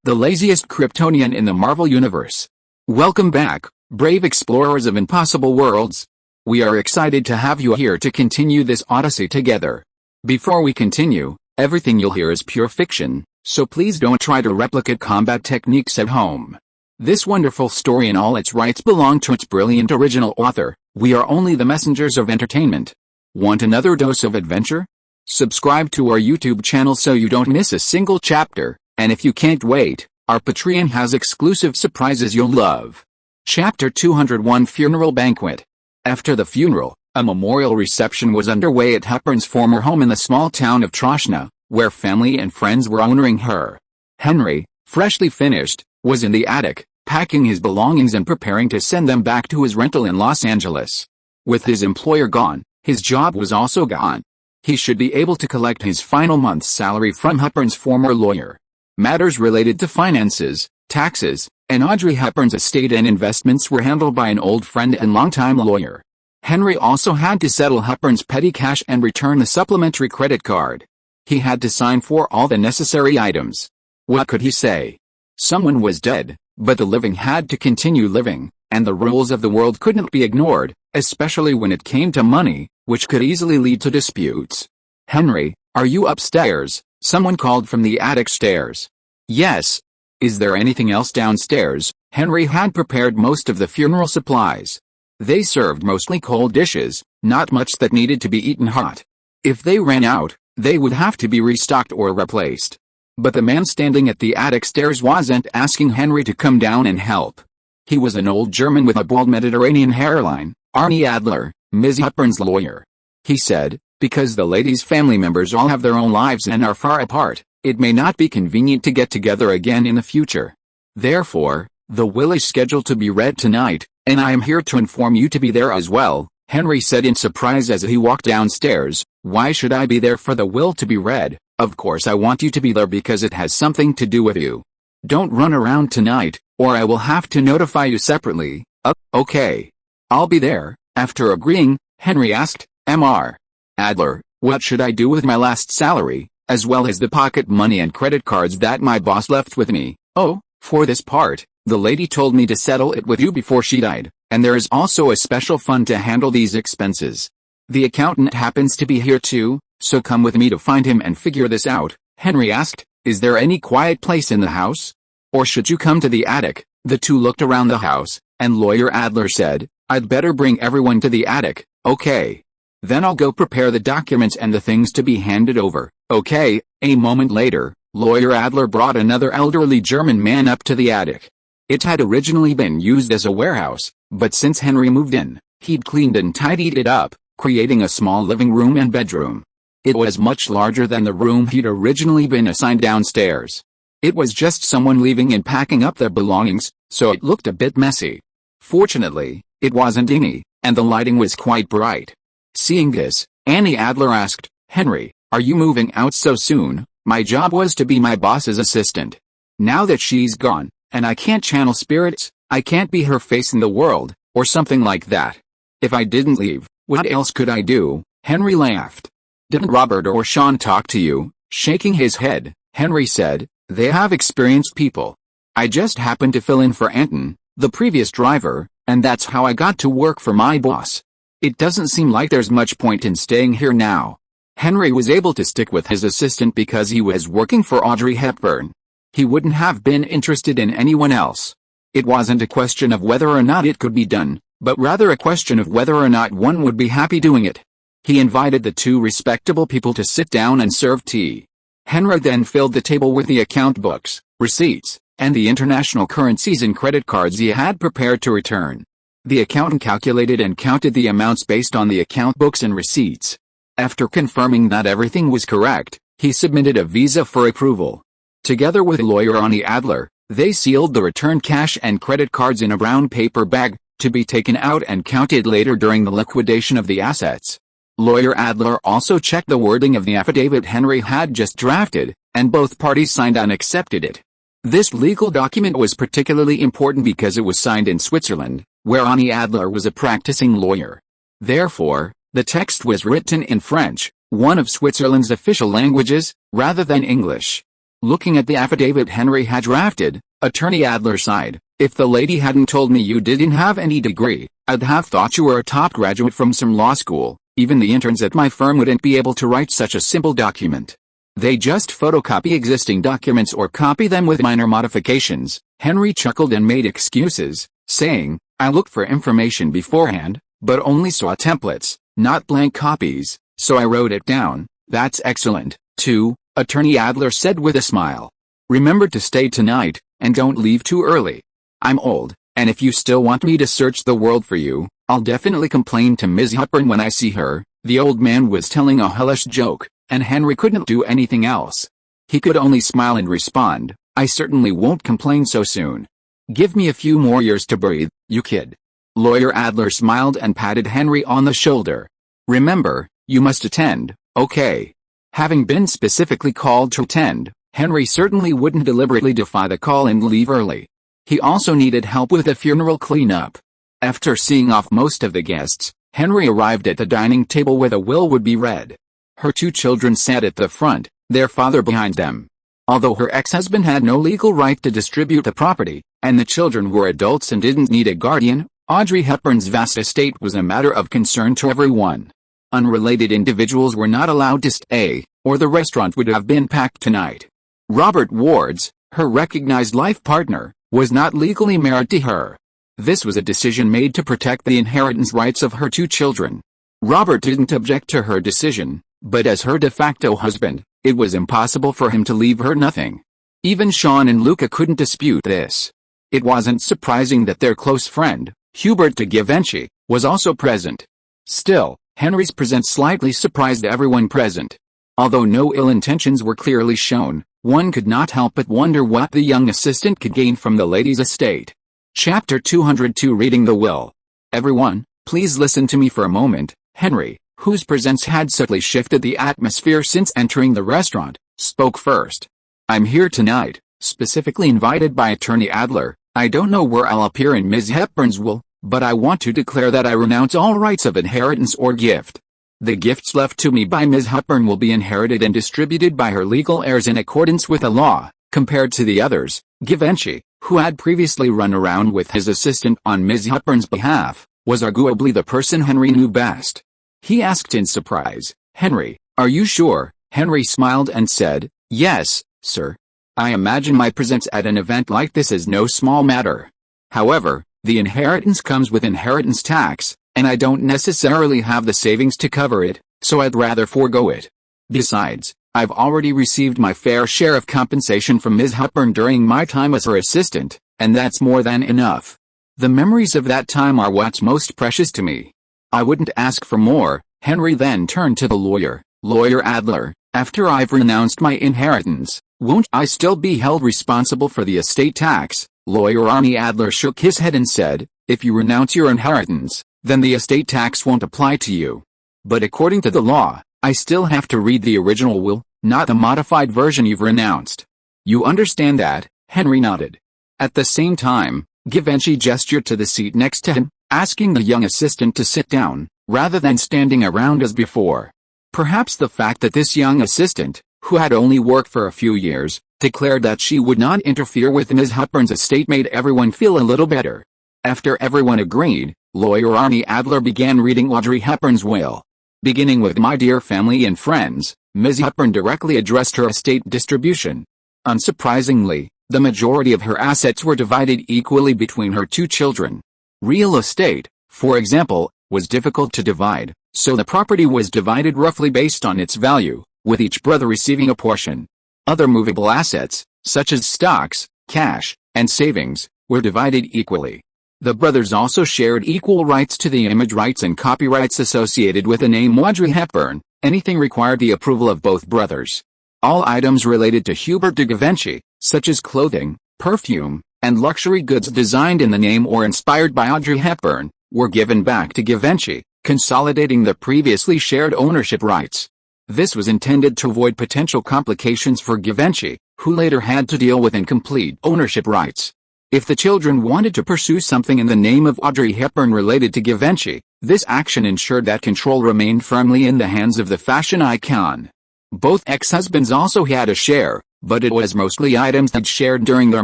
the laziest Kryptonian in the Marvel Universe. Welcome back, brave explorers of impossible worlds. We are excited to have you here to continue this odyssey together. Before we continue, everything you'll hear is pure fiction, so please don't try to replicate combat techniques at home. This wonderful story and all its rights belong to its brilliant original author. We are only the messengers of entertainment. Want another dose of adventure? Subscribe to our YouTube channel so you don't miss a single chapter, and if you can't wait, our Patreon has exclusive surprises you'll love. Chapter 201 Funeral Banquet. After the funeral, a memorial reception was underway at Hepburn's former home in the small town of Troshna, where family and friends were honoring her. Henry, freshly finished, was in the attic, packing his belongings and preparing to send them back to his rental in Los Angeles. With his employer gone, his job was also gone. He should be able to collect his final month's salary from Hepburn's former lawyer. Matters related to finances, taxes, and Audrey Hepburn's estate and investments were handled by an old friend and longtime lawyer. Henry also had to settle Hepburn's petty cash and return the supplementary credit card. He had to sign for all the necessary items. What could he say? Someone was dead, but the living had to continue living, and the rules of the world couldn't be ignored, especially when it came to money, which could easily lead to disputes. "Henry, are you upstairs?" someone called from the attic stairs. "Yes. Is there anything else downstairs?" Henry had prepared most of the funeral supplies. They served mostly cold dishes, not much that needed to be eaten hot. If they ran out, they would have to be restocked or replaced. But the man standing at the attic stairs wasn't asking Henry to come down and help. He was an old German with a bald Mediterranean hairline, Arnie Adler, Ms. Hepburn's lawyer. He said, "Because the lady's family members all have their own lives and are far apart, it may not be convenient to get together again in the future. Therefore, the will is scheduled to be read tonight, and I am here to inform you to be there as well," Henry said in surprise as he walked downstairs. "Why should I be there for the will to be read? Of course I want you to be there because it has something to do with you. Don't run around tonight, or I will have to notify you separately." Okay. I'll be there." After agreeing, Henry asked, "Mr. Adler, what should I do with my last salary, as well as the pocket money and credit cards that my boss left with me?" "Oh, for this part, the lady told me to settle it with you before she died, and there is also a special fund to handle these expenses. The accountant happens to be here too, so come with me to find him and figure this out." Henry asked, "Is there any quiet place in the house? Or should you come to the attic?" The two looked around the house, and lawyer Adler said, "I'd better bring everyone to the attic." "Okay. Then I'll go prepare the documents and the things to be handed over." "Okay." A moment later, lawyer Adler brought another elderly German man up to the attic. It had originally been used as a warehouse, but since Henry moved in, he'd cleaned and tidied it up, creating a small living room and bedroom. It was much larger than the room he'd originally been assigned downstairs. It was just someone leaving and packing up their belongings, so it looked a bit messy. Fortunately, it wasn't dingy, and the lighting was quite bright. Seeing this, Annie Adler asked, "Henry, are you moving out so soon? My job was to be my boss's assistant. Now that she's gone, and I can't channel spirits, I can't be her face in the world, or something like that. If I didn't leave, what else could I do?" Henry laughed. "Didn't Robert or Sean talk to you?" Shaking his head, Henry said, "They have experienced people. I just happened to fill in for Anton, the previous driver, and that's how I got to work for my boss. It doesn't seem like there's much point in staying here now." Henry was able to stick with his assistant because he was working for Audrey Hepburn. He wouldn't have been interested in anyone else. It wasn't a question of whether or not it could be done, but rather a question of whether or not one would be happy doing it. He invited the two respectable people to sit down and serve tea. Henry then filled the table with the account books, receipts, and the international currencies and credit cards he had prepared to return. The accountant calculated and counted the amounts based on the account books and receipts. After confirming that everything was correct, he submitted a visa for approval. Together with lawyer Annie Adler, they sealed the returned cash and credit cards in a brown paper bag, to be taken out and counted later during the liquidation of the assets. Lawyer Adler also checked the wording of the affidavit Henry had just drafted, and both parties signed and accepted it. This legal document was particularly important because it was signed in Switzerland, where Annie Adler was a practicing lawyer. Therefore, the text was written in French, one of Switzerland's official languages, rather than English. Looking at the affidavit Henry had drafted, Attorney Adler sighed. If the lady hadn't told me you didn't have any degree, I'd have thought you were a top graduate from some law school. Even the interns at my firm wouldn't be able to write such a simple document. They just photocopy existing documents or copy them with minor modifications. Henry chuckled and made excuses, saying, I looked for information beforehand, but only saw templates, not blank copies, so I wrote it down. That's excellent, too, Attorney Adler said with a smile. Remember to stay tonight, and don't leave too early. I'm old, and if you still want me to search the world for you, I'll definitely complain to Ms. Hepburn when I see her. The old man was telling a hellish joke, and Henry couldn't do anything else. He could only smile and respond, I certainly won't complain so soon. Give me a few more years to breathe, you kid. Lawyer Adler smiled and patted Henry on the shoulder. Remember, you must attend, okay? Having been specifically called to attend, Henry certainly wouldn't deliberately defy the call and leave early. He also needed help with the funeral cleanup. After seeing off most of the guests, Henry arrived at the dining table where the will would be read. Her two children sat at the front, their father behind them. Although her ex-husband had no legal right to distribute the property, and the children were adults and didn't need a guardian, Audrey Hepburn's vast estate was a matter of concern to everyone. Unrelated individuals were not allowed to stay, or the restaurant would have been packed tonight. Robert Wards, her recognized life partner, was not legally married to her. This was a decision made to protect the inheritance rights of her two children. Robert didn't object to her decision, but as her de facto husband, it was impossible for him to leave her nothing. Even Sean and Luca couldn't dispute this. It wasn't surprising that their close friend, Hubert de Givenchy, was also present. Still, Henry's presence slightly surprised everyone present. Although no ill intentions were clearly shown, one could not help but wonder what the young assistant could gain from the lady's estate. Chapter 202 Reading the Will. Everyone, please listen to me for a moment. Henry, whose presence had subtly shifted the atmosphere since entering the restaurant, spoke first. I'm here tonight, specifically invited by Attorney Adler. I don't know where I'll appear in Ms. Hepburn's will, but I want to declare that I renounce all rights of inheritance or gift. The gifts left to me by Ms. Hepburn will be inherited and distributed by her legal heirs in accordance with the law. Compared to the others, Givenchy, who had previously run around with his assistant on Ms. Hepburn's behalf, was arguably the person Henry knew best. He asked in surprise, Henry, are you sure? Henry smiled and said, yes, sir. I imagine my presence at an event like this is no small matter. However, the inheritance comes with inheritance tax, and I don't necessarily have the savings to cover it, so I'd rather forego it. Besides, I've already received my fair share of compensation from Ms. Hepburn during my time as her assistant, and that's more than enough. The memories of that time are what's most precious to me. I wouldn't ask for more. Henry then turned to the lawyer. Lawyer Adler, after I've renounced my inheritance, won't I still be held responsible for the estate tax? Lawyer Arnie Adler shook his head and said, if you renounce your inheritance, then the estate tax won't apply to you. But according to the law, I still have to read the original will, not the modified version you've renounced. You understand that? Henry nodded. At the same time, Givenchy gestured to the seat next to him, asking the young assistant to sit down, rather than standing around as before. Perhaps the fact that this young assistant, who had only worked for a few years, declared that she would not interfere with Ms. Hepburn's estate made everyone feel a little better. After everyone agreed, Lawyer Arnie Adler began reading Audrey Hepburn's will. Beginning with my dear family and friends, Ms. Hepburn directly addressed her estate distribution. Unsurprisingly, the majority of her assets were divided equally between her two children. Real estate, for example, was difficult to divide, so the property was divided roughly based on its value, with each brother receiving a portion. Other movable assets, such as stocks, cash, and savings, were divided equally. The brothers also shared equal rights to the image rights and copyrights associated with the name Audrey Hepburn. Anything required the approval of both brothers. All items related to Hubert de Givenchy, such as clothing, perfume, and luxury goods designed in the name or inspired by Audrey Hepburn, were given back to Givenchy, consolidating the previously shared ownership rights. This was intended to avoid potential complications for Givenchy, who later had to deal with incomplete ownership rights. If the children wanted to pursue something in the name of Audrey Hepburn related to Givenchy, this action ensured that control remained firmly in the hands of the fashion icon. Both ex-husbands also had a share, but it was mostly items they'd shared during their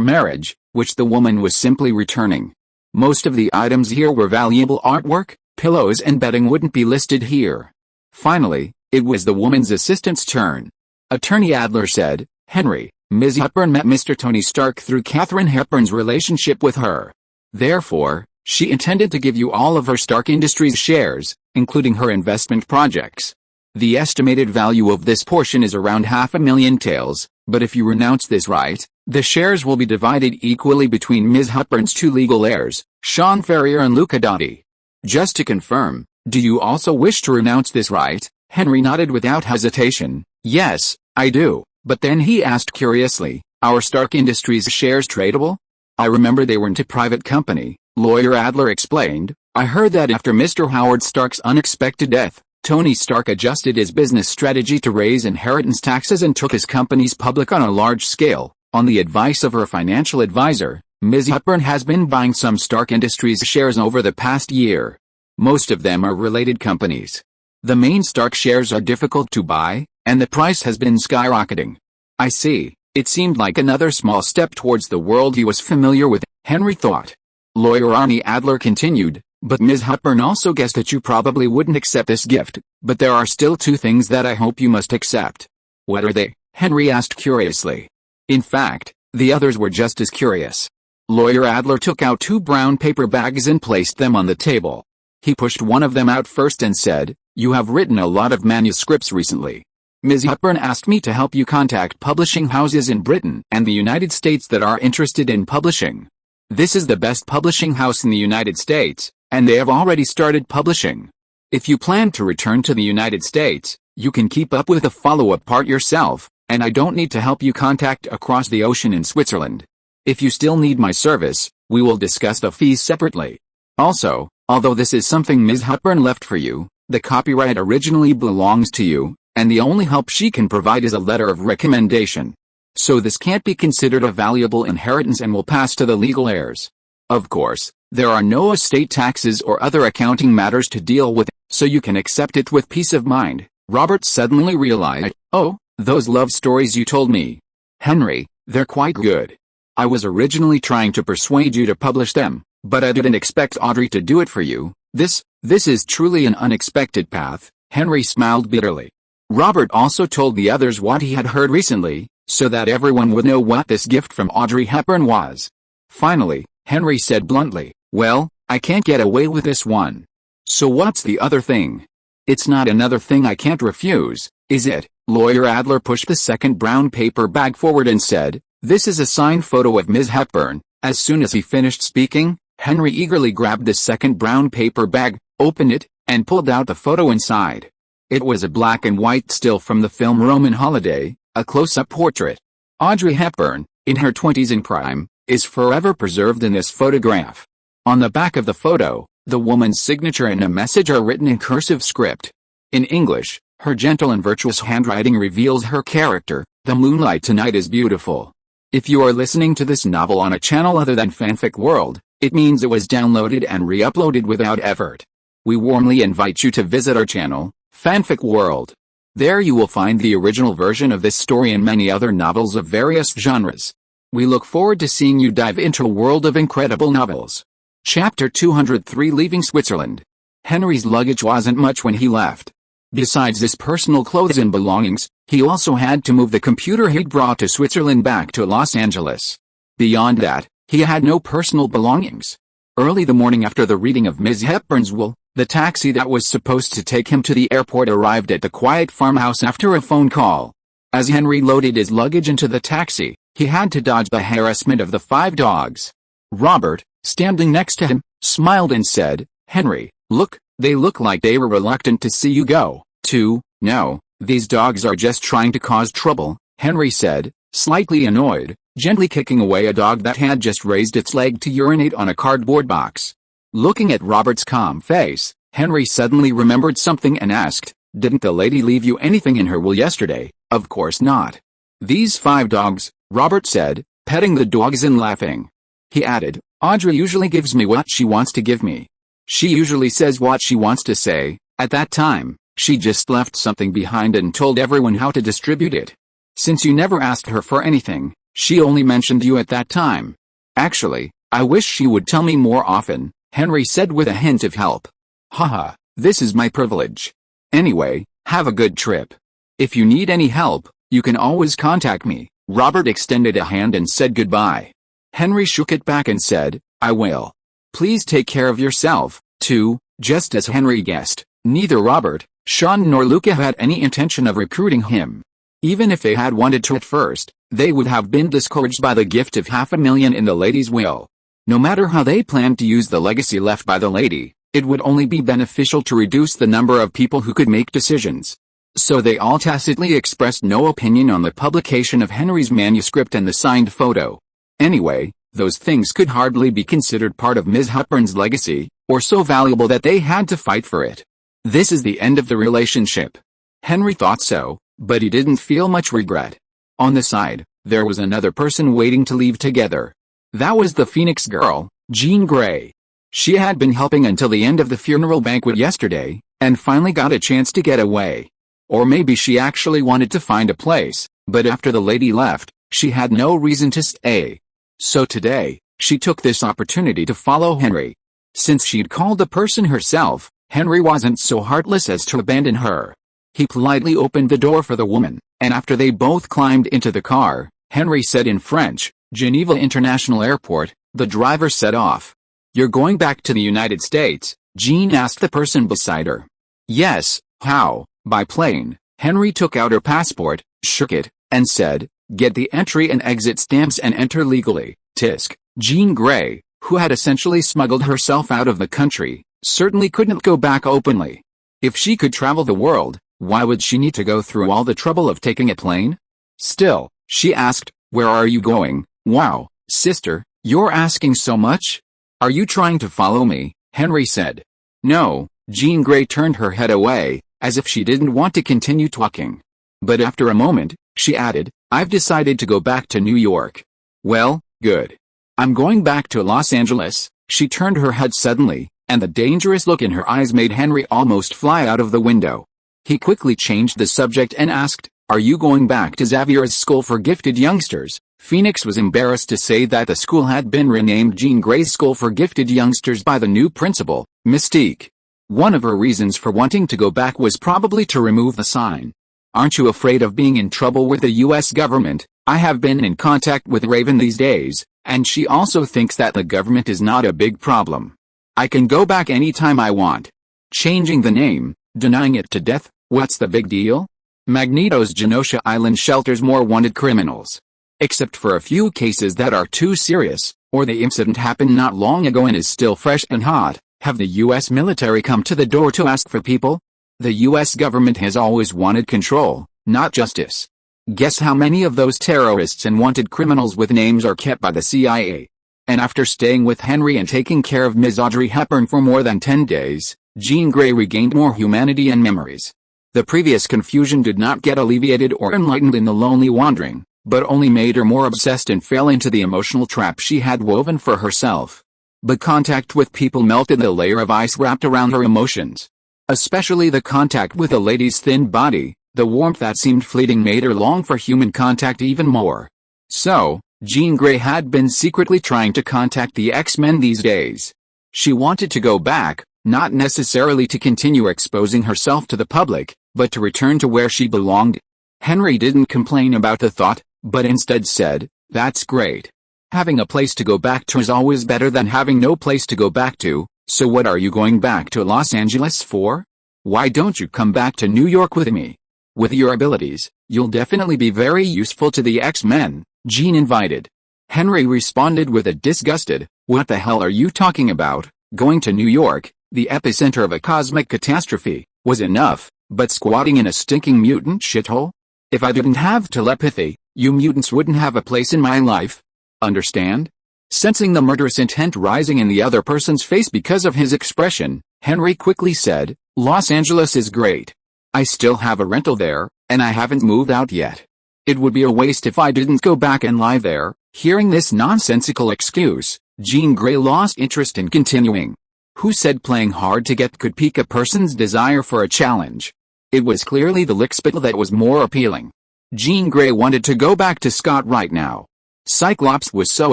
marriage, which the woman was simply returning. Most of the items here were valuable artwork, pillows and bedding wouldn't be listed here. Finally, it was the woman's assistant's turn. Attorney Adler said, Henry, Ms. Hepburn met Mr. Tony Stark through Katharine Hepburn's relationship with her. Therefore, she intended to give you all of her Stark Industries shares, including her investment projects. The estimated value of this portion is around $500,000, but if you renounce this right, the shares will be divided equally between Ms. Hepburn's two legal heirs, Sean Ferrier and Luca Dotti. Just to confirm, do you also wish to renounce this right? Henry nodded without hesitation. Yes, I do, but then he asked curiously, our Stark Industries shares tradable? I remember they weren't a private company, lawyer Adler explained. I heard that after Mr. Howard Stark's unexpected death, Tony Stark adjusted his business strategy to raise inheritance taxes and took his companies public on a large scale. On the advice of her financial advisor, Ms. Hepburn has been buying some Stark Industries shares over the past year. Most of them are related companies. The main Stark shares are difficult to buy, and the price has been skyrocketing. I see. It seemed like another small step towards the world he was familiar with, Henry thought. Lawyer Arnie Adler continued, but Ms. Hepburn also guessed that you probably wouldn't accept this gift, but there are still two things that I hope you must accept. What are they? Henry asked curiously. In fact, the others were just as curious. Lawyer Adler took out two brown paper bags and placed them on the table. He pushed one of them out first and said, you have written a lot of manuscripts recently. Ms. Hepburn asked me to help you contact publishing houses in Britain and the United States that are interested in publishing. This is the best publishing house in the United States, and they have already started publishing. If you plan to return to the United States, you can keep up with the follow-up part yourself, and I don't need to help you contact across the ocean in Switzerland. If you still need my service, we will discuss the fees separately. Also, although this is something Ms. Hepburn left for you, the copyright originally belongs to you, and the only help she can provide is a letter of recommendation. So this can't be considered a valuable inheritance and will pass to the legal heirs. Of course, there are no estate taxes or other accounting matters to deal with, so you can accept it with peace of mind. Robert suddenly realized, oh, those love stories you told me. Henry, they're quite good. I was originally trying to persuade you to publish them, but I didn't expect Audrey to do it for you. This is truly an unexpected path. Henry smiled bitterly. Robert also told the others what he had heard recently, so that everyone would know what this gift from Audrey Hepburn was. Finally, Henry said bluntly, well, I can't get away with this one. So what's the other thing? It's not another thing I can't refuse, is it? Lawyer Adler pushed the second brown paper bag forward and said, this is a signed photo of Ms. Hepburn. As soon as he finished speaking, Henry eagerly grabbed the second brown paper bag, opened it, and pulled out the photo inside. It was a black and white still from the film Roman Holiday, a close-up portrait. Audrey Hepburn, in her 20s and prime, is forever preserved in this photograph. On the back of the photo, the woman's signature and a message are written in cursive script. In English, her gentle and virtuous handwriting reveals her character, the moonlight tonight is beautiful. If you are listening to this novel on a channel other than Fanfic World, it means it was downloaded and re-uploaded without effort. We warmly invite you to visit our channel, Fanfic World. There you will find the original version of this story and many other novels of various genres. We look forward to seeing you dive into a world of incredible novels. Chapter 203 Leaving Switzerland. Henry's luggage wasn't much when he left. Besides his personal clothes and belongings, he also had to move the computer he'd brought to Switzerland back to Los Angeles. Beyond that, he had no personal belongings. Early the morning after the reading of Ms. Hepburn's will, the taxi that was supposed to take him to the airport arrived at the quiet farmhouse after a phone call. As Henry loaded his luggage into the taxi, he had to dodge the harassment of the 5 dogs. Robert, standing next to him, smiled and said, Henry, look, they look like they were reluctant to see you go, too. No, these dogs are just trying to cause trouble, Henry said, slightly annoyed, gently kicking away a dog that had just raised its leg to urinate on a cardboard box. Looking at Robert's calm face, Henry suddenly remembered something and asked, didn't the lady leave you anything in her will yesterday? Of course not. These 5 dogs, Robert said, petting the dogs and laughing. He added, Audrey usually gives me what she wants to give me. She usually says what she wants to say. At that time, she just left something behind and told everyone how to distribute it. Since you never asked her for anything, she only mentioned you at that time. Actually, I wish she would tell me more often, Henry said with a hint of help. Haha, this is my privilege. Anyway, have a good trip. If you need any help, you can always contact me. Robert extended a hand and said goodbye. Henry shook it back and said, I will. Please take care of yourself, too. Just as Henry guessed, neither Robert, Sean nor Luca had any intention of recruiting him. Even if they had wanted to at first, they would have been discouraged by the gift of $500,000 in the lady's will. No matter how they planned to use the legacy left by the lady, it would only be beneficial to reduce the number of people who could make decisions. So they all tacitly expressed no opinion on the publication of Henry's manuscript and the signed photo. Anyway, those things could hardly be considered part of Ms. Hepburn's legacy, or so valuable that they had to fight for it. This is the end of the relationship. Henry thought so, but he didn't feel much regret. On the side, there was another person waiting to leave together. That was the Phoenix girl, Jean Grey. She had been helping until the end of the funeral banquet yesterday, and finally got a chance to get away. Or maybe she actually wanted to find a place, but after the lady left, she had no reason to stay. So today, she took this opportunity to follow Henry. Since she'd called the person herself, Henry wasn't so heartless as to abandon her. He politely opened the door for the woman, and after they both climbed into the car, Henry said in French, Geneva International Airport. The driver set off. You're going back to the United States? Jean asked the person beside her. Yes, how? By plane. Henry took out her passport, shook it, and said, get the entry and exit stamps and enter legally. Tisk. Jean Grey, who had essentially smuggled herself out of the country, certainly couldn't go back openly. If she could travel the world, why would she need to go through all the trouble of taking a plane? Still, she asked, where are you going? Wow, sister, you're asking so much? Are you trying to follow me? Henry said. No, Jean Grey turned her head away, as if she didn't want to continue talking. But after a moment, she added, I've decided to go back to New York. Well, good. I'm going back to Los Angeles. She turned her head suddenly, and the dangerous look in her eyes made Henry almost fly out of the window. He quickly changed the subject and asked, are you going back to Xavier's School for Gifted Youngsters? Phoenix was embarrassed to say that the school had been renamed Jean Grey's School for Gifted Youngsters by the new principal, Mystique. One of her reasons for wanting to go back was probably to remove the sign. Aren't you afraid of being in trouble with the US government? I have been in contact with Raven these days, and she also thinks that the government is not a big problem. I can go back anytime I want. Changing the name, denying it to death, what's the big deal? Magneto's Genosha Island shelters more wanted criminals. Except for a few cases that are too serious, or the incident happened not long ago and is still fresh and hot, have the US military come to the door to ask for people? The US government has always wanted control, not justice. Guess how many of those terrorists and wanted criminals with names are kept by the CIA? And after staying with Henry and taking care of Ms. Audrey Hepburn for more than 10 days, Jean Grey regained more humanity and memories. The previous confusion did not get alleviated or enlightened in the lonely wandering, but only made her more obsessed and fell into the emotional trap she had woven for herself. But contact with people melted the layer of ice wrapped around her emotions. Especially the contact with a lady's thin body, the warmth that seemed fleeting made her long for human contact even more. So, Jean Grey had been secretly trying to contact the X-Men these days. She wanted to go back, not necessarily to continue exposing herself to the public, but to return to where she belonged. Henry didn't complain about the thought, but instead said, that's great. Having a place to go back to is always better than having no place to go back to, so what are you going back to Los Angeles for? Why don't you come back to New York with me? With your abilities, you'll definitely be very useful to the X-Men, Jean invited. Henry responded with a disgusted, what the hell are you talking about? Going to New York, the epicenter of a cosmic catastrophe, was enough, but squatting in a stinking mutant shithole? If I didn't have telepathy, you mutants wouldn't have a place in my life. Understand? Sensing the murderous intent rising in the other person's face because of his expression, Henry quickly said, Los Angeles is great. I still have a rental there, and I haven't moved out yet. It would be a waste if I didn't go back and lie there. Hearing this nonsensical excuse, Jean Grey lost interest in continuing. Who said playing hard to get could pique a person's desire for a challenge? It was clearly the lickspittle that was more appealing. Jean Grey wanted to go back to Scott right now. Cyclops was so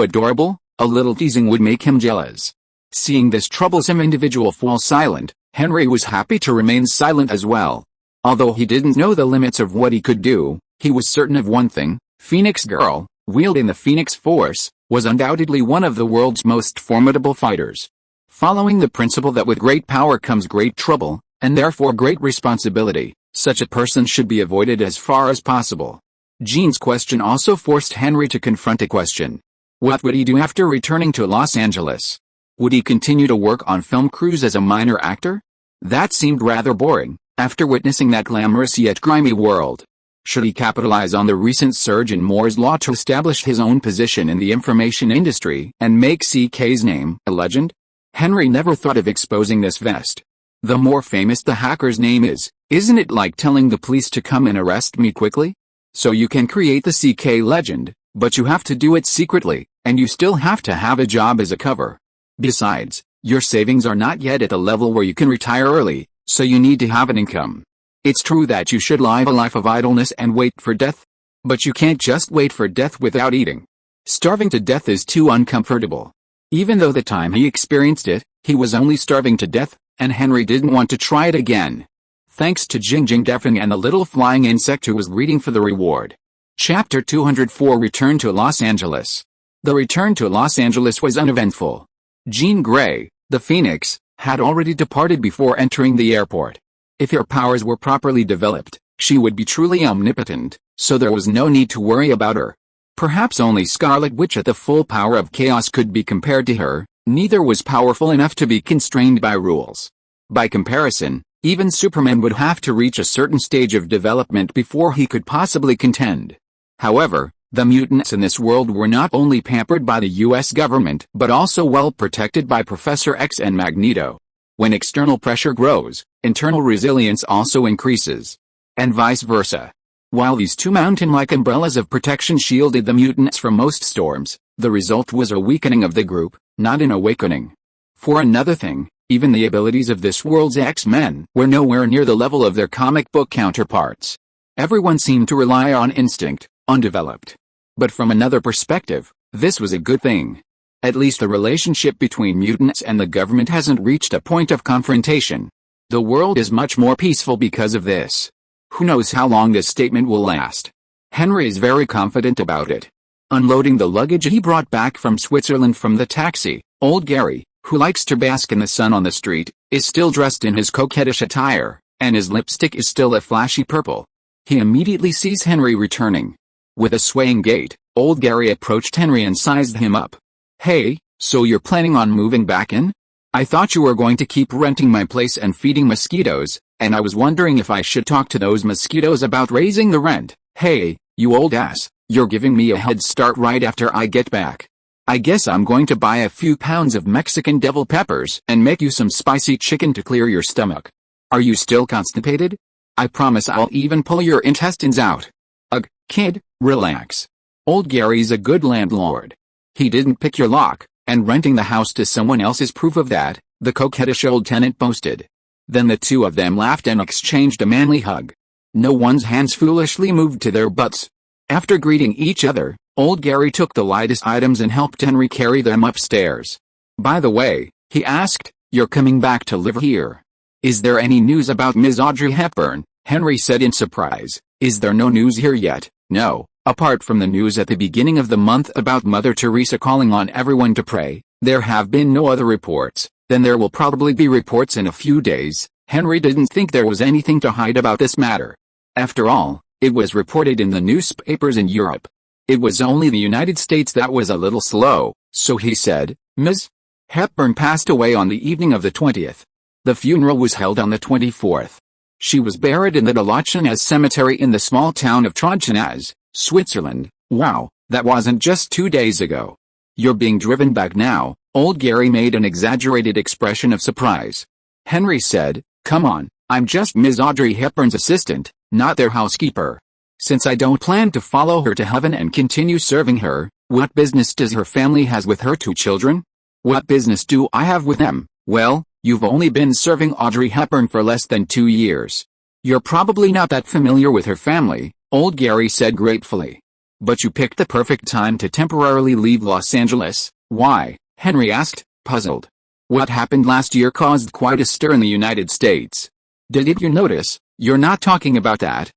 adorable, a little teasing would make him jealous. Seeing this troublesome individual fall silent, Henry was happy to remain silent as well. Although he didn't know the limits of what he could do, he was certain of one thing: Phoenix Girl, wielding the Phoenix Force, was undoubtedly one of the world's most formidable fighters. Following the principle that with great power comes great trouble, and therefore great responsibility, such a person should be avoided as far as possible. Jean's question also forced Henry to confront a question. What would he do after returning to Los Angeles? Would he continue to work on film crews as a minor actor? That seemed rather boring, after witnessing that glamorous yet grimy world. Should he capitalize on the recent surge in Moore's Law to establish his own position in the information industry and make CK's name a legend? Henry never thought of exposing this vest. The more famous the hacker's name is, isn't it like telling the police to come and arrest me quickly? So you can create the CK legend, but you have to do it secretly, and you still have to have a job as a cover. Besides, your savings are not yet at the level where you can retire early, so you need to have an income. It's true that you should live a life of idleness and wait for death. But you can't just wait for death without eating. Starving to death is too uncomfortable. Even though the time he experienced it, he was only starving to death, and Henry didn't want to try it again. Thanks to Jing Jing Defin and the little flying insect who was reading for the reward. Chapter 204: Return to Los Angeles. The return to Los Angeles was uneventful. Jean Grey, the Phoenix, had already departed before entering the airport. If her powers were properly developed, she would be truly omnipotent, so there was no need to worry about her. Perhaps only Scarlet Witch at the full power of chaos could be compared to her. Neither was powerful enough to be constrained by rules. By comparison, even Superman would have to reach a certain stage of development before he could possibly contend. However, the mutants in this world were not only pampered by the US government but also well protected by Professor X and Magneto. When external pressure grows, internal resilience also increases. And vice versa. While these two mountain-like umbrellas of protection shielded the mutants from most storms, the result was a weakening of the group, not an awakening. For another thing, even the abilities of this world's X-Men were nowhere near the level of their comic book counterparts. Everyone seemed to rely on instinct, undeveloped. But from another perspective, this was a good thing. At least the relationship between mutants and the government hasn't reached a point of confrontation. The world is much more peaceful because of this. Who knows how long this statement will last? Henry is very confident about it. Unloading the luggage he brought back from Switzerland from the taxi, old Gary, who likes to bask in the sun on the street, is still dressed in his coquettish attire, and his lipstick is still a flashy purple. He immediately sees Henry returning. With a swaying gait, old Gary approached Henry and sized him up. "Hey, so you're planning on moving back in? I thought you were going to keep renting my place and feeding mosquitoes, and I was wondering if I should talk to those mosquitoes about raising the rent." "Hey, you old ass, you're giving me a head start right after I get back. I guess I'm going to buy a few pounds of Mexican devil peppers and make you some spicy chicken to clear your stomach. Are you still constipated? I promise I'll even pull your intestines out." "Ugh, kid, relax. Old Gary's a good landlord. He didn't pick your lock, and renting the house to someone else is proof of that," the coquettish old tenant boasted. Then the two of them laughed and exchanged a manly hug. No one's hands foolishly moved to their butts. After greeting each other, old Gary took the lightest items and helped Henry carry them upstairs. "By the way," he asked, "you're coming back to live here. Is there any news about Ms. Audrey Hepburn?" Henry said in surprise. "Is there no news here yet?" "No, apart from the news at the beginning of the month about Mother Teresa calling on everyone to pray, there have been no other reports. Then there will probably be reports in a few days." Henry didn't think there was anything to hide about this matter. After all, it was reported in the newspapers in Europe. It was only the United States that was a little slow, so he said, "Ms. Hepburn passed away on the evening of the 20th. The funeral was held on the 24th. She was buried in the Delachanas cemetery in the small town of Tronchanas, Switzerland." "Wow, that wasn't just 2 days ago. You're being driven back now." Old Gary made an exaggerated expression of surprise. Henry said, "Come on, I'm just Ms. Audrey Hepburn's assistant, not their housekeeper. Since I don't plan to follow her to heaven and continue serving her, what business does her family has with her 2 children? What business do I have with them?" "Well, you've only been serving Audrey Hepburn for less than 2 years. You're probably not that familiar with her family, Old Gary said gratefully. But you picked the perfect time to temporarily leave Los Angeles. Why? Henry asked, puzzled. What happened last year caused quite a stir in the United States. Did you notice? You're not talking about that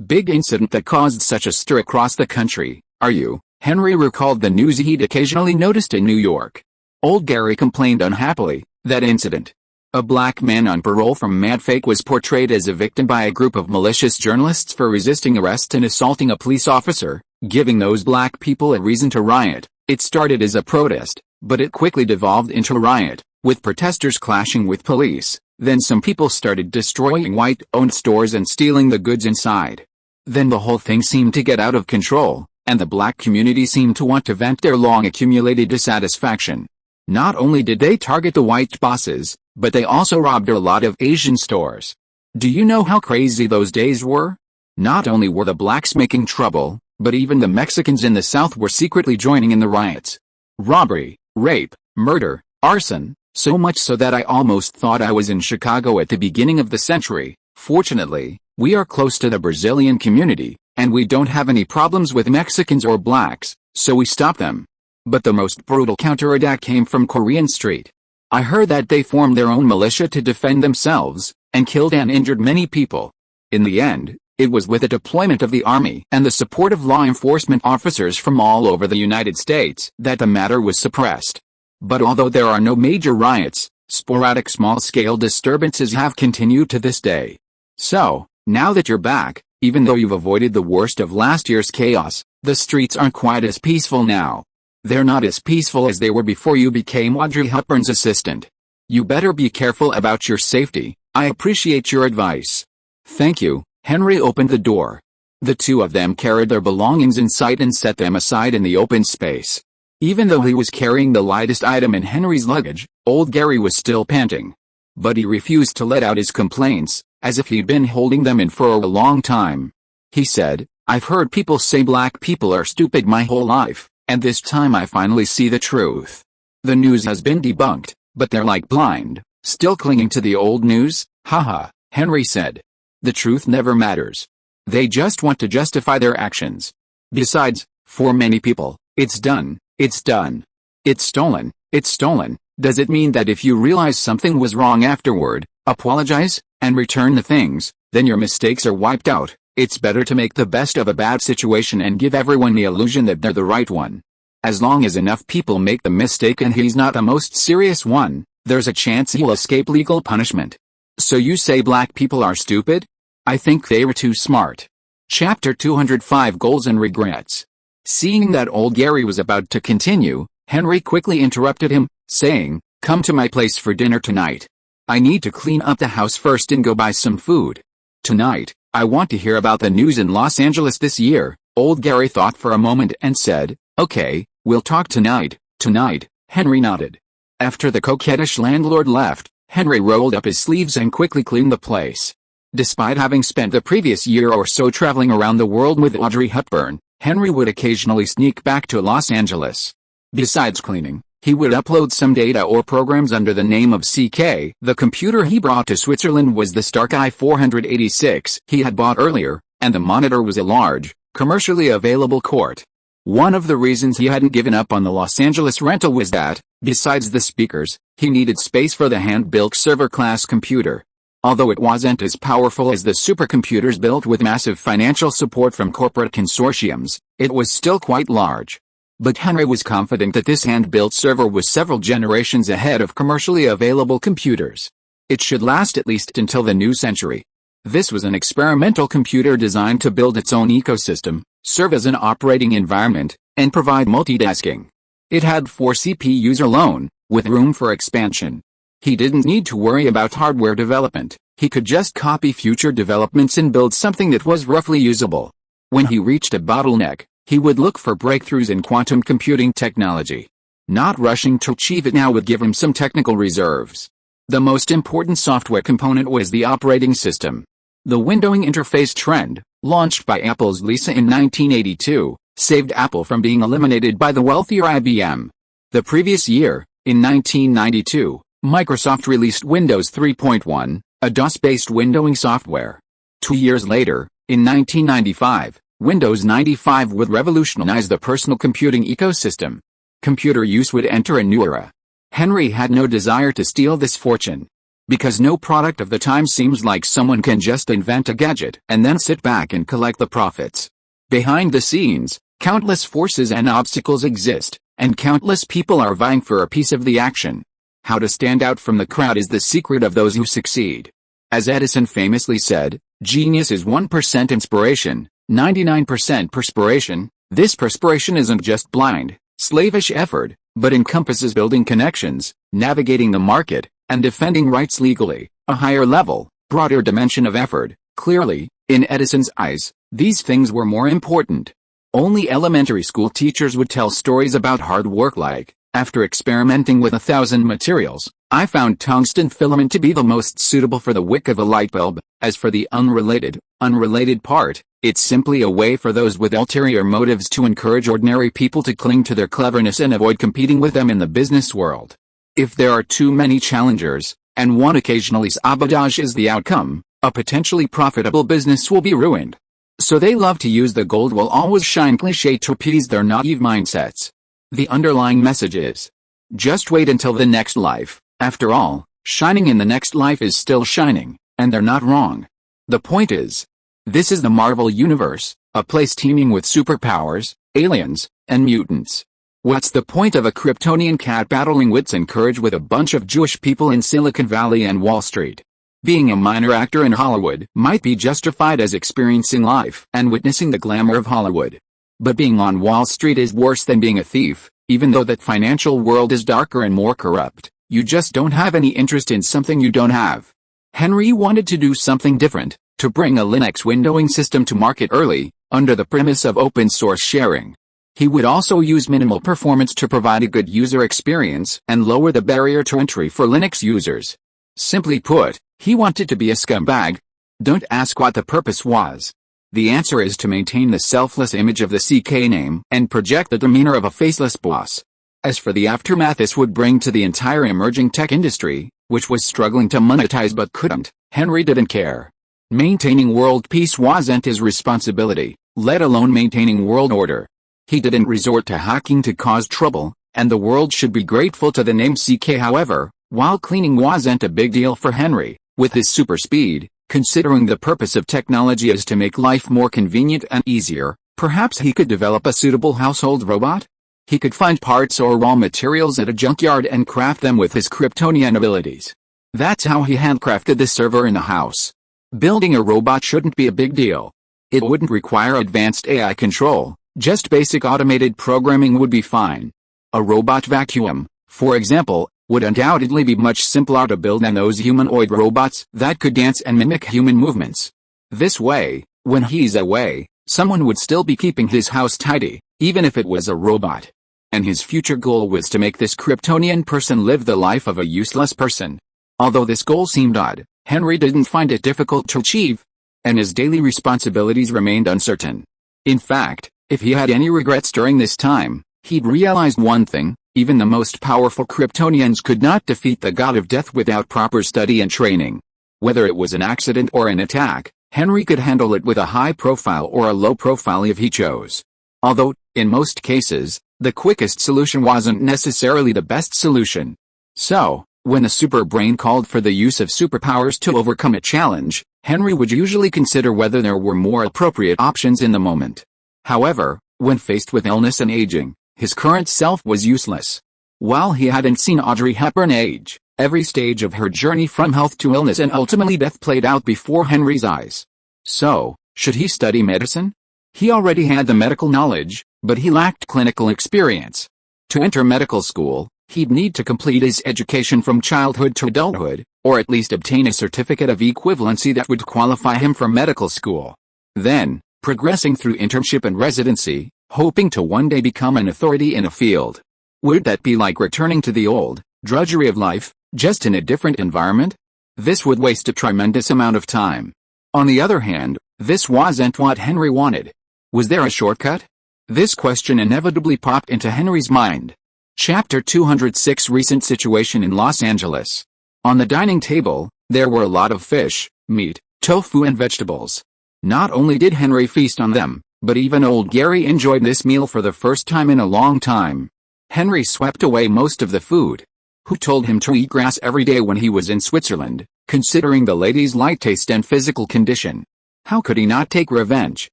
big incident that caused such a stir across the country, are you? Henry recalled the news he'd occasionally noticed in New York. Old Gary complained unhappily. That incident. A black man on parole from Madfake was portrayed as a victim by a group of malicious journalists for resisting arrest and assaulting a police officer, giving those black people a reason to riot. It started as a protest, but it quickly devolved into a riot, with protesters clashing with police. Then some people started destroying white-owned stores and stealing the goods inside. Then the whole thing seemed to get out of control, and the black community seemed to want to vent their long-accumulated dissatisfaction. Not only did they target the white bosses, but they also robbed a lot of Asian stores. Do you know how crazy those days were? Not only were the blacks making trouble, but even the Mexicans in the South were secretly joining in the riots. Robbery, rape, murder, arson, so much so that I almost thought I was in Chicago at the beginning of the century. Fortunately, we are close to the Brazilian community, and we don't have any problems with Mexicans or blacks, so we stopped them. But the most brutal counterattack came from Korean Street. I heard that they formed their own militia to defend themselves, and killed and injured many people. In the end, it was with the deployment of the army and the support of law enforcement officers from all over the United States that the matter was suppressed. But although there are no major riots, sporadic small-scale disturbances have continued to this day. So, now that you're back, even though you've avoided the worst of last year's chaos, the streets aren't quite as peaceful now. They're not as peaceful as they were before you became Audrey Hepburn's assistant. You better be careful about your safety. I appreciate your advice. Thank you. Henry opened the door. The two of them carried their belongings inside and set them aside in the open space. Even though he was carrying the lightest item in Henry's luggage, old Gary was still panting. But he refused to let out his complaints, as if he'd been holding them in for a long time. He said, I've heard people say black people are stupid my whole life, and this time I finally see the truth. The news has been debunked, but they're like blind, still clinging to the old news. Haha, Henry said. The truth never matters. They just want to justify their actions. Besides, for many people, it's done. It's done. It's stolen. It's stolen. Does it mean that if you realize something was wrong afterward, apologize, and return the things, then your mistakes are wiped out? It's better to make the best of a bad situation and give everyone the illusion that they're the right one. As long as enough people make the mistake and he's not the most serious one, there's a chance he'll escape legal punishment. So you say black people are stupid? I think they were too smart. Chapter 205 Goals and Regrets. Seeing that old Gary was about to continue, Henry quickly interrupted him, saying, Come to my place for dinner tonight. I need to clean up the house first and go buy some food. Tonight, I want to hear about the news in Los Angeles this year. Old Gary thought for a moment and said, Okay, we'll talk tonight. Tonight, Henry nodded. After the coquettish landlord left, Henry rolled up his sleeves and quickly cleaned the place. Despite having spent the previous year or so traveling around the world with Audrey Hepburn, Henry would occasionally sneak back to Los Angeles. Besides cleaning, he would upload some data or programs under the name of CK. The computer he brought to Switzerland was the Stark i486 he had bought earlier, and the monitor was a large, commercially available quart. One of the reasons he hadn't given up on the Los Angeles rental was that, besides the speakers, he needed space for the hand-built server-class computer. Although it wasn't as powerful as the supercomputers built with massive financial support from corporate consortiums, it was still quite large. But Henry was confident that this hand-built server was several generations ahead of commercially available computers. It should last at least until the new century. This was an experimental computer designed to build its own ecosystem, serve as an operating environment, and provide multitasking. It had 4 CPUs alone, with room for expansion. He didn't need to worry about hardware development. He could just copy future developments and build something that was roughly usable. When he reached a bottleneck, he would look for breakthroughs in quantum computing technology. Not rushing to achieve it now would give him some technical reserves. The most important software component was the operating system. The windowing interface trend, launched by Apple's Lisa in 1982, saved Apple from being eliminated by the wealthier IBM. The previous year, in 1992, Microsoft released Windows 3.1, a DOS-based windowing software. 2 years later, In 1995, Windows 95 would revolutionize the personal computing ecosystem. Computer use would enter a new era. Henry had no desire to steal this fortune. Because no product of the time seems like someone can just invent a gadget and then sit back and collect the profits. Behind the scenes, countless forces and obstacles exist, and countless people are vying for a piece of the action. How to stand out from the crowd is the secret of those who succeed. As Edison famously said, genius is 1% inspiration, 99% perspiration. This perspiration isn't just blind, slavish effort, but encompasses building connections, navigating the market, and defending rights legally, a higher level, broader dimension of effort. Clearly, in Edison's eyes, these things were more important. Only elementary school teachers would tell stories about hard work like, after experimenting with 1,000 materials, I found tungsten filament to be the most suitable for the wick of a light bulb. As for the unrelated part, it's simply a way for those with ulterior motives to encourage ordinary people to cling to their cleverness and avoid competing with them in the business world. If there are too many challengers, and one occasionally sabotage is the outcome, a potentially profitable business will be ruined. So they love to use the gold will always shine cliché to appease their naive mindsets. The underlying message is, just wait until the next life. After all, shining in the next life is still shining, and they're not wrong. The point is, this is the Marvel Universe, a place teeming with superpowers, aliens, and mutants. What's the point of a Kryptonian cat battling wits and courage with a bunch of Jewish people in Silicon Valley and Wall Street? Being a minor actor in Hollywood might be justified as experiencing life and witnessing the glamour of Hollywood. But being on Wall Street is worse than being a thief, even though that financial world is darker and more corrupt. You just don't have any interest in something you don't have. Henry wanted to do something different, to bring a Linux windowing system to market early, under the premise of open source sharing. He would also use minimal performance to provide a good user experience and lower the barrier to entry for Linux users. Simply put, he wanted to be a scumbag. Don't ask what the purpose was. The answer is to maintain the selfless image of the CK name and project the demeanor of a faceless boss. As for the aftermath this would bring to the entire emerging tech industry, which was struggling to monetize but couldn't, Henry didn't care. Maintaining world peace wasn't his responsibility, let alone maintaining world order. He didn't resort to hacking to cause trouble, and the world should be grateful to the name CK. However, while cleaning wasn't a big deal for Henry, with his super speed, considering the purpose of technology is to make life more convenient and easier, perhaps he could develop a suitable household robot? He could find parts or raw materials at a junkyard and craft them with his Kryptonian abilities. That's how he handcrafted the server in the house. Building a robot shouldn't be a big deal. It wouldn't require advanced AI control, just basic automated programming would be fine. A robot vacuum, for example, would undoubtedly be much simpler to build than those humanoid robots that could dance and mimic human movements. This way, when he's away, someone would still be keeping his house tidy, even if it was a robot. And his future goal was to make this Kryptonian person live the life of a useless person. Although this goal seemed odd, Henry didn't find it difficult to achieve, and his daily responsibilities remained uncertain. In fact, if he had any regrets during this time, he'd realized one thing: even the most powerful Kryptonians could not defeat the god of death without proper study and training. Whether it was an accident or an attack, Henry could handle it with a high profile or a low profile if he chose. Although, in most cases, the quickest solution wasn't necessarily the best solution. So, when the super brain called for the use of superpowers to overcome a challenge, Henry would usually consider whether there were more appropriate options in the moment. However, when faced with illness and aging, his current self was useless. While he hadn't seen Audrey Hepburn age, every stage of her journey from health to illness and ultimately death played out before Henry's eyes. So, should he study medicine? He already had the medical knowledge, but he lacked clinical experience. To enter medical school, he'd need to complete his education from childhood to adulthood, or at least obtain a certificate of equivalency that would qualify him for medical school. Then, progressing through internship and residency, hoping to one day become an authority in a field. Would that be like returning to the old drudgery of life, just in a different environment? This would waste a tremendous amount of time. On the other hand, this wasn't what Henry wanted. Was there a shortcut? This question inevitably popped into Henry's mind. Chapter 206 Recent Situation in Los Angeles. On the dining table, there were a lot of fish, meat, tofu and vegetables. Not only did Henry feast on them, but even old Gary enjoyed this meal for the first time in a long time. Henry swept away most of the food. Who told him to eat grass every day when he was in Switzerland, considering the lady's light taste and physical condition? How could he not take revenge?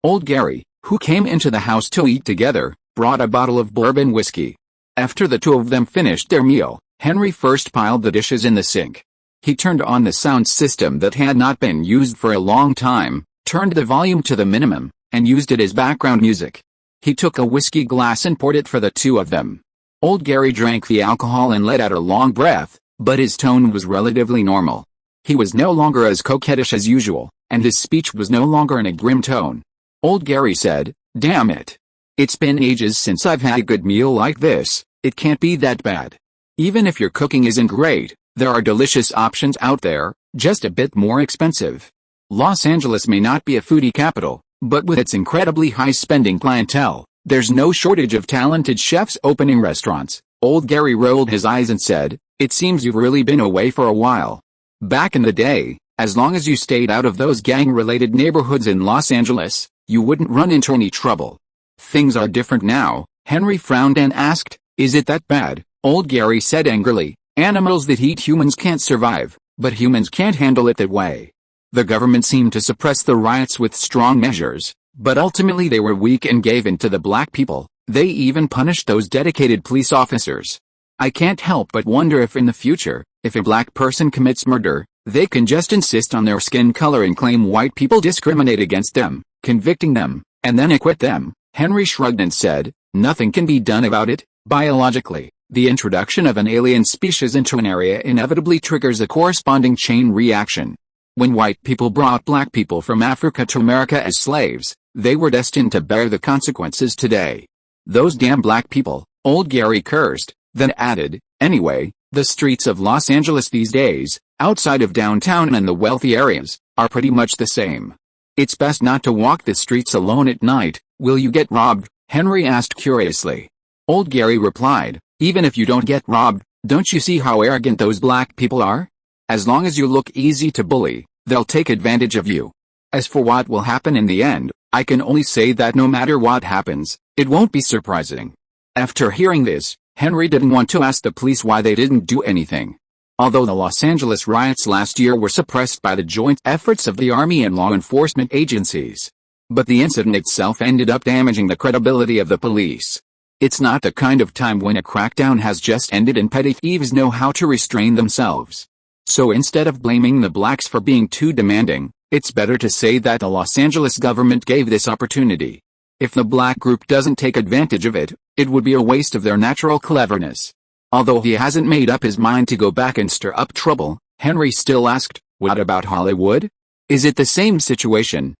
Old Gary, who came into the house to eat together, brought a bottle of bourbon whiskey. After the two of them finished their meal, Henry first piled the dishes in the sink. He turned on the sound system that had not been used for a long time, turned the volume to the minimum, and used it as background music. He took a whiskey glass and poured it for the two of them. Old Gary drank the alcohol and let out a long breath, but his tone was relatively normal. He was no longer as coquettish as usual, and his speech was no longer in a grim tone. Old Gary said, "Damn it. It's been ages since I've had a good meal like this. It can't be that bad. Even if your cooking isn't great, there are delicious options out there, just a bit more expensive. Los Angeles may not be a foodie capital, but with its incredibly high-spending clientele, there's no shortage of talented chefs opening restaurants." Old Gary rolled his eyes and said, "It seems you've really been away for a while. Back in the day, as long as you stayed out of those gang-related neighborhoods in Los Angeles, you wouldn't run into any trouble. Things are different now." Henry frowned and asked, "Is it that bad?" Old Gary said angrily, "Animals that eat humans can't survive, but humans can't handle it that way. The government seemed to suppress the riots with strong measures, but ultimately they were weak and gave in to the black people. They even punished those dedicated police officers. I can't help but wonder if in the future, if a black person commits murder, they can just insist on their skin color and claim white people discriminate against them, convicting them, and then acquit them." Henry shrugged and said, "Nothing can be done about it. Biologically, the introduction of an alien species into an area inevitably triggers a corresponding chain reaction. When white people brought black people from Africa to America as slaves, they were destined to bear the consequences today. Those damn black people," Old Gary cursed, then added, "Anyway, the streets of Los Angeles these days, outside of downtown and the wealthy areas, are pretty much the same. It's best not to walk the streets alone at night." "Will you get robbed?" Henry asked curiously. Old Gary replied, "Even if you don't get robbed, don't you see how arrogant those black people are? As long as you look easy to bully, they'll take advantage of you. As for what will happen in the end, I can only say that no matter what happens, it won't be surprising." After hearing this, Henry didn't want to ask the police why they didn't do anything. Although the Los Angeles riots last year were suppressed by the joint efforts of the Army and law enforcement agencies. But the incident itself ended up damaging the credibility of the police. It's not the kind of time when a crackdown has just ended and petty thieves know how to restrain themselves. So instead of blaming the blacks for being too demanding, it's better to say that the Los Angeles government gave this opportunity. If the black group doesn't take advantage of it, it would be a waste of their natural cleverness. Although he hasn't made up his mind to go back and stir up trouble, Henry still asked, "What about Hollywood? Is it the same situation?"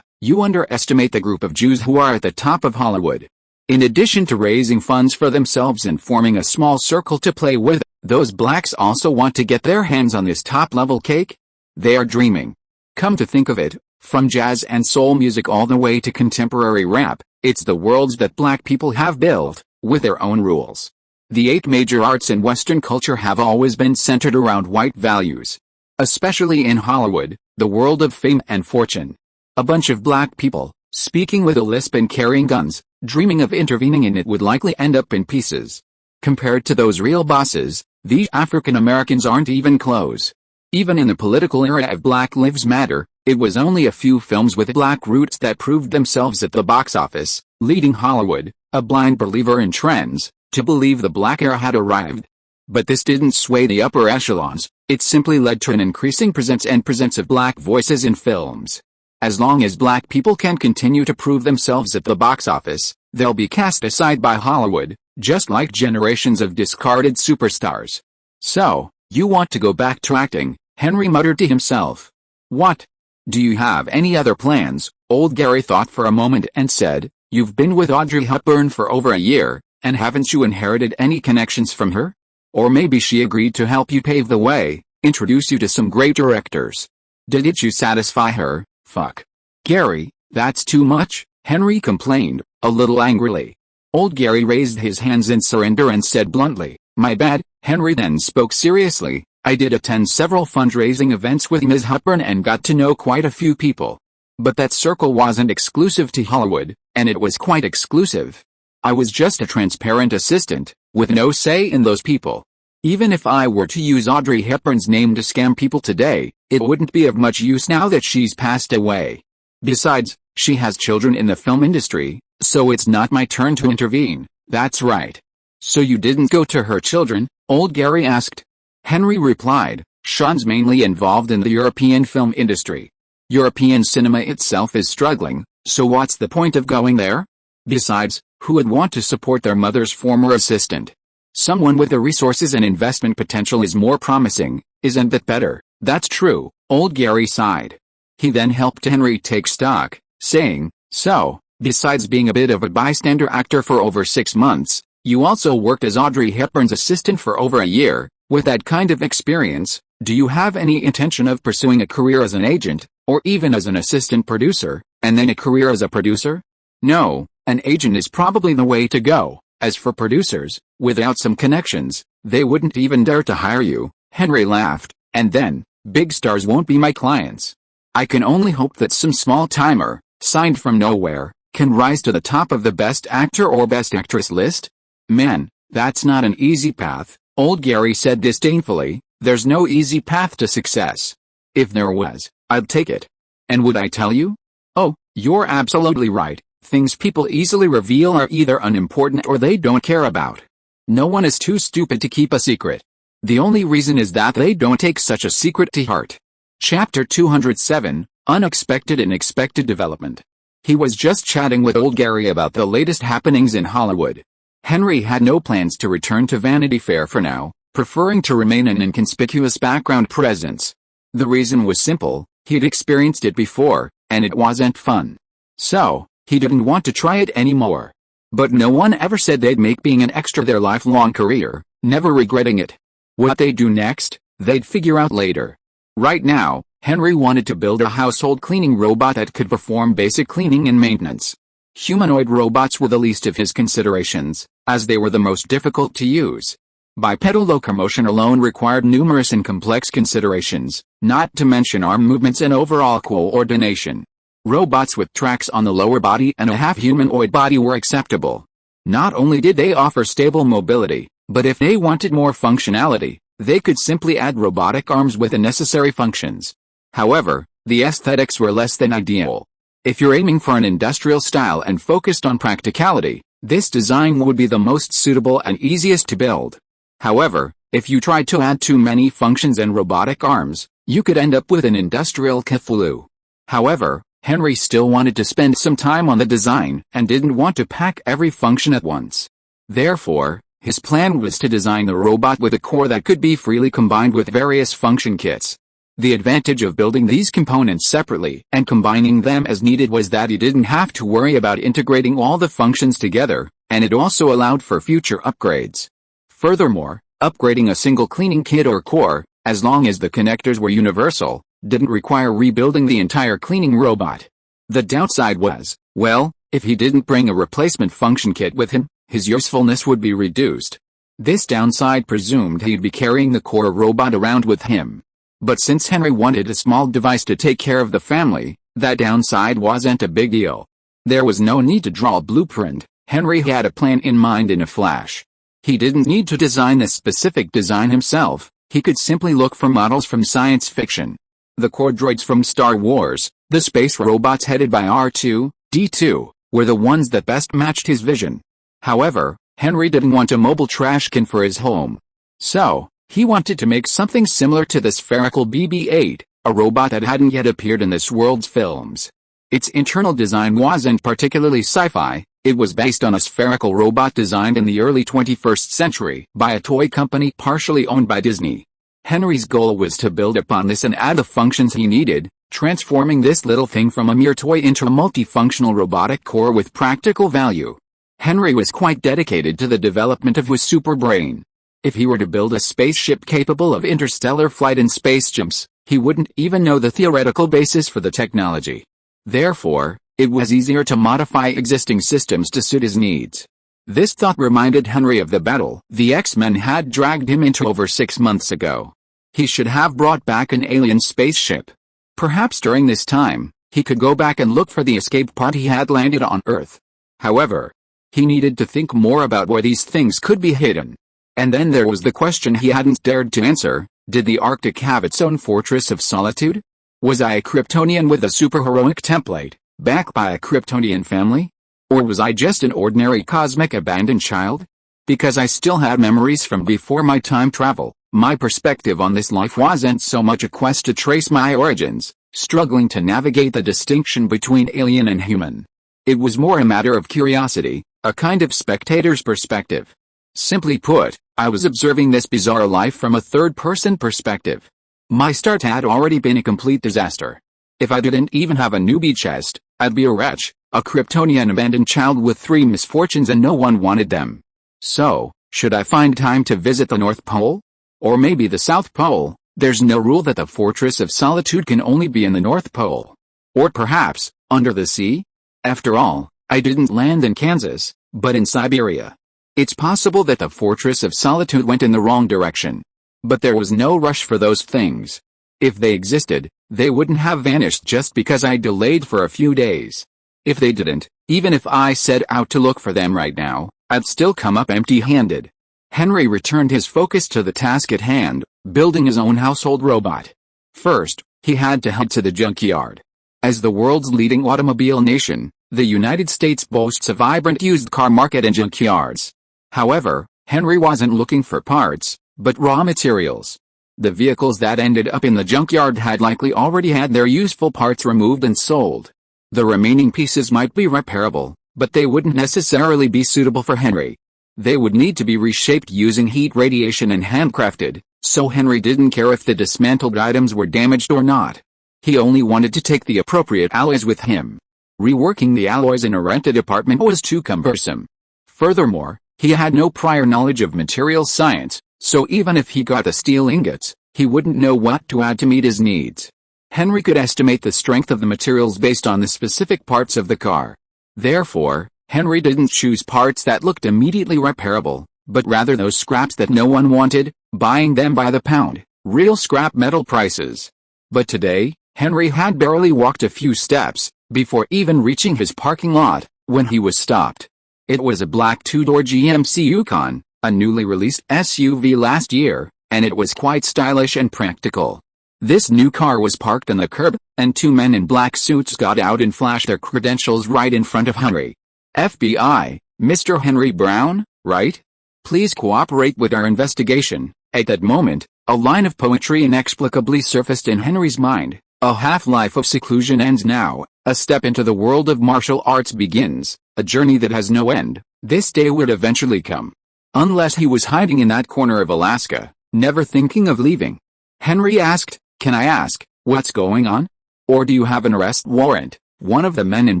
You underestimate the group of Jews who are at the top of Hollywood. In addition to raising funds for themselves and forming a small circle to play with, those blacks also want to get their hands on this top-level cake? They are dreaming. Come to think of it, from jazz and soul music all the way to contemporary rap, it's the worlds that black people have built, with their own rules. The 8 major arts in Western culture have always been centered around white values. Especially in Hollywood, the world of fame and fortune. A bunch of black people, speaking with a lisp and carrying guns, dreaming of intervening in it would likely end up in pieces. Compared to those real bosses, these African Americans aren't even close. Even in the political era of Black Lives Matter, it was only a few films with black roots that proved themselves at the box office, leading Hollywood, a blind believer in trends, to believe the black era had arrived. But this didn't sway the upper echelons, it simply led to an increasing presence of black voices in films. As long as black people can continue to prove themselves at the box office, they'll be cast aside by Hollywood, just like generations of discarded superstars. "So, you want to go back to acting?" Henry muttered to himself. "What? Do you have any other plans?" Old Gary thought for a moment and said, "You've been with Audrey Hepburn for over a year, and haven't you inherited any connections from her? Or maybe she agreed to help you pave the way, introduce you to some great directors. Didn't you satisfy her?" "Fuck. Gary, that's too much," Henry complained, a little angrily. Old Gary raised his hands in surrender and said bluntly, "My bad." Henry then spoke seriously, "I did attend several fundraising events with Ms. Hepburn and got to know quite a few people. But that circle wasn't exclusive to Hollywood, and it was quite exclusive. I was just a transparent assistant, with no say in those people. Even if I were to use Audrey Hepburn's name to scam people today, it wouldn't be of much use now that she's passed away. Besides, she has children in the film industry, so it's not my turn to intervene. That's right. So you didn't go to her children? Old Gary asked. Henry replied, Sean's mainly involved in the European film industry. European cinema itself is struggling, so what's the point of going there? Besides, who would want to support their mother's former assistant? Someone with the resources and investment potential is more promising, isn't that better? That's true, old Gary sighed. He then helped Henry take stock, saying, so, besides being a bit of a bystander actor for over 6 months, you also worked as Audrey Hepburn's assistant for over a year. With that kind of experience, do you have any intention of pursuing a career as an agent, or even as an assistant producer, and then a career as a producer? No, an agent is probably the way to go. As for producers, without some connections, they wouldn't even dare to hire you. Henry laughed, and then, big stars won't be my clients. I can only hope that some small-timer, signed from nowhere, can rise to the top of the best actor or best actress list? Man, that's not an easy path, old Gary said disdainfully. There's no easy path to success. If there was, I'd take it. And would I tell you? Oh, you're absolutely right. Things people easily reveal are either unimportant or they don't care about. No one is too stupid to keep a secret. The only reason is that they don't take such a secret to heart. Chapter 207, Unexpected and Expected Development. He was just chatting with old Gary about the latest happenings in Hollywood. Henry had no plans to return to Vanity Fair for now, preferring to remain an inconspicuous background presence. The reason was simple, he'd experienced it before, and it wasn't fun. So, he didn't want to try it anymore. But no one ever said they'd make being an extra their lifelong career, never regretting it. What they'd do next, they'd figure out later. Right now, Henry wanted to build a household cleaning robot that could perform basic cleaning and maintenance. Humanoid robots were the least of his considerations, as they were the most difficult to use. Bipedal locomotion alone required numerous and complex considerations, not to mention arm movements and overall coordination. Robots with tracks on the lower body and a half-humanoid body were acceptable. Not only did they offer stable mobility, but if they wanted more functionality, they could simply add robotic arms with the necessary functions. However, the aesthetics were less than ideal. If you're aiming for an industrial style and focused on practicality, this design would be the most suitable and easiest to build. However, if you tried to add too many functions and robotic arms, you could end up with an industrial Cthulhu. However, Henry still wanted to spend some time on the design and didn't want to pack every function at once. Therefore, his plan was to design the robot with a core that could be freely combined with various function kits. The advantage of building these components separately and combining them as needed was that he didn't have to worry about integrating all the functions together, and it also allowed for future upgrades. Furthermore, upgrading a single cleaning kit or core, as long as the connectors were universal, didn't require rebuilding the entire cleaning robot. The downside was, well, if he didn't bring a replacement function kit with him, his usefulness would be reduced. This downside presumed he'd be carrying the core robot around with him. But since Henry wanted a small device to take care of the family, that downside wasn't a big deal. There was no need to draw a blueprint. Henry had a plan in mind in a flash. He didn't need to design this specific design himself, he could simply look for models from science fiction. The core droids from Star Wars, the space robots headed by R2-D2, were the ones that best matched his vision. However, Henry didn't want a mobile trash can for his home. So, he wanted to make something similar to the spherical BB-8, a robot that hadn't yet appeared in this world's films. Its internal design wasn't particularly sci-fi, it was based on a spherical robot designed in the early 21st century by a toy company partially owned by Disney. Henry's goal was to build upon this and add the functions he needed, transforming this little thing from a mere toy into a multifunctional robotic core with practical value. Henry was quite dedicated to the development of his super brain. If he were to build a spaceship capable of interstellar flight and space jumps, he wouldn't even know the theoretical basis for the technology. Therefore, it was easier to modify existing systems to suit his needs. This thought reminded Henry of the battle the X-Men had dragged him into over 6 months ago. He should have brought back an alien spaceship. Perhaps during this time, He could go back and look for the escape pod he had landed on Earth. However, he needed to think more about where these things could be hidden. And then there was the question he hadn't dared to answer: did the Arctic have its own fortress of solitude? Was I a Kryptonian with a superheroic template, backed by a Kryptonian family? Or was I just an ordinary cosmic abandoned child? Because I still had memories from before my time travel, my perspective on this life wasn't so much a quest to trace my origins, struggling to navigate the distinction between alien and human. It was more a matter of curiosity, a kind of spectator's perspective. Simply put, I was observing this bizarre life from a third-person perspective. My start had already been a complete disaster. If I didn't even have a newbie chest, I'd be a wretch, a Kryptonian abandoned child with 3 misfortunes and no one wanted them. So, should I find time to visit the North Pole? Or maybe the South Pole? There's no rule that the Fortress of Solitude can only be in the North Pole. Or perhaps, under the sea? After all, I didn't land in Kansas, but in Siberia. It's possible that the Fortress of Solitude went in the wrong direction. But there was no rush for those things. If they existed, they wouldn't have vanished just because I delayed for a few days. If they didn't, even if I set out to look for them right now, I'd still come up empty-handed. Henry returned his focus to the task at hand, building his own household robot. First, he had to head to the junkyard. As the world's leading automobile nation, the United States boasts a vibrant used car market and junkyards. However, Henry wasn't looking for parts, but raw materials. The vehicles that ended up in the junkyard had likely already had their useful parts removed and sold. The remaining pieces might be repairable, but they wouldn't necessarily be suitable for Henry. They would need to be reshaped using heat radiation and handcrafted, so Henry didn't care if the dismantled items were damaged or not. He only wanted to take the appropriate alloys with him. Reworking the alloys in a rented apartment was too cumbersome. Furthermore, he had no prior knowledge of material science, so even if he got the steel ingots, he wouldn't know what to add to meet his needs. Henry could estimate the strength of the materials based on the specific parts of the car. Therefore, Henry didn't choose parts that looked immediately repairable, but rather those scraps that no one wanted, buying them by the pound, real scrap metal prices. But today, Henry had barely walked a few steps, before even reaching his parking lot, when he was stopped. It was a black 2-door GMC Yukon, a newly released SUV last year, and it was quite stylish and practical. This new car was parked on the curb, and 2 men in black suits got out and flashed their credentials right in front of Henry. FBI, Mr. Henry Brown, right? Please cooperate with our investigation. At that moment, a line of poetry inexplicably surfaced in Henry's mind. A half-life of seclusion ends now, a step into the world of martial arts begins, a journey that has no end. This day would eventually come. Unless he was hiding in that corner of Alaska, never thinking of leaving. Henry asked, "Can I ask, what's going on? Or do you have an arrest warrant?" One of the men in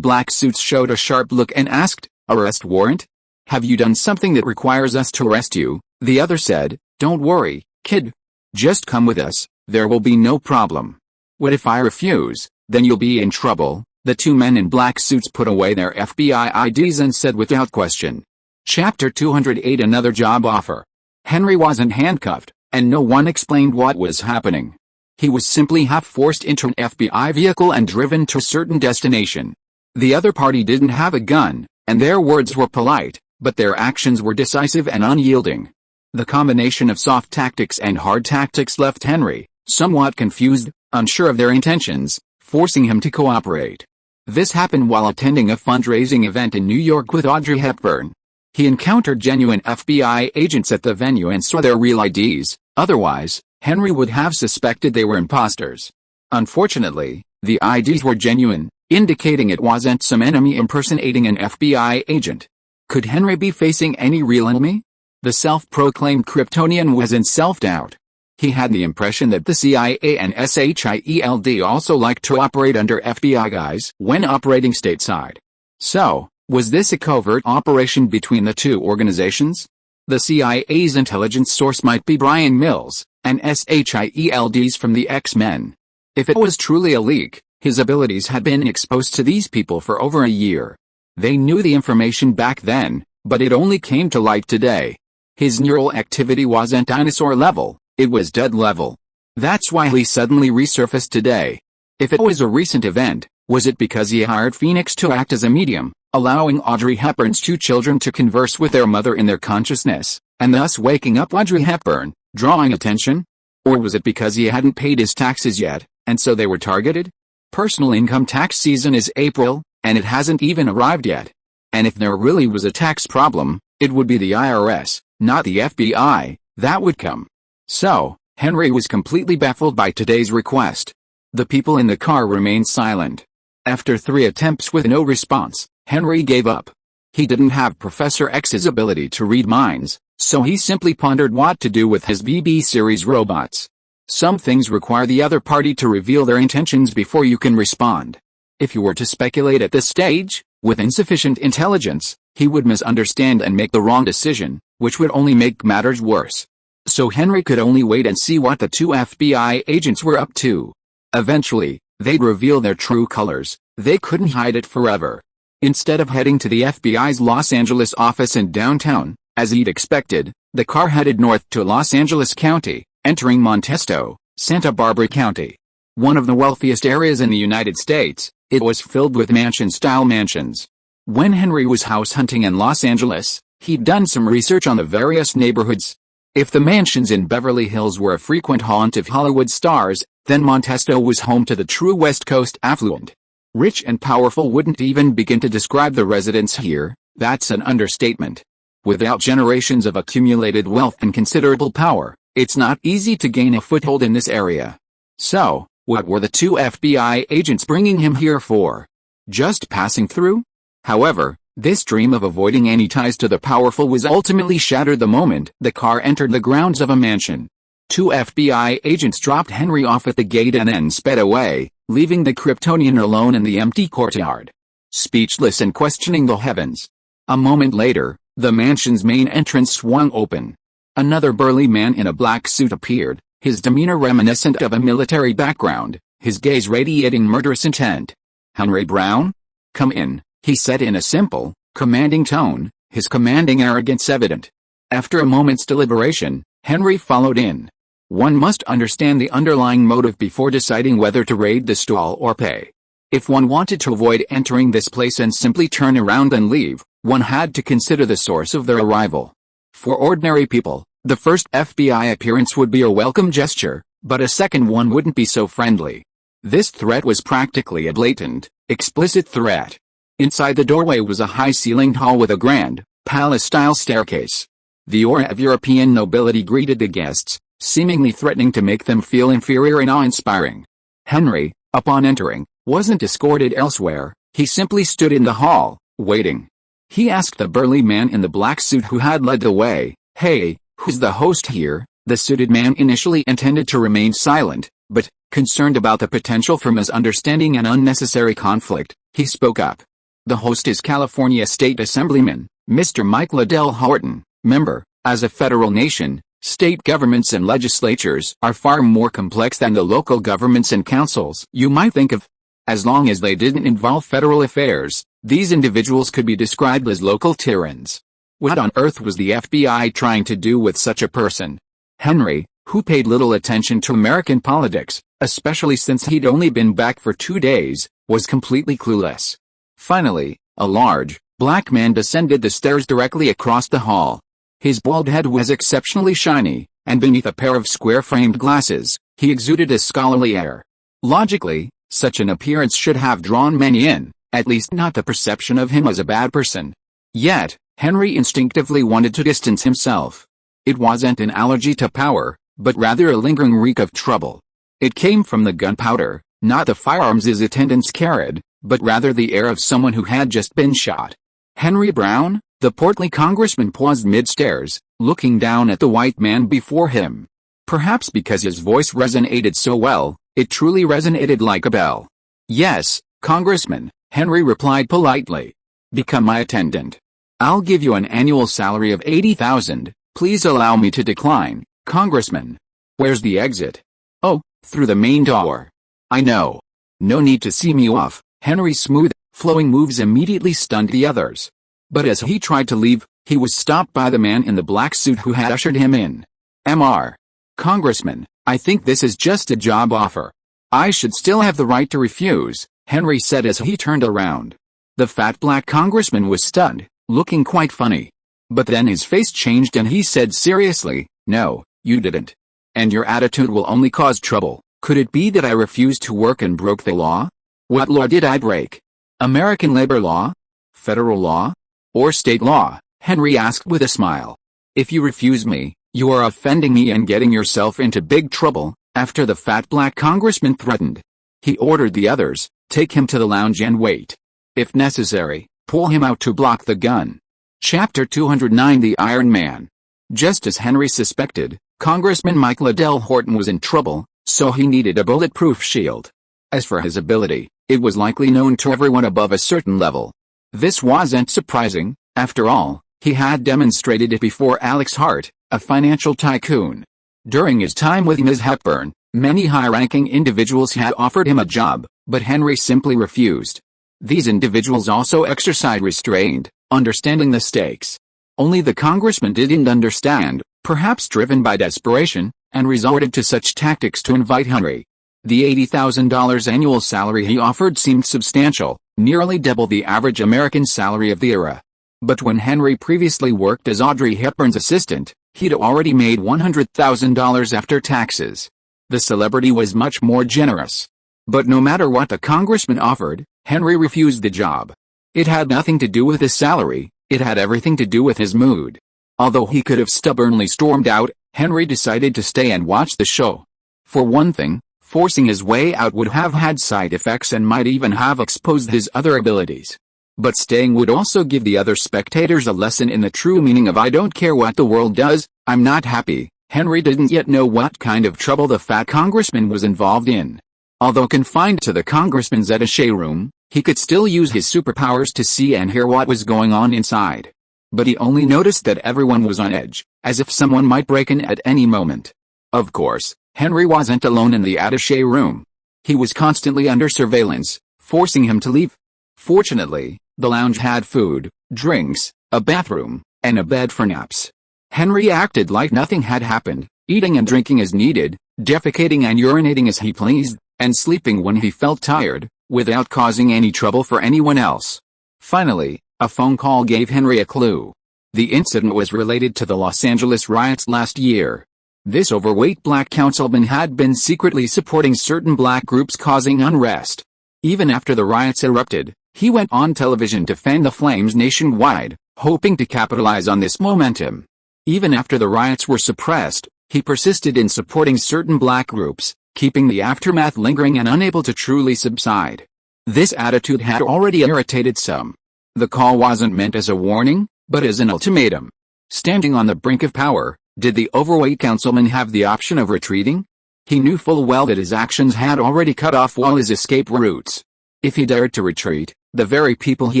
black suits showed a sharp look and asked, "Arrest warrant? Have you done something that requires us to arrest you?" The other said, "Don't worry, kid. Just come with us, there will be no problem." "What if I refuse? Then you'll be in trouble." The 2 men in black suits put away their FBI IDs and said without question. Chapter 208 Another job offer. Henry wasn't handcuffed, and no one explained what was happening. He was simply half-forced into an FBI vehicle and driven to a certain destination. The other party didn't have a gun, and their words were polite, but their actions were decisive and unyielding. The combination of soft tactics and hard tactics left Henry, somewhat confused, unsure of their intentions, forcing him to cooperate. This happened while attending a fundraising event in New York with Audrey Hepburn. He encountered genuine FBI agents at the venue and saw their real IDs, otherwise, Henry would have suspected they were imposters. Unfortunately, the IDs were genuine, indicating it wasn't some enemy impersonating an FBI agent. Could Henry be facing any real enemy? The self-proclaimed Kryptonian was in self-doubt. He had the impression that the CIA and SHIELD also liked to operate under FBI guise when operating stateside. So, was this a covert operation between the 2 organizations? The CIA's intelligence source might be Brian Mills, and SHIELD's from the X-Men. If it was truly a leak, his abilities had been exposed to these people for over a year. They knew the information back then, but it only came to light today. His neural activity wasn't dinosaur level, it was dead level. That's why he suddenly resurfaced today. If it was a recent event, Was it because he hired Phoenix to act as a medium, allowing Audrey Hepburn's two children to converse with their mother in their consciousness, and thus waking up Audrey Hepburn, drawing attention? Or was it because he hadn't paid his taxes yet, and so they were targeted? Personal income tax season is April, and it hasn't even arrived yet. And if there really was a tax problem, it would be the IRS, not the FBI, that would come. So, Henry was completely baffled by today's request. The people in the car remained silent. After 3 attempts with no response, Henry gave up. He didn't have Professor X's ability to read minds, so he simply pondered what to do with his BB series robots. Some things require the other party to reveal their intentions before you can respond. If you were to speculate at this stage, with insufficient intelligence, he would misunderstand and make the wrong decision, which would only make matters worse. So Henry could only wait and see what the 2 FBI agents were up to. Eventually, they'd reveal their true colors. They couldn't hide it forever. Instead of heading to the FBI's Los Angeles office in downtown, as he'd expected, the car headed north to Los Angeles County, entering Modesto, Santa Barbara County. One of the wealthiest areas in the United States, it was filled with mansion-style mansions. When Henry was house hunting in Los Angeles, he'd done some research on the various neighborhoods. If the mansions in Beverly Hills were a frequent haunt of Hollywood stars, then Modesto was home to the true West Coast affluent. Rich and powerful wouldn't even begin to describe the residents here, that's an understatement. Without generations of accumulated wealth and considerable power, it's not easy to gain a foothold in this area. So, what were the 2 FBI agents bringing him here for? Just passing through? However, this dream of avoiding any ties to the powerful was ultimately shattered the moment the car entered the grounds of a mansion. 2 FBI agents dropped Henry off at the gate and then sped away, leaving the Kryptonian alone in the empty courtyard. Speechless and questioning the heavens. A moment later, the mansion's main entrance swung open. Another burly man in a black suit appeared, his demeanor reminiscent of a military background, his gaze radiating murderous intent. "Henry Brown? Come in," he said in a simple, commanding tone, his commanding arrogance evident. After a moment's deliberation, Henry followed in. One must understand the underlying motive before deciding whether to raid the stall or pay. If one wanted to avoid entering this place and simply turn around and leave, one had to consider the source of their arrival. For ordinary people, the first FBI appearance would be a welcome gesture, but a second one wouldn't be so friendly. This threat was practically a blatant, explicit threat. Inside the doorway was a high-ceilinged hall with a grand, palace-style staircase. The aura of European nobility greeted the guests, seemingly threatening to make them feel inferior and awe-inspiring. Henry, upon entering, wasn't escorted elsewhere, he simply stood in the hall, waiting. He asked the burly man in the black suit who had led the way, "Hey, who's the host here?" The suited man initially intended to remain silent, but, concerned about the potential for misunderstanding and unnecessary conflict, he spoke up. "The host is California State Assemblyman, Mr. Mike Liddell Horton, member. As a federal nation, state governments and legislatures are far more complex than the local governments and councils you might think of. As long as they didn't involve federal affairs, these individuals could be described as local tyrants. What on earth was the FBI trying to do with such a person?" Henry, who paid little attention to American politics, especially since he'd only been back for 2 days, was completely clueless. Finally, a large, black man descended the stairs directly across the hall. His bald head was exceptionally shiny, and beneath a pair of square-framed glasses, he exuded a scholarly air. Logically, such an appearance should have drawn many in, at least not the perception of him as a bad person. Yet, Henry instinctively wanted to distance himself. It wasn't an allergy to power, but rather a lingering reek of trouble. It came from the gunpowder, not the firearms his attendants carried, but rather the air of someone who had just been shot. "Henry Brown?" The portly congressman paused mid-stairs, looking down at the white man before him. Perhaps because his voice resonated so well, it truly resonated like a bell. "Yes, Congressman," Henry replied politely. "Become my attendant. I'll give you an annual salary of $80,000, please allow me to decline, Congressman." "Where's the exit?" "Oh, through the main door." "I know. No need to see me off." Henry's smooth, flowing moves immediately stunned the others. But as he tried to leave, he was stopped by the man in the black suit who had ushered him in. "Mr. Congressman, I think this is just a job offer. I should still have the right to refuse," Henry said as he turned around. The fat black congressman was stunned, looking quite funny. But then his face changed and he said seriously, "No, you didn't. And your attitude will only cause trouble. Could it be that I refused to work and broke the law? What law did I break? American labor law? Federal law? Or state law?" Henry asked with a smile. "If you refuse me, you are offending me and getting yourself into big trouble," after the fat black congressman threatened. He ordered the others, "Take him to the lounge and wait. If necessary, pull him out to block the gun." Chapter 209 The Iron Man. Just as Henry suspected, Congressman Mike Liddell Horton was in trouble, so he needed a bulletproof shield. As for his ability, it was likely known to everyone above a certain level. This wasn't surprising, after all, he had demonstrated it before Alex Hart, a financial tycoon. During his time with Ms. Hepburn, many high-ranking individuals had offered him a job, but Henry simply refused. These individuals also exercised restraint, understanding the stakes. Only the congressman didn't understand, perhaps driven by desperation, and resorted to such tactics to invite Henry. The $80,000 annual salary he offered seemed substantial, nearly double the average American salary of the era. But when Henry previously worked as Audrey Hepburn's assistant, he'd already made $100,000 after taxes. The celebrity was much more generous. But no matter what the congressman offered, Henry refused the job. It had nothing to do with his salary, it had everything to do with his mood. Although he could have stubbornly stormed out, Henry decided to stay and watch the show. For one thing, forcing his way out would have had side effects and might even have exposed his other abilities. But staying would also give the other spectators a lesson in the true meaning of "I don't care what the world does, I'm not happy." Henry didn't yet know what kind of trouble the fat congressman was involved in. Although confined to the congressman's attaché room, he could still use his superpowers to see and hear what was going on inside. But he only noticed that everyone was on edge, as if someone might break in at any moment. Of course, Henry wasn't alone in the attaché room. He was constantly under surveillance, forcing him to leave. Fortunately, the lounge had food, drinks, a bathroom, and a bed for naps. Henry acted like nothing had happened, eating and drinking as needed, defecating and urinating as he pleased, and sleeping when he felt tired, without causing any trouble for anyone else. Finally, a phone call gave Henry a clue. The incident was related to the Los Angeles riots last year. This overweight black councilman had been secretly supporting certain black groups causing unrest. Even after the riots erupted, he went on television to fan the flames nationwide, hoping to capitalize on this momentum. Even after the riots were suppressed, he persisted in supporting certain black groups, keeping the aftermath lingering and unable to truly subside. This attitude had already irritated some. The call wasn't meant as a warning, but as an ultimatum. Standing on the brink of power, did the overweight councilman have the option of retreating? He knew full well that his actions had already cut off all his escape routes. If he dared to retreat, the very people he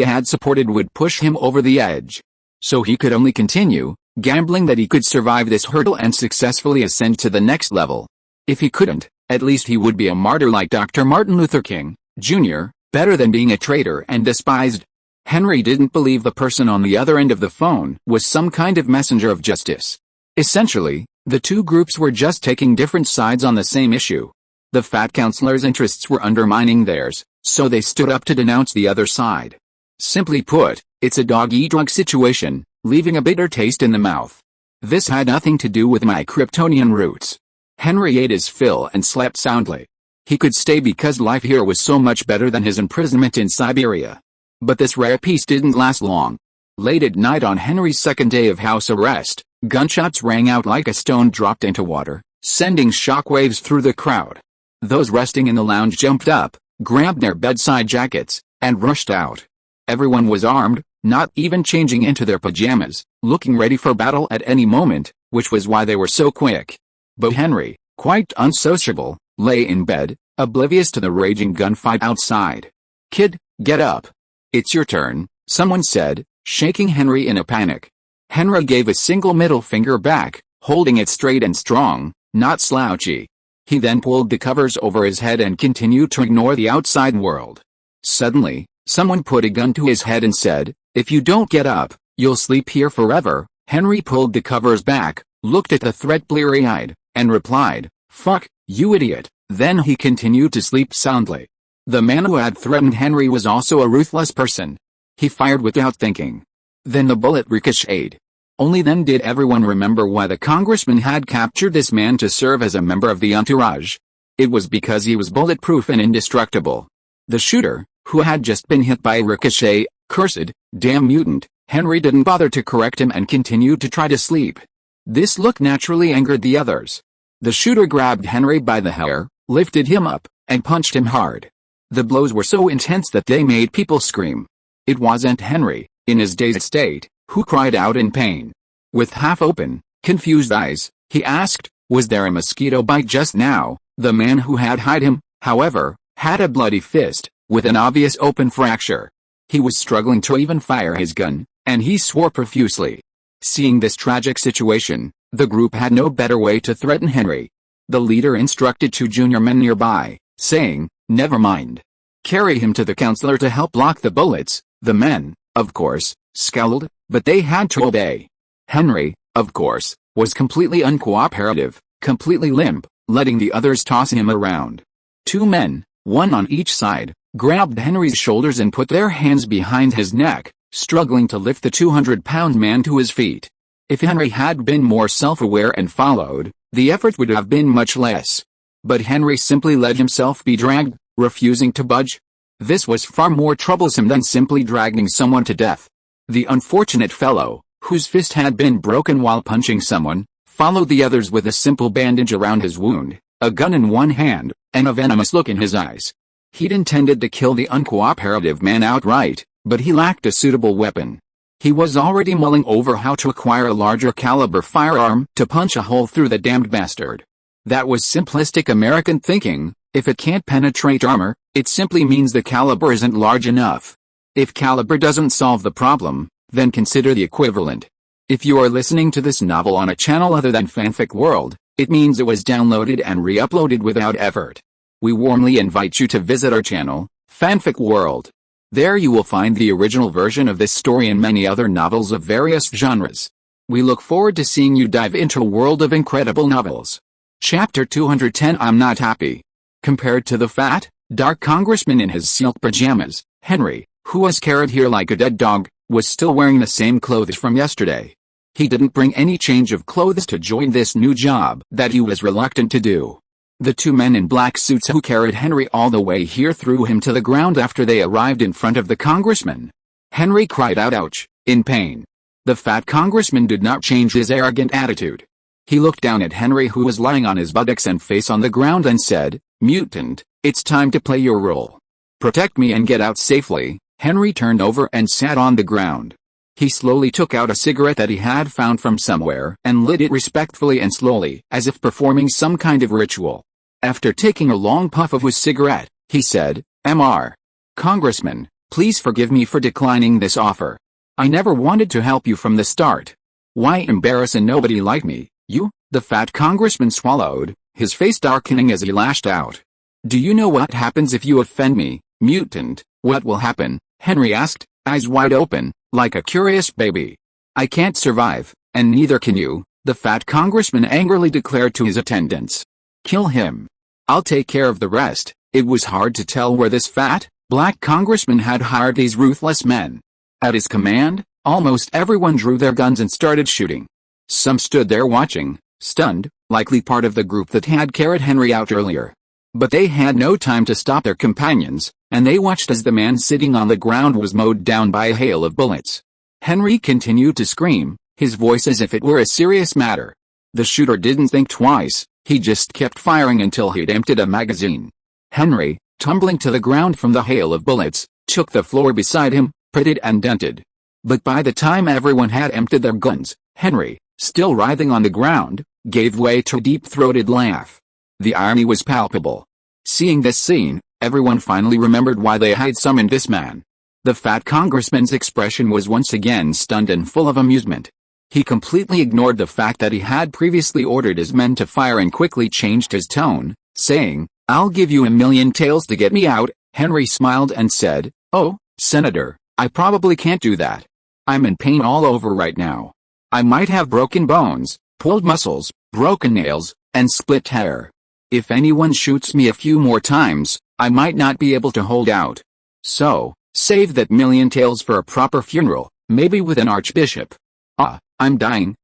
had supported would push him over the edge. So he could only continue, gambling that he could survive this hurdle and successfully ascend to the next level. If he couldn't, at least he would be a martyr like Dr. Martin Luther King, Jr., better than being a traitor and despised. Henry didn't believe the person on the other end of the phone was some kind of messenger of justice. Essentially, the two groups were just taking different sides on the same issue. The fat counselor's interests were undermining theirs, so they stood up to denounce the other side. Simply put, it's a dog-eat-dog situation, leaving a bitter taste in the mouth. This had nothing to do with my Kryptonian roots. Henry ate his fill and slept soundly. He could stay because life here was so much better than his imprisonment in Siberia. But this rare peace didn't last long. Late at night on Henry's second day of house arrest, gunshots rang out like a stone dropped into water, sending shockwaves through the crowd. Those resting in the lounge jumped up, grabbed their bedside jackets, and rushed out. Everyone was armed, not even changing into their pajamas, looking ready for battle at any moment, which was why they were so quick. But Henry, quite unsociable, lay in bed, oblivious to the raging gunfight outside. "Kid, get up. It's your turn," someone said, shaking Henry in a panic. Henry gave a single middle finger back, holding it straight and strong, not slouchy. He then pulled the covers over his head and continued to ignore the outside world. Suddenly, someone put a gun to his head and said, "If you don't get up, you'll sleep here forever." Henry pulled the covers back, looked at the threat bleary-eyed, and replied, "Fuck, you idiot." Then he continued to sleep soundly. The man who had threatened Henry was also a ruthless person. He fired without thinking. Then the bullet ricocheted. Only then did everyone remember why the congressman had captured this man to serve as a member of the entourage. It was because he was bulletproof and indestructible. The shooter, who had just been hit by a ricochet, cursed, "Damn mutant," Henry didn't bother to correct him and continued to try to sleep. This look naturally angered the others. The shooter grabbed Henry by the hair, lifted him up, and punched him hard. The blows were so intense that they made people scream. It wasn't Henry, in his dazed state, who cried out in pain. With half-open, confused eyes, he asked, "Was there a mosquito bite just now?" The man who had hit him, however, had a bloody fist, with an obvious open fracture. He was struggling to even fire his gun, and he swore profusely. Seeing this tragic situation, the group had no better way to threaten Henry. The leader instructed two junior men nearby, saying, "Never mind. Carry him to the counselor to help block the bullets." The men, of course, scowled, but they had to obey. Henry, of course, was completely uncooperative, completely limp, letting the others toss him around. Two men, one on each side, grabbed Henry's shoulders and put their hands behind his neck, struggling to lift the 200-pound man to his feet. If Henry had been more self-aware and followed, the effort would have been much less. But Henry simply let himself be dragged, refusing to budge. This was far more troublesome than simply dragging someone to death. The unfortunate fellow, whose fist had been broken while punching someone, followed the others with a simple bandage around his wound, a gun in one hand, and a venomous look in his eyes. He'd intended to kill the uncooperative man outright, but he lacked a suitable weapon. He was already mulling over how to acquire a larger caliber firearm to punch a hole through the damned bastard. That was simplistic American thinking. If it can't penetrate armor, it simply means the caliber isn't large enough. If caliber doesn't solve the problem, then consider the equivalent. If you are listening to this novel on a channel other than Fanfic World, it means it was downloaded and re-uploaded without effort. We warmly invite you to visit our channel, Fanfic World. There you will find the original version of this story and many other novels of various genres. We look forward to seeing you dive into a world of incredible novels. Chapter 210. I'm not happy. Compared to the fat, dark congressman in his silk pajamas, Henry, who was carried here like a dead dog, was still wearing the same clothes from yesterday. He didn't bring any change of clothes to join this new job that he was reluctant to do. The two men in black suits who carried Henry all the way here threw him to the ground after they arrived in front of the congressman. Henry cried out ouch, in pain. The fat congressman did not change his arrogant attitude. He looked down at Henry, who was lying on his buttocks and face on the ground, and said, "Mutant, it's time to play your role. Protect me and get out safely." Henry turned over and sat on the ground. He slowly took out a cigarette that he had found from somewhere and lit it respectfully and slowly, as if performing some kind of ritual. After taking a long puff of his cigarette, he said, "Mr. Congressman, please forgive me for declining this offer. I never wanted to help you from the start. Why embarrass a nobody like me, you?" The fat congressman swallowed, his face darkening as he lashed out. "Do you know what happens if you offend me, mutant?" "What will happen?" Henry asked, eyes wide open, like a curious baby. "I can't survive, and neither can you," the fat congressman angrily declared to his attendants. "Kill him. I'll take care of the rest." It was hard to tell where this fat, black congressman had hired these ruthless men. At his command, almost everyone drew their guns and started shooting. Some stood there watching, stunned, likely part of the group that had carried Henry out earlier. But they had no time to stop their companions, and they watched as the man sitting on the ground was mowed down by a hail of bullets. Henry continued to scream, his voice as if it were a serious matter. The shooter didn't think twice, he just kept firing until he'd emptied a magazine. Henry, tumbling to the ground from the hail of bullets, took the floor beside him, pitted and dented. But by the time everyone had emptied their guns, Henry, still writhing on the ground, gave way to a deep-throated laugh. The irony was palpable. Seeing this scene, everyone finally remembered why they had summoned this man. The fat congressman's expression was once again stunned and full of amusement. He completely ignored the fact that he had previously ordered his men to fire and quickly changed his tone, saying, "I'll give you 1,000,000 taels to get me out." Henry smiled and said, "Oh, Senator, I probably can't do that. I'm in pain all over right now. I might have broken bones, pulled muscles, broken nails, and split hair. If anyone shoots me a few more times, I might not be able to hold out. So, save that million taels for a proper funeral, maybe with an archbishop. Ah, I'm dying.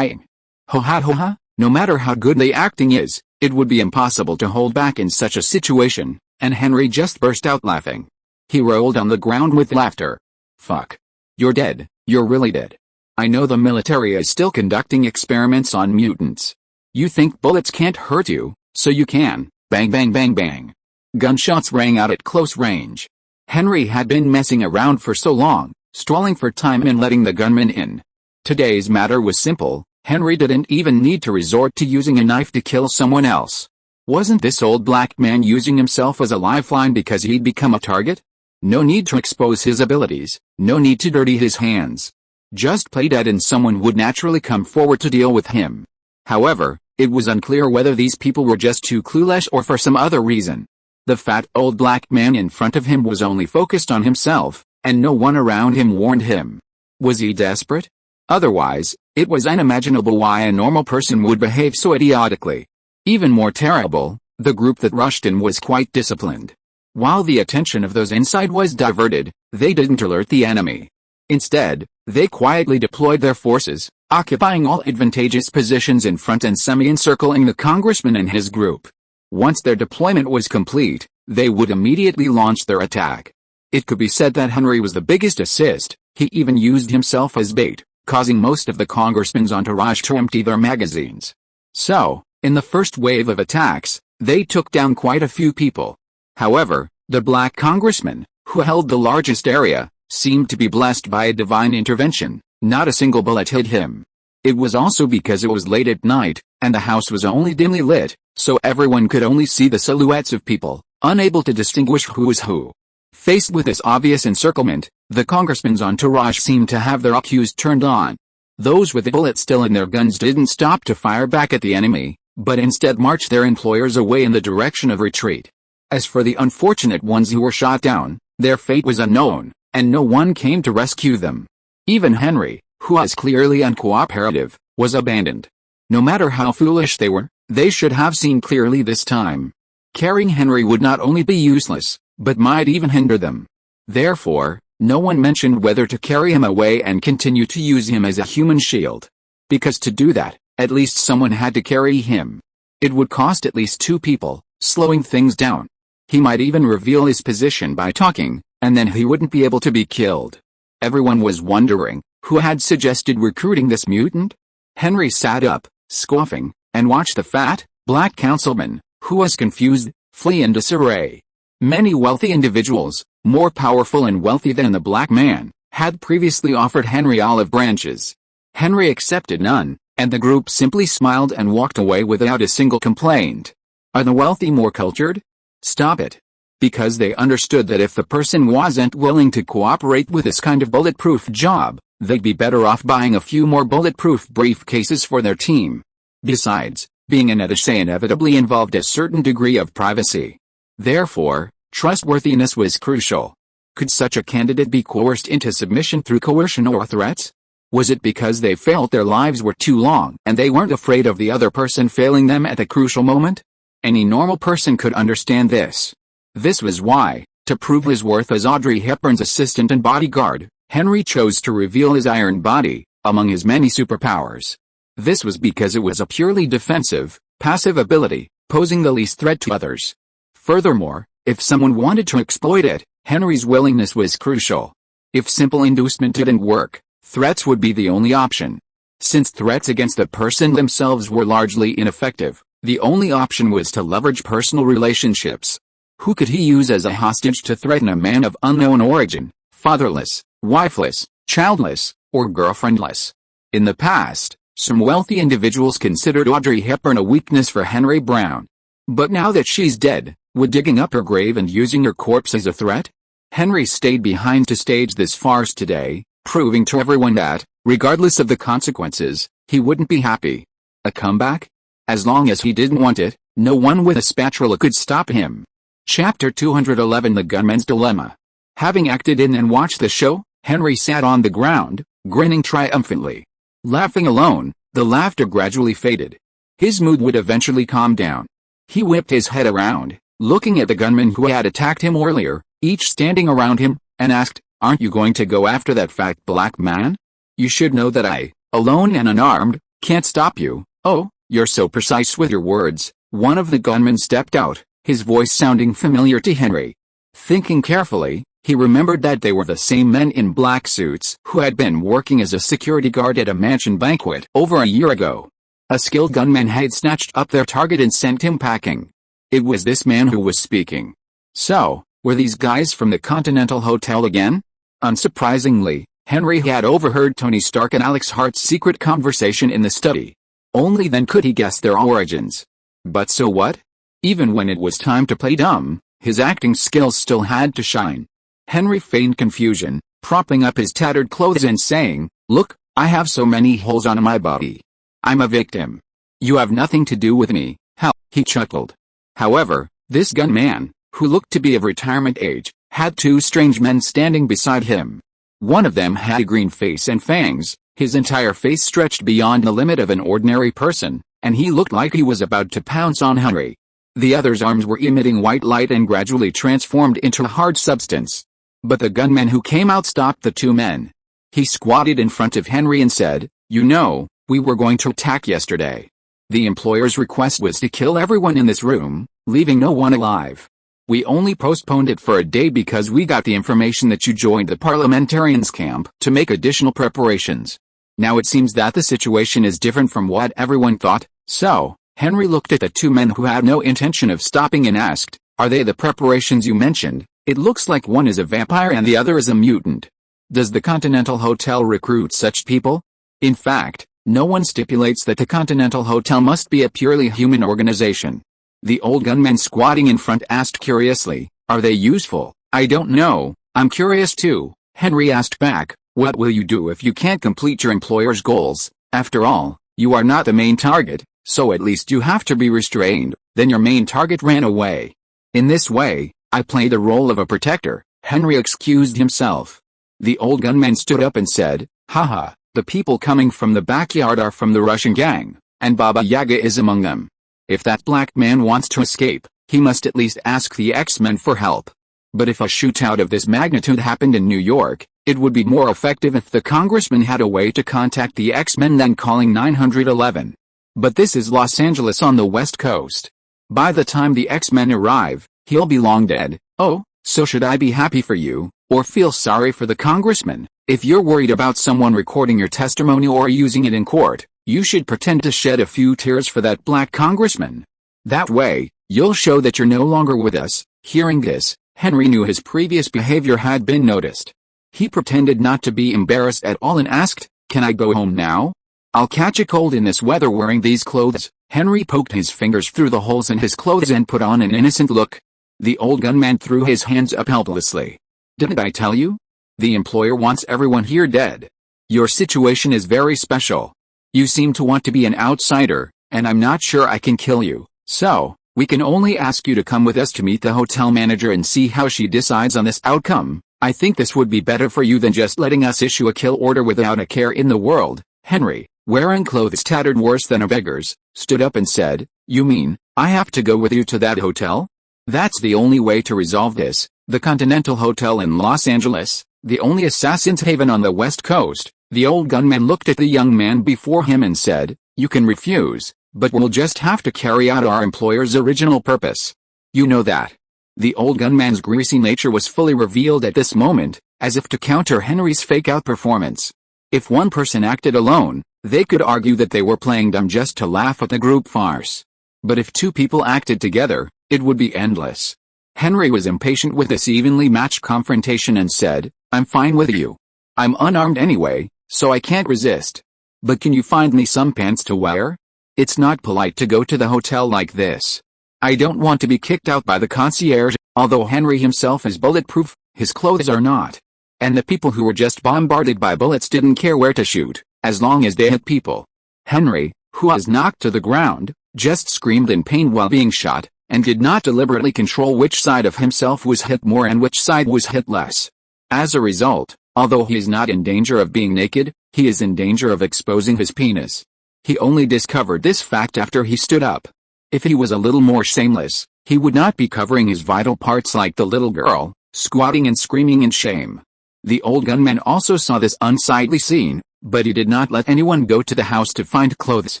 Ho ha, no matter how good the acting is, it would be impossible to hold back in such a situation, and Henry just burst out laughing. He rolled on the ground with laughter. Fuck. You're dead, you're really dead. I know the military is still conducting experiments on mutants. You think bullets can't hurt you, so you can. Bang bang bang bang. Gunshots rang out at close range. Henry had been messing around for so long, stalling for time and letting the gunman in. Today's matter was simple. Henry didn't even need to resort to using a knife to kill someone else. Wasn't this old black man using himself as a lifeline because he'd become a target? No need to expose his abilities, no need to dirty his hands. Just play dead and someone would naturally come forward to deal with him. However, it was unclear whether these people were just too clueless or for some other reason. The fat old black man in front of him was only focused on himself, and no one around him warned him. Was he desperate? Otherwise, it was unimaginable why a normal person would behave so idiotically. Even more terrible, the group that rushed in was quite disciplined. While the attention of those inside was diverted, they didn't alert the enemy. Instead, they quietly deployed their forces, occupying all advantageous positions in front and semi-encircling the congressman and his group. Once their deployment was complete, they would immediately launch their attack. It could be said that Henry was the biggest assist. He even used himself as bait, causing most of the congressman's entourage to empty their magazines. So, in the first wave of attacks, they took down quite a few people. However, the black congressman, who held the largest area, seemed to be blessed by a divine intervention. Not a single bullet hit him. It was also because it was late at night, and the house was only dimly lit, so everyone could only see the silhouettes of people, unable to distinguish who was who. Faced with this obvious encirclement, the congressman's entourage seemed to have their accused turned on. Those with the bullets still in their guns didn't stop to fire back at the enemy, but instead marched their employers away in the direction of retreat. As for the unfortunate ones who were shot down, their fate was unknown, and no one came to rescue them. Even Henry, who was clearly uncooperative, was abandoned. No matter how foolish they were, they should have seen clearly this time. Carrying Henry would not only be useless, but might even hinder them. Therefore, no one mentioned whether to carry him away and continue to use him as a human shield. Because to do that, at least someone had to carry him. It would cost at least 2 people, slowing things down. He might even reveal his position by talking, and then he wouldn't be able to be killed. Everyone was wondering, who had suggested recruiting this mutant? Henry sat up, scoffing, and watched the fat, black councilman, who was confused, flee in disarray. Many wealthy individuals, more powerful and wealthy than the black man, had previously offered Henry olive branches. Henry accepted none, and the group simply smiled and walked away without a single complaint. Are the wealthy more cultured? Stop it. Because they understood that if the person wasn't willing to cooperate with this kind of bulletproof job, they'd be better off buying a few more bulletproof briefcases for their team. Besides, being an attaché inevitably involved a certain degree of privacy. Therefore, trustworthiness was crucial. Could such a candidate be coerced into submission through coercion or threats? Was it because they felt their lives were too long and they weren't afraid of the other person failing them at the crucial moment? Any normal person could understand this. This was why, to prove his worth as Audrey Hepburn's assistant and bodyguard, Henry chose to reveal his iron body, among his many superpowers. This was because it was a purely defensive, passive ability, posing the least threat to others. Furthermore, if someone wanted to exploit it, Henry's willingness was crucial. If simple inducement didn't work, threats would be the only option. Since threats against the person themselves were largely ineffective, the only option was to leverage personal relationships. Who could he use as a hostage to threaten a man of unknown origin, fatherless, wifeless, childless, or girlfriendless? In the past, some wealthy individuals considered Audrey Hepburn a weakness for Henry Brown. But now that she's dead, would digging up her grave and using her corpse as a threat? Henry stayed behind to stage this farce today, proving to everyone that, regardless of the consequences, he wouldn't be happy. A comeback? As long as he didn't want it, no one with a spatula could stop him. Chapter 211 The Gunman's Dilemma. Having acted in and watched the show, Henry sat on the ground, grinning triumphantly. Laughing alone, the laughter gradually faded. His mood would eventually calm down. He whipped his head around, looking at the gunmen who had attacked him earlier, each standing around him, and asked, "Aren't you going to go after that fat black man? You should know that I, alone and unarmed, can't stop you." "Oh, you're so precise with your words." One of the gunmen stepped out, his voice sounding familiar to Henry. Thinking carefully, he remembered that they were the same men in black suits who had been working as a security guard at a mansion banquet over a year ago. A skilled gunman had snatched up their target and sent him packing. It was this man who was speaking. So, were these guys from the Continental Hotel again? Unsurprisingly, Henry had overheard Tony Stark and Alex Hart's secret conversation in the study. Only then could he guess their origins. But so what? Even when it was time to play dumb, his acting skills still had to shine. Henry feigned confusion, propping up his tattered clothes and saying, "Look, I have so many holes on my body. I'm a victim. You have nothing to do with me." "How?" he chuckled. However, this gunman, who looked to be of retirement age, had two strange men standing beside him. One of them had a green face and fangs, his entire face stretched beyond the limit of an ordinary person, and he looked like he was about to pounce on Henry. The other's arms were emitting white light and gradually transformed into a hard substance. But the gunman who came out stopped the two men. He squatted in front of Henry and said, "You know, we were going to attack yesterday. The employer's request was to kill everyone in this room, leaving no one alive. We only postponed it for a day because we got the information that you joined the parliamentarians' camp to make additional preparations. Now it seems that the situation is different from what everyone thought." So, Henry looked at the two men who had no intention of stopping and asked, "Are they the preparations you mentioned? It looks like one is a vampire and the other is a mutant. Does the Continental Hotel recruit such people?" In fact, no one stipulates that the Continental Hotel must be a purely human organization. The old gunman squatting in front asked curiously, "Are they useful?" "I don't know, I'm curious too," Henry asked back. "What will you do if you can't complete your employer's goals? After all, you are not the main target, so at least you have to be restrained." "Then your main target ran away." "In this way, I play the role of a protector," Henry excused himself. The old gunman stood up and said, "Haha, the people coming from the backyard are from the Russian gang, and Baba Yaga is among them. If that black man wants to escape, he must at least ask the X-Men for help. But if a shootout of this magnitude happened in New York, it would be more effective if the congressman had a way to contact the X-Men than calling 911. But this is Los Angeles on the West Coast. By the time the X-Men arrive, he'll be long dead." "Oh, so should I be happy for you, or feel sorry for the congressman? If you're worried about someone recording your testimony or using it in court, you should pretend to shed a few tears for that black congressman. That way, you'll show that you're no longer with us." Hearing this, Henry knew his previous behavior had been noticed. He pretended not to be embarrassed at all and asked, "Can I go home now? I'll catch a cold in this weather wearing these clothes." Henry poked his fingers through the holes in his clothes and put on an innocent look. The old gunman threw his hands up helplessly. "Didn't I tell you? The employer wants everyone here dead. Your situation is very special. You seem to want to be an outsider, and I'm not sure I can kill you. So, we can only ask you to come with us to meet the hotel manager and see how she decides on this outcome. I think this would be better for you than just letting us issue a kill order without a care in the world." Henry, wearing clothes tattered worse than a beggar's, stood up and said, "You mean, I have to go with you to that hotel? That's the only way to resolve this. The Continental Hotel in Los Angeles, the only assassin's haven on the West Coast." The old gunman looked at the young man before him and said, "You can refuse, but we'll just have to carry out our employer's original purpose. You know that." The old gunman's greasy nature was fully revealed at this moment, as if to counter Henry's fake-out performance. If one person acted alone, they could argue that they were playing dumb just to laugh at the group farce. But if two people acted together, it would be endless. Henry was impatient with this evenly matched confrontation and said, "I'm fine with you. I'm unarmed anyway, so I can't resist. But can you find me some pants to wear? It's not polite to go to the hotel like this. I don't want to be kicked out by the concierge." Although Henry himself is bulletproof, his clothes are not. And the people who were just bombarded by bullets didn't care where to shoot, as long as they hit people. Henry, who was knocked to the ground, just screamed in pain while being shot, and did not deliberately control which side of himself was hit more and which side was hit less. As a result, although he is not in danger of being naked, he is in danger of exposing his penis. He only discovered this fact after he stood up. If he was a little more shameless, he would not be covering his vital parts like the little girl, squatting and screaming in shame. The old gunman also saw this unsightly scene, but he did not let anyone go to the house to find clothes.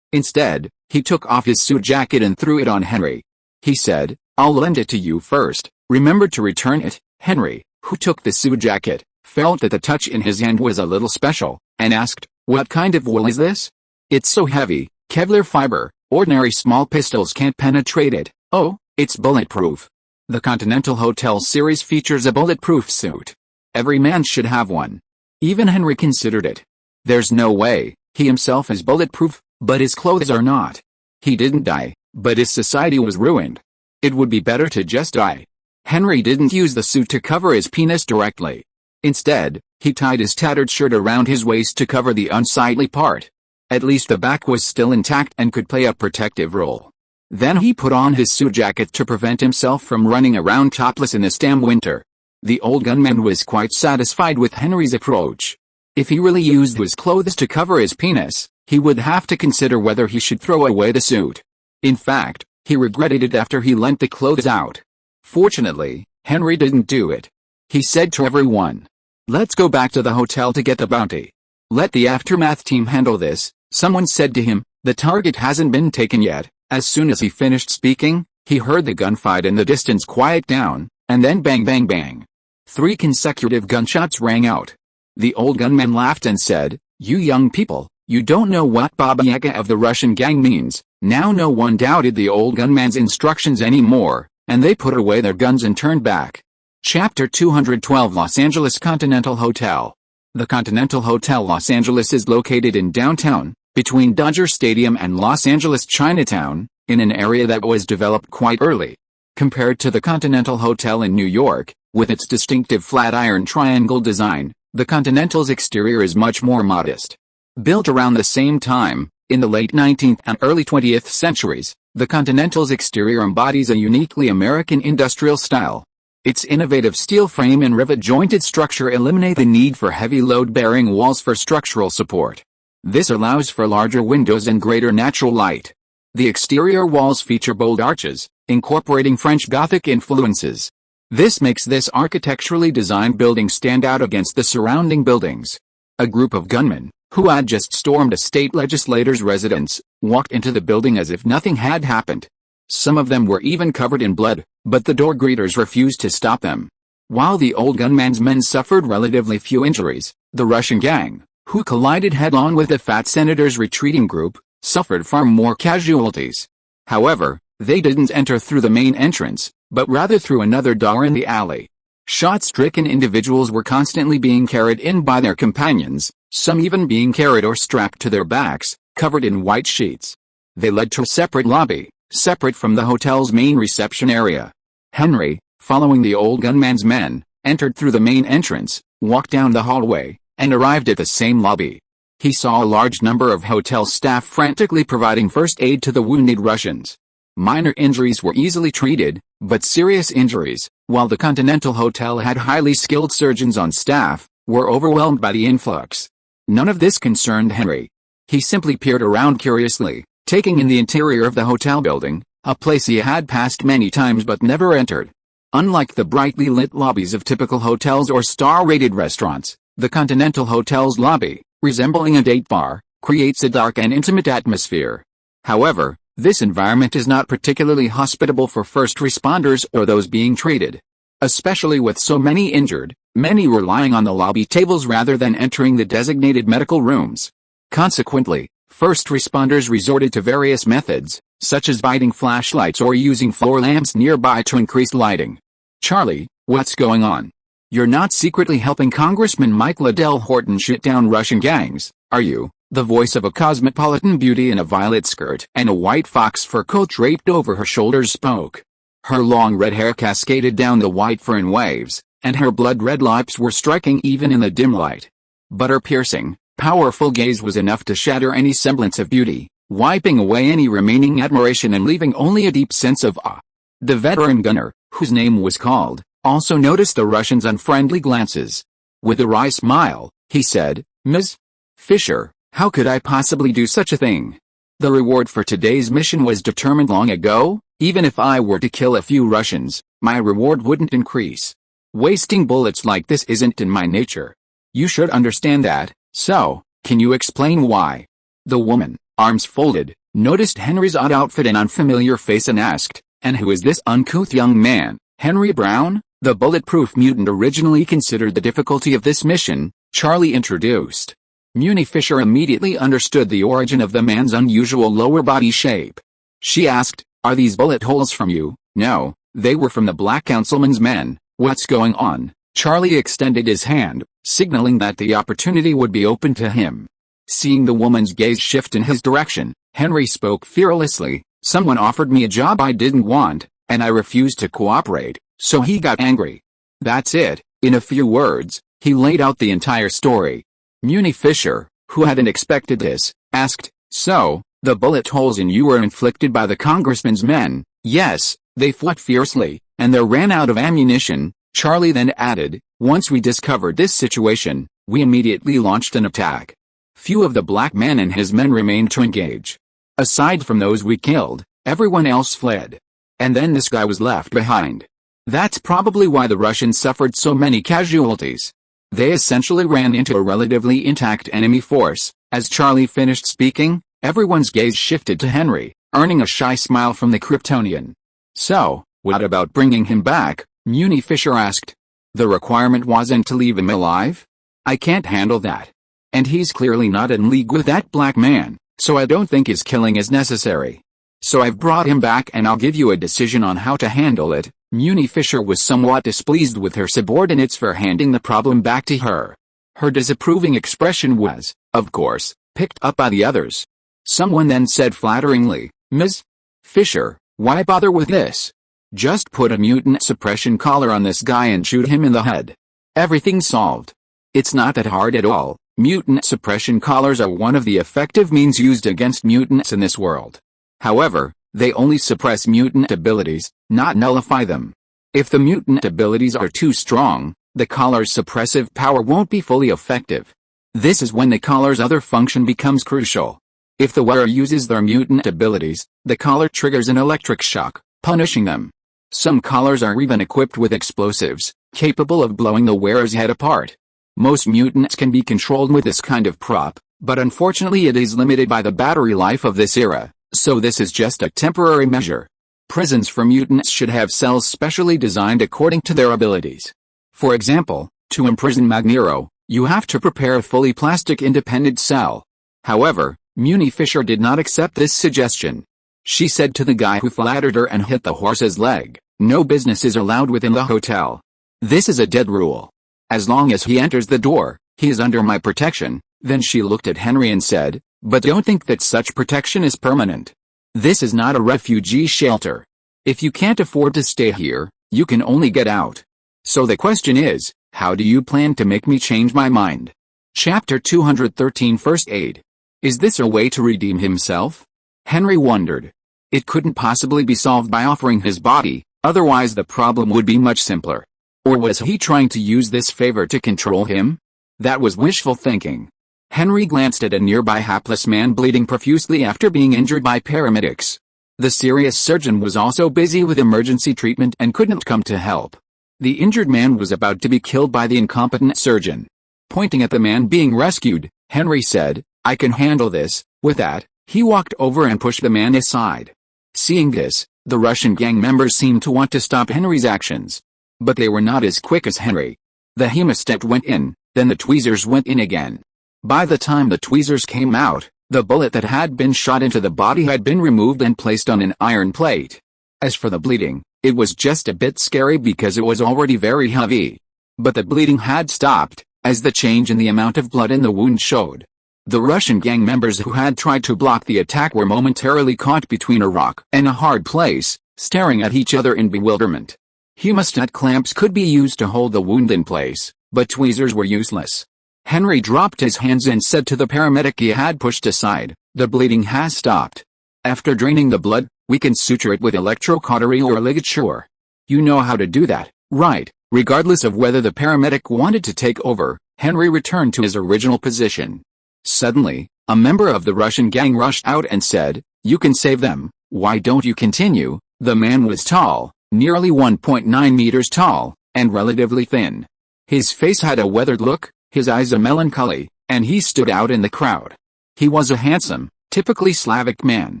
Instead, he took off his suit jacket and threw it on Henry. He said, "I'll lend it to you first, remember to return it." Henry, who took the suit jacket, felt that the touch in his hand was a little special, and asked, "What kind of wool is this? It's so heavy, Kevlar fiber, ordinary small pistols can't penetrate it." "Oh, it's bulletproof. The Continental Hotel series features a bulletproof suit. Every man should have one." Even Henry considered it. There's no way, he himself is bulletproof, but his clothes are not. He didn't die, but his society was ruined. It would be better to just die. Henry didn't use the suit to cover his penis directly. Instead, he tied his tattered shirt around his waist to cover the unsightly part. At least the back was still intact and could play a protective role. Then he put on his suit jacket to prevent himself from running around topless in this damn winter. The old gunman was quite satisfied with Henry's approach. If he really used his clothes to cover his penis, he would have to consider whether he should throw away the suit. In fact, he regretted it after he lent the clothes out. Fortunately, Henry didn't do it. He said to everyone, "Let's go back to the hotel to get the bounty. Let the aftermath team handle this." Someone said to him, "The target hasn't been taken yet." As soon as he finished speaking, he heard the gunfight in the distance quiet down, and then bang bang bang. 3 consecutive gunshots rang out. The old gunman laughed and said, "You young people, you don't know what Baba Yaga of the Russian gang means." Now no one doubted the old gunman's instructions anymore, and they put away their guns and turned back. Chapter 212 Los Angeles Continental Hotel. The Continental Hotel Los Angeles is located in downtown, between Dodger Stadium and Los Angeles Chinatown, in an area that was developed quite early. Compared to the Continental Hotel in New York, with its distinctive flatiron triangle design, the Continental's exterior is much more modest. Built around the same time, in the late 19th and early 20th centuries, the Continental's exterior embodies a uniquely American industrial style. Its innovative steel frame and rivet-jointed structure eliminate the need for heavy load-bearing walls for structural support. This allows for larger windows and greater natural light. The exterior walls feature bold arches, incorporating French Gothic influences. This makes this architecturally designed building stand out against the surrounding buildings. A group of gunmen, who had just stormed a state legislator's residence, walked into the building as if nothing had happened. Some of them were even covered in blood, but the door greeters refused to stop them. While the old gunman's men suffered relatively few injuries, the Russian gang, who collided head-on with the fat senator's retreating group, suffered far more casualties. However, they didn't enter through the main entrance, but rather through another door in the alley. Shot-stricken individuals were constantly being carried in by their companions, some even being carried or strapped to their backs, covered in white sheets. They led to a separate lobby, separate from the hotel's main reception area. Henry, following the old gunman's men, entered through the main entrance, walked down the hallway, and arrived at the same lobby. He saw a large number of hotel staff frantically providing first aid to the wounded Russians. Minor injuries were easily treated, but serious injuries, while the Continental Hotel had highly skilled surgeons on staff, were overwhelmed by the influx. None of this concerned Henry. He simply peered around curiously, taking in the interior of the hotel building, a place he had passed many times but never entered. Unlike the brightly lit lobbies of typical hotels or star-rated restaurants, the Continental Hotel's lobby, resembling a date bar, creates a dark and intimate atmosphere. However, this environment is not particularly hospitable for first responders or those being treated. Especially with so many injured, many were lying on the lobby tables rather than entering the designated medical rooms. Consequently, first responders resorted to various methods, such as lighting flashlights or using floor lamps nearby to increase lighting. "Charlie, what's going on? You're not secretly helping Congressman Mike Liddell Horton shoot down Russian gangs, are you?" The voice of a cosmopolitan beauty in a violet skirt and a white fox fur coat draped over her shoulders spoke. Her long red hair cascaded down the white fur in waves, and her blood-red lips were striking even in the dim light. But her piercing, powerful gaze was enough to shatter any semblance of beauty, wiping away any remaining admiration and leaving only a deep sense of awe. The veteran gunner, whose name was called, also noticed the Russian's unfriendly glances. With a wry smile, he said, "Ms. Fisher, how could I possibly do such a thing? The reward for today's mission was determined long ago. Even if I were to kill a few Russians, my reward wouldn't increase. Wasting bullets like this isn't in my nature. You should understand that, so, can you explain why?" The woman, arms folded, noticed Henry's odd outfit and unfamiliar face and asked, "And who is this uncouth young man?" "Henry Brown, the bulletproof mutant originally considered the difficulty of this mission," Charlie introduced. Muni Fisher immediately understood the origin of the man's unusual lower body shape. She asked, "Are these bullet holes from you?" "No, they were from the Black Councilman's men." "What's going on?" Charlie extended his hand, signaling that the opportunity would be open to him. Seeing the woman's gaze shift in his direction, Henry spoke fearlessly, "Someone offered me a job I didn't want, and I refused to cooperate, so he got angry." That's it. In a few words, he laid out the entire story. Muni Fisher, who hadn't expected this, asked, "So, the bullet holes in you were inflicted by the congressman's men?" "Yes, they fought fiercely, and they ran out of ammunition." Charlie then added, "Once we discovered this situation, we immediately launched an attack. Few of the black man and his men remained to engage. Aside from those we killed, everyone else fled. And then this guy was left behind. That's probably why the Russians suffered so many casualties. They essentially ran into a relatively intact enemy force." As Charlie finished speaking, everyone's gaze shifted to Henry, earning a shy smile from the Kryptonian. "So, what about bringing him back?" Muni Fisher asked. "The requirement wasn't to leave him alive? I can't handle that. And he's clearly not in league with that black man, so I don't think his killing is necessary. So I've brought him back and I'll give you a decision on how to handle it." Muni Fisher was somewhat displeased with her subordinates for handing the problem back to her. Her disapproving expression was, of course, picked up by the others. Someone then said flatteringly, "Ms. Fisher, why bother with this? Just put a mutant suppression collar on this guy and shoot him in the head. Everything's solved." It's not that hard at all. Mutant suppression collars are one of the effective means used against mutants in this world. However, they only suppress mutant abilities, not nullify them. If the mutant abilities are too strong, the collar's suppressive power won't be fully effective. This is when the collar's other function becomes crucial. If the wearer uses their mutant abilities, the collar triggers an electric shock, punishing them. Some collars are even equipped with explosives, capable of blowing the wearer's head apart. Most mutants can be controlled with this kind of prop, but unfortunately it is limited by the battery life of this era, so this is just a temporary measure. Prisons for mutants should have cells specially designed according to their abilities. For example, to imprison Magneto, you have to prepare a fully plastic-independent cell. However, Muni Fisher did not accept this suggestion. She said to the guy who flattered her and hit the horse's leg, "No business is allowed within the hotel. This is a dead rule. As long as he enters the door, he is under my protection." Then she looked at Henry and said, "But don't think that such protection is permanent. This is not a refugee shelter. If you can't afford to stay here, you can only get out. So the question is, how do you plan to make me change my mind?" Chapter 213 First Aid. Is this a way to redeem himself? Henry wondered. It couldn't possibly be solved by offering his body, otherwise the problem would be much simpler. Or was he trying to use this favor to control him? That was wishful thinking. Henry glanced at a nearby hapless man bleeding profusely after being injured by paramedics. The serious surgeon was also busy with emergency treatment and couldn't come to help. The injured man was about to be killed by the incompetent surgeon. Pointing at the man being rescued, Henry said, "I can handle this." With that, he walked over and pushed the man aside. Seeing this, the Russian gang members seemed to want to stop Henry's actions. But they were not as quick as Henry. The hemostat went in, then the tweezers went in again. By the time the tweezers came out, the bullet that had been shot into the body had been removed and placed on an iron plate. As for the bleeding, it was just a bit scary because it was already very heavy. But the bleeding had stopped, as the change in the amount of blood in the wound showed. The Russian gang members who had tried to block the attack were momentarily caught between a rock and a hard place, staring at each other in bewilderment. Hemostat clamps could be used to hold the wound in place, but tweezers were useless. Henry dropped his hands and said to the paramedic he had pushed aside, "The bleeding has stopped. After draining the blood, we can suture it with electrocautery or ligature. You know how to do that, right?" Regardless of whether the paramedic wanted to take over, Henry returned to his original position. Suddenly, A member of the Russian gang rushed out and said, "You can save them, why don't you continue?" The man was tall, nearly 1.9 meters tall, and relatively thin. His face had a weathered look, his eyes a melancholy, and he stood out in the crowd. He was a handsome, typically Slavic man.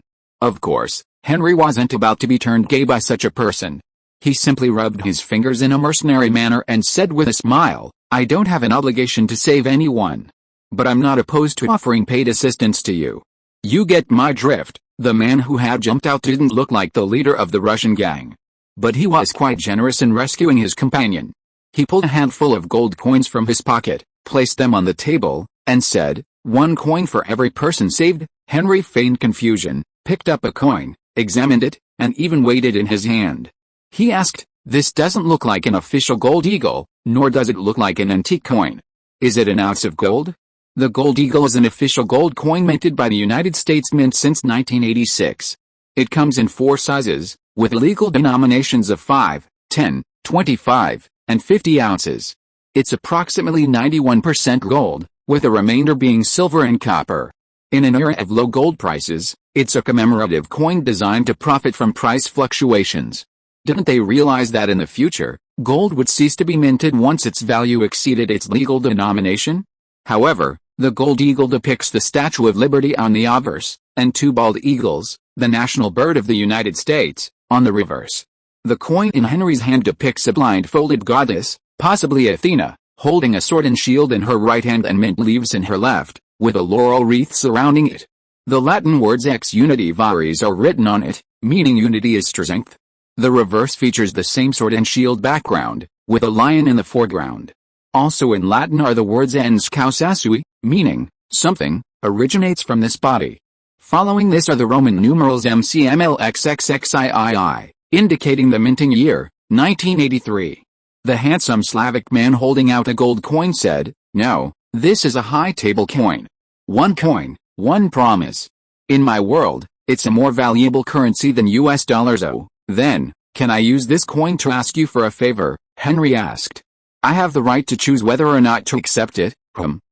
Of course, Henry wasn't about to be turned gay by such a person. He simply rubbed his fingers in a mercenary manner and said with a smile, "I don't have an obligation to save anyone. But I'm not opposed to offering paid assistance to you. You get my drift." The man who had jumped out didn't look like the leader of the Russian gang. But he was quite generous in rescuing his companion. He pulled a handful of gold coins from his pocket, placed them on the table, and said, "1 coin for every person saved." Henry feigned confusion, picked up a coin, examined it, and even weighed it in his hand. He asked, "This doesn't look like an official gold eagle, nor does it look like an antique coin. Is it an ounce of gold?" The gold eagle is an official gold coin minted by the United States Mint since 1986. It comes in 4 sizes, with legal denominations of 5, 10, 25, and 50 ounces. It's approximately 91% gold, with the remainder being silver and copper. In an era of low gold prices, it's a commemorative coin designed to profit from price fluctuations. Didn't they realize that in the future, gold would cease to be minted once its value exceeded its legal denomination? However, the gold eagle depicts the Statue of Liberty on the obverse, and 2 bald eagles, the national bird of the United States, on the reverse. The coin in Henry's hand depicts a blindfolded goddess, possibly Athena, holding a sword and shield in her right hand and mint leaves in her left, with a laurel wreath surrounding it. The Latin words ex unity varies are written on it, meaning unity is strength. The reverse features the same sword and shield background, with a lion in the foreground. Also in Latin are the words ens causasui, meaning, something, originates from this body. Following this are the Roman numerals MCMLXXXIII, indicating the minting year, 1983. The handsome Slavic man holding out a gold coin said, "No, this is a high table coin. 1 coin, 1 promise. In my world, it's a more valuable currency than US dollars. Oh, then, can I use this coin to ask you for a favor?" Henry asked. "I have the right to choose whether or not to accept it."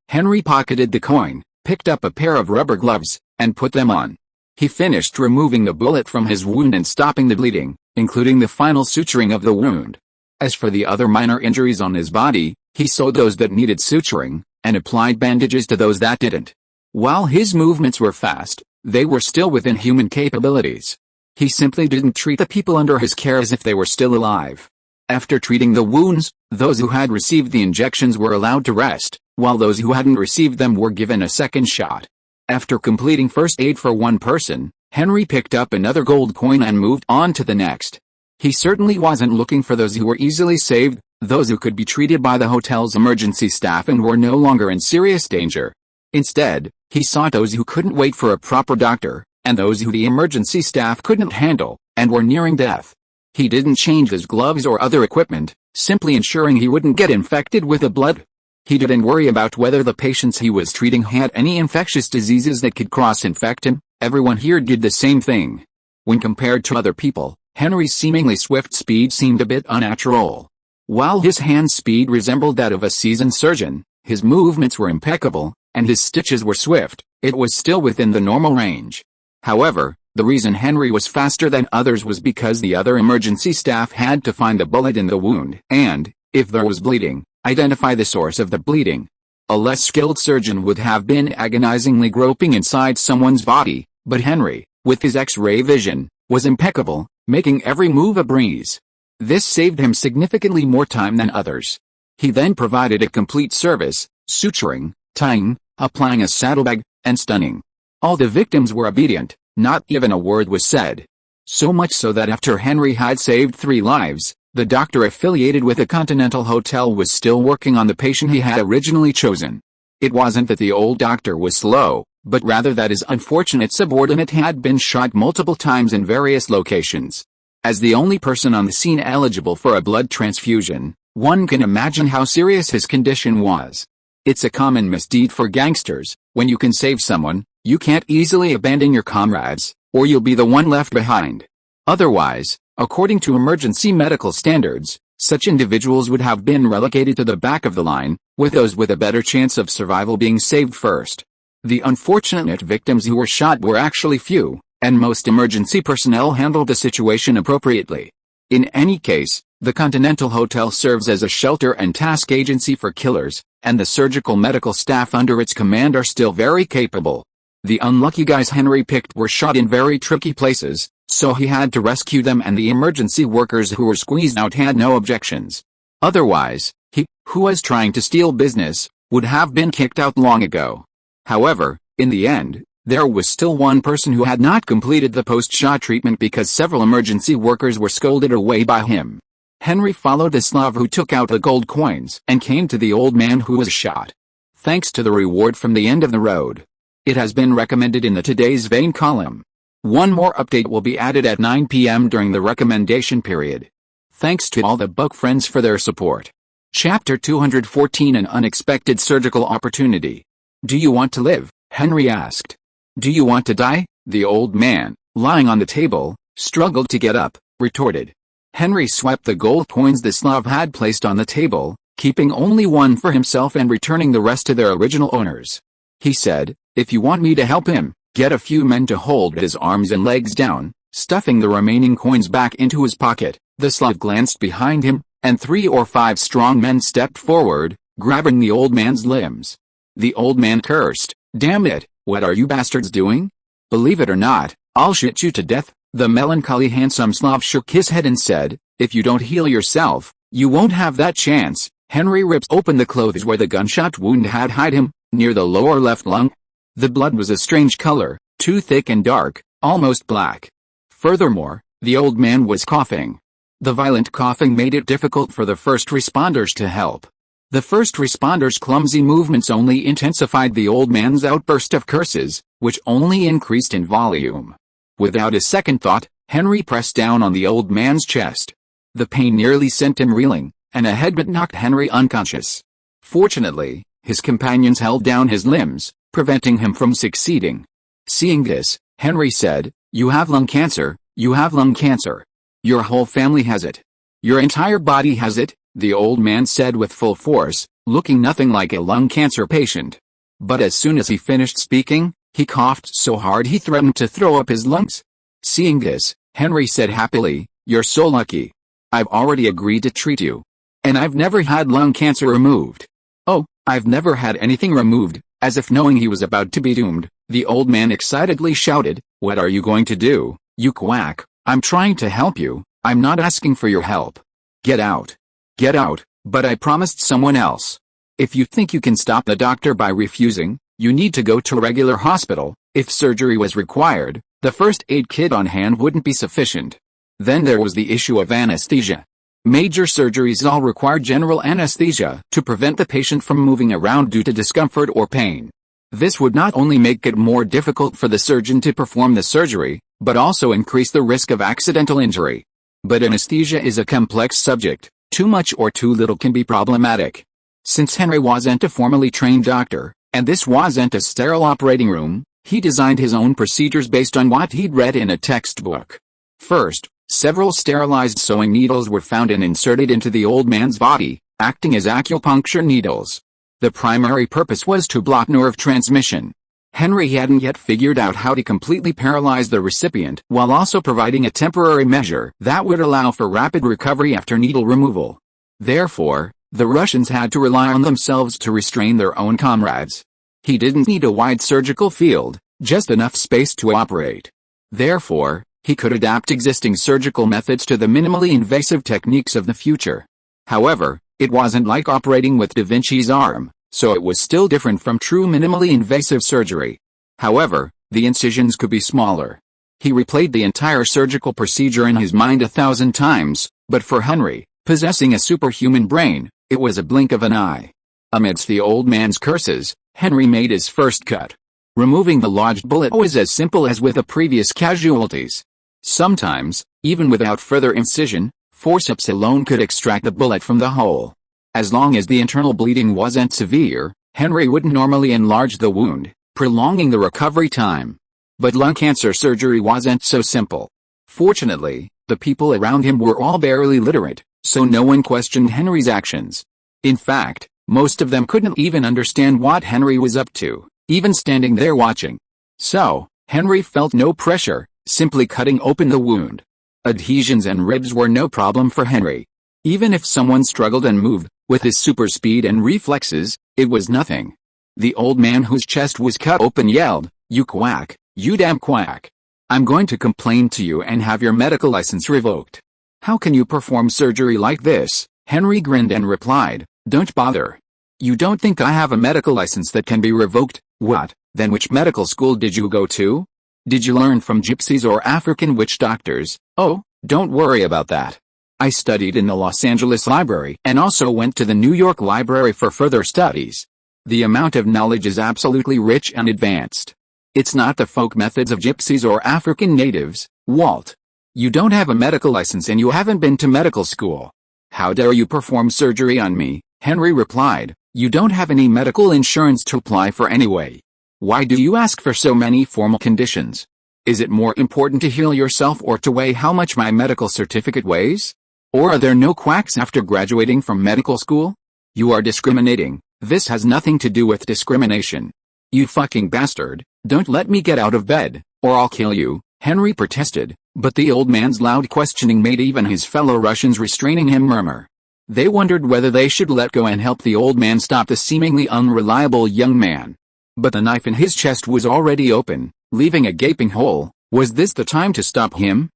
Henry pocketed the coin, picked up a pair of rubber gloves, and put them on. He finished removing the bullet from his wound and stopping the bleeding, including the final suturing of the wound. As for the other minor injuries on his body, he sewed those that needed suturing, and applied bandages to those that didn't. While his movements were fast, they were still within human capabilities. He simply didn't treat the people under his care as if they were still alive. After treating the wounds, those who had received the injections were allowed to rest, while those who hadn't received them were given a second shot. After completing first aid for 1 person, Henry picked up another gold coin and moved on to the next. He certainly wasn't looking for those who were easily saved, those who could be treated by the hotel's emergency staff and were no longer in serious danger. Instead, he sought those who couldn't wait for a proper doctor, and those who the emergency staff couldn't handle, and were nearing death. He didn't change his gloves or other equipment, simply ensuring he wouldn't get infected with the blood. He didn't worry about whether the patients he was treating had any infectious diseases that could cross-infect him. Everyone here did the same thing. When compared to other people, Henry's seemingly swift speed seemed a bit unnatural. While his hand speed resembled that of a seasoned surgeon, his movements were impeccable, and his stitches were swift, it was still within the normal range. However, the reason Henry was faster than others was because the other emergency staff had to find the bullet in the wound and, if there was bleeding, identify the source of the bleeding. A less skilled surgeon would have been agonizingly groping inside someone's body, but Henry, with his X-ray vision, was impeccable, making every move a breeze. This saved him significantly more time than others. He then provided a complete service, suturing, tying, applying a saddlebag, and stunning. All the victims were obedient. Not even a word was said. So much so that after Henry had saved 3 lives, the doctor affiliated with a Continental hotel was still working on the patient he had originally chosen. It wasn't that the old doctor was slow, but rather that his unfortunate subordinate had been shot multiple times in various locations. As the only person on the scene eligible for a blood transfusion, one can imagine how serious his condition was. It's a common misdeed for gangsters. When you can save someone, you can't easily abandon your comrades, or you'll be the one left behind. Otherwise, according to emergency medical standards, such individuals would have been relegated to the back of the line, with those with a better chance of survival being saved first. The unfortunate victims who were shot were actually few, and most emergency personnel handled the situation appropriately. In any case, the Continental Hotel serves as a shelter and task agency for killers, and the surgical medical staff under its command are still very capable. The unlucky guys Henry picked were shot in very tricky places, so he had to rescue them, and the emergency workers who were squeezed out had no objections. Otherwise, he, who was trying to steal business, would have been kicked out long ago. However, in the end, there was still one person who had not completed the post-shot treatment because several emergency workers were scolded away by him. Henry followed the Slav who took out the gold coins and came to the old man who was shot. Thanks to the reward from the end of the road. It has been recommended in the Today's Vein column. One more update will be added at 9 p.m. during the recommendation period. Thanks to all the book friends for their support. Chapter 214, An Unexpected Surgical Opportunity. Do you want to live? Henry asked. Do you want to die? The old man, lying on the table, struggled to get up, retorted. Henry swept the gold coins the Slav had placed on the table, keeping only one for himself and returning the rest to their original owners. He said, if you want me to help him, get a few men to hold his arms and legs down, stuffing the remaining coins back into his pocket. The Slav glanced behind him, and 3 or 5 strong men stepped forward, grabbing the old man's limbs. The old man cursed, damn it, what are you bastards doing? Believe it or not, I'll shoot you to death. The melancholy handsome Slav shook his head and said, if you don't heal yourself, you won't have that chance. Henry ripped open the clothes where the gunshot wound had hit him, near the lower left lung. The blood was a strange color, too thick and dark, almost black. Furthermore, the old man was coughing. The violent coughing made it difficult for the first responders to help. The first responders' clumsy movements only intensified the old man's outburst of curses, which only increased in volume. Without a second thought, Henry pressed down on the old man's chest. The pain nearly sent him reeling, and a headbutt knocked Henry unconscious. Fortunately, his companions held down his limbs, preventing him from succeeding. Seeing this, Henry said, you have lung cancer, you have lung cancer. Your whole family has it. Your entire body has it, the old man said with full force, looking nothing like a lung cancer patient. But as soon as he finished speaking, he coughed so hard he threatened to throw up his lungs. Seeing this, Henry said happily, you're so lucky. I've already agreed to treat you. And I've never had lung cancer removed. Oh, I've never had anything removed. As if knowing he was about to be doomed, the old man excitedly shouted, what are you going to do, you quack? I'm trying to help you, I'm not asking for your help. Get out. Get out, but I promised someone else. If you think you can stop the doctor by refusing, you need to go to a regular hospital. If surgery was required, the first aid kit on hand wouldn't be sufficient. Then there was the issue of anesthesia. Major surgeries all require general anesthesia to prevent the patient from moving around due to discomfort or pain. This would not only make it more difficult for the surgeon to perform the surgery, but also increase the risk of accidental injury. But anesthesia is a complex subject. Too much or too little can be problematic. Since Henry wasn't a formally trained doctor, and this wasn't a sterile operating room, he designed his own procedures based on what he'd read in a textbook. First, several sterilized sewing needles were found and inserted into the old man's body, acting as acupuncture needles. The primary purpose was to block nerve transmission. Henry hadn't yet figured out how to completely paralyze the recipient while also providing a temporary measure that would allow for rapid recovery after needle removal. Therefore, the Russians had to rely on themselves to restrain their own comrades. He didn't need a wide surgical field, just enough space to operate. Therefore, he could adapt existing surgical methods to the minimally invasive techniques of the future. However, it wasn't like operating with Da Vinci's arm, so it was still different from true minimally invasive surgery. However, the incisions could be smaller. He replayed the entire surgical procedure in his mind 1,000 times, but for Henry, possessing a superhuman brain, it was a blink of an eye. Amidst the old man's curses, Henry made his first cut. Removing the lodged bullet was as simple as with the previous casualties. Sometimes, even without further incision, forceps alone could extract the bullet from the hole. As long as the internal bleeding wasn't severe, Henry would normally enlarge the wound, prolonging the recovery time. But lung cancer surgery wasn't so simple. Fortunately, the people around him were all barely literate, so no one questioned Henry's actions. In fact, most of them couldn't even understand what Henry was up to. even standing there watching. So, Henry felt no pressure, simply cutting open the wound. Adhesions and ribs were no problem for Henry. Even if someone struggled and moved, with his super speed and reflexes, it was nothing. The old man whose chest was cut open yelled, "You quack, you damn quack. I'm going to complain to you and have your medical license revoked." "How can you perform surgery like this?" Henry grinned and replied, "Don't bother. You don't think I have a medical license that can be revoked? What, then which medical school did you go to? Did you learn from gypsies or African witch doctors?" "Oh, don't worry about that. I studied in the Los Angeles Library and also went to the New York Library for further studies. The amount of knowledge is absolutely rich and advanced. It's not the folk methods of gypsies or African natives, Walt. You don't have a medical license and you haven't been to medical school. How dare you perform surgery on me?" Henry replied, "You don't have any medical insurance to apply for anyway. Why do you ask for so many formal conditions? Is it more important to heal yourself or to weigh how much my medical certificate weighs? Or are there no quacks after graduating from medical school? You are discriminating. This has nothing to do with discrimination. You fucking bastard, don't let me get out of bed, or I'll kill you," Henry protested, but the old man's loud questioning made even his fellow Russians restraining him murmur. They wondered whether they should let go and help the old man stop the seemingly unreliable young man. But the knife in his chest was already open, leaving a gaping hole. Was this the time to stop him?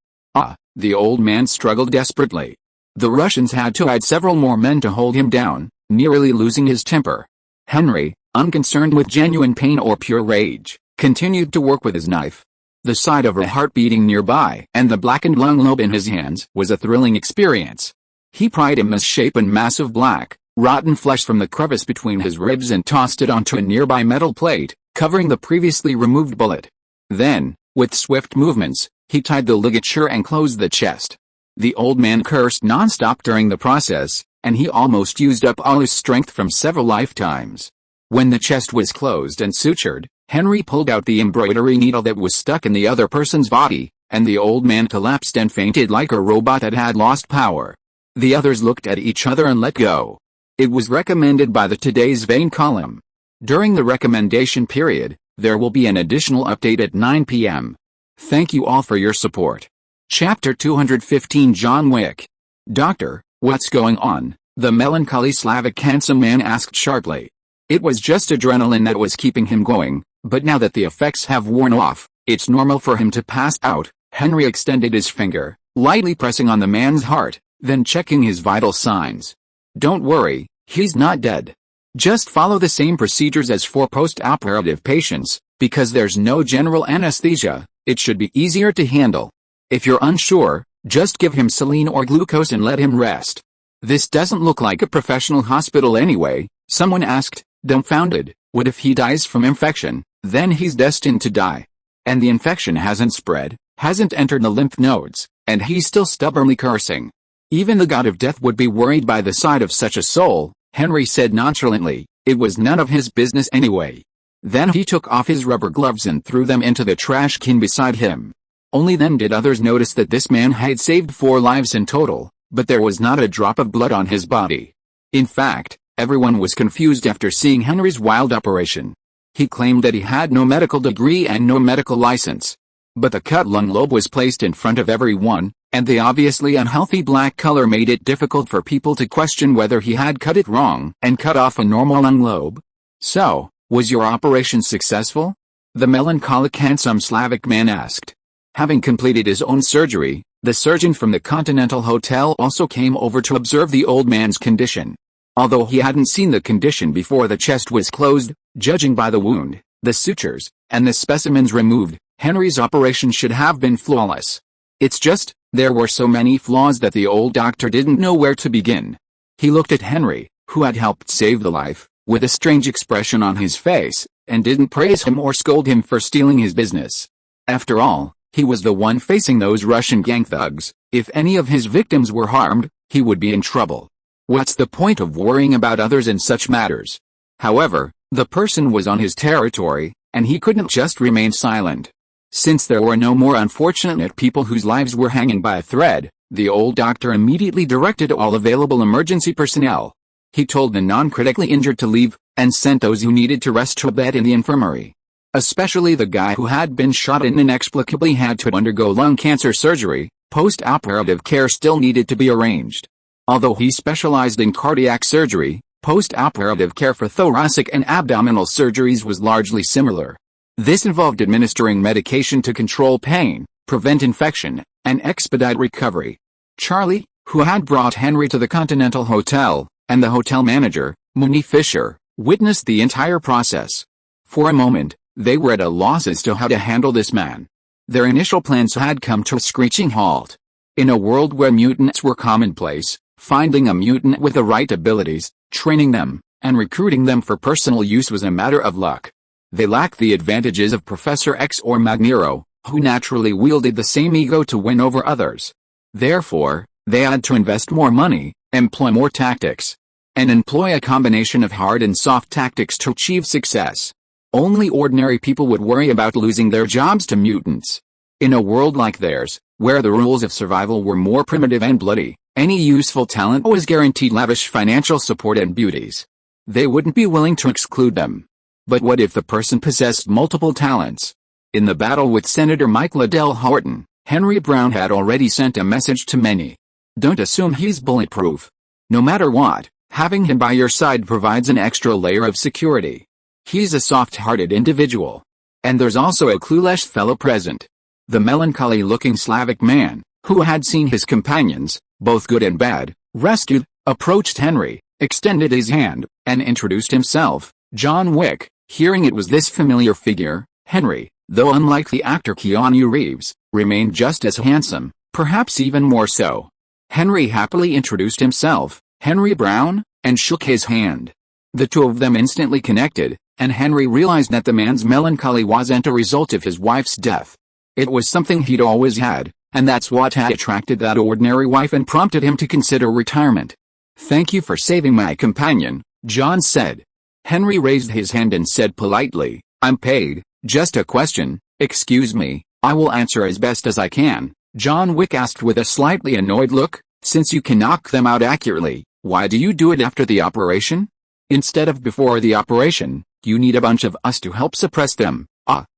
The old man struggled desperately. The Russians had to add several more men to hold him down, nearly losing his temper. Henry, unconcerned with genuine pain or pure rage, continued to work with his knife. The sight of a heart beating nearby and the blackened lung lobe in his hands was a thrilling experience. He pried a misshapen mass of black, rotten flesh from the crevice between his ribs and tossed it onto a nearby metal plate, covering the previously removed bullet. Then, with swift movements, he tied the ligature and closed the chest. The old man cursed non-stop during the process, and he almost used up all his strength from several lifetimes. When the chest was closed and sutured, Henry pulled out the embroidery needle that was stuck in the other person's body, and the old man collapsed and fainted like a robot that had lost power. The others looked at each other and let go. It was recommended by the Today's Vein column. During the recommendation period, there will be an additional update at 9 p.m. Thank you all for your support. Chapter 215 John Wick. "Doctor, what's going on?" the melancholy Slavic handsome man asked sharply. It was just adrenaline that was keeping him going, but now that the effects have worn off, it's normal for him to pass out. Henry extended his finger, lightly pressing on the man's heart, then checking his vital signs. "Don't worry, he's not dead. Just follow the same procedures as for post-operative patients, because there's no general anesthesia, it should be easier to handle. If you're unsure, just give him saline or glucose and let him rest." "This doesn't look like a professional hospital anyway," someone asked, dumbfounded. "What if he dies from infection? Then he's destined to die. And the infection hasn't spread, hasn't entered the lymph nodes, and he's still stubbornly cursing. Even the god of death would be worried by the sight of such a soul," Henry said nonchalantly. It was none of his business anyway. Then he took off his rubber gloves and threw them into the trash can beside him. Only then did others notice that this man had saved 4 lives in total, but there was not a drop of blood on his body. In fact, everyone was confused after seeing Henry's wild operation. He claimed that he had no medical degree and no medical license. But the cut lung lobe was placed in front of everyone, and the obviously unhealthy black color made it difficult for people to question whether he had cut it wrong and cut off a normal lung lobe. "So, was your operation successful?" the melancholic handsome Slavic man asked. Having completed his own surgery, the surgeon from the Continental Hotel also came over to observe the old man's condition. Although he hadn't seen the condition before the chest was closed, judging by the wound, the sutures, and the specimens removed, Henry's operation should have been flawless. It's just, there were so many flaws that the old doctor didn't know where to begin. He looked at Henry, who had helped save the life, with a strange expression on his face, and didn't praise him or scold him for stealing his business. After all, he was the one facing those Russian gang thugs. If any of his victims were harmed, he would be in trouble. What's the point of worrying about others in such matters? However, the person was on his territory, and he couldn't just remain silent. Since there were no more unfortunate people whose lives were hanging by a thread, the old doctor immediately directed all available emergency personnel. He told the non-critically injured to leave, and sent those who needed to rest to a bed in the infirmary. Especially the guy who had been shot and inexplicably had to undergo lung cancer surgery. Post-operative care still needed to be arranged. Although he specialized in cardiac surgery, post-operative care for thoracic and abdominal surgeries was largely similar. This involved administering medication to control pain, prevent infection, and expedite recovery. Charlie, who had brought Henry to the Continental Hotel, and the hotel manager, Mooney Fisher, witnessed the entire process. For a moment, they were at a loss as to how to handle this man. Their initial plans had come to a screeching halt. In a world where mutants were commonplace, finding a mutant with the right abilities, training them, and recruiting them for personal use was a matter of luck. They lacked the advantages of Professor X or Magneto, who naturally wielded the same ego to win over others. Therefore, they had to invest more money, employ more tactics, and employ a combination of hard and soft tactics to achieve success. Only ordinary people would worry about losing their jobs to mutants. In a world like theirs, where the rules of survival were more primitive and bloody, any useful talent was guaranteed lavish financial support and beauties. They wouldn't be willing to exclude them. But what if the person possessed multiple talents? In the battle with Senator Mike Liddell Horton, Henry Brown had already sent a message to many. Don't assume he's bulletproof. No matter what, having him by your side provides an extra layer of security. He's a soft-hearted individual. And there's also a clueless fellow present. The melancholy-looking Slavic man, who had seen his companions, both good and bad, rescued, approached Henry, extended his hand, and introduced himself, John Wick. Hearing it was this familiar figure, Henry, though unlike the actor Keanu Reeves, remained just as handsome, perhaps even more so. Henry happily introduced himself, Henry Brown, and shook his hand. The two of them instantly connected, and Henry realized that the man's melancholy wasn't a result of his wife's death. It was something he'd always had, and that's what had attracted that ordinary wife and prompted him to consider retirement. "Thank you for saving my companion," John said. Henry raised his hand and said politely, "I'm paid, just a question." "Excuse me, I will answer as best as I can," John Wick asked with a slightly annoyed look. "Since you can knock them out accurately, why do you do it after the operation? Instead of before the operation, you need a bunch of us to help suppress them."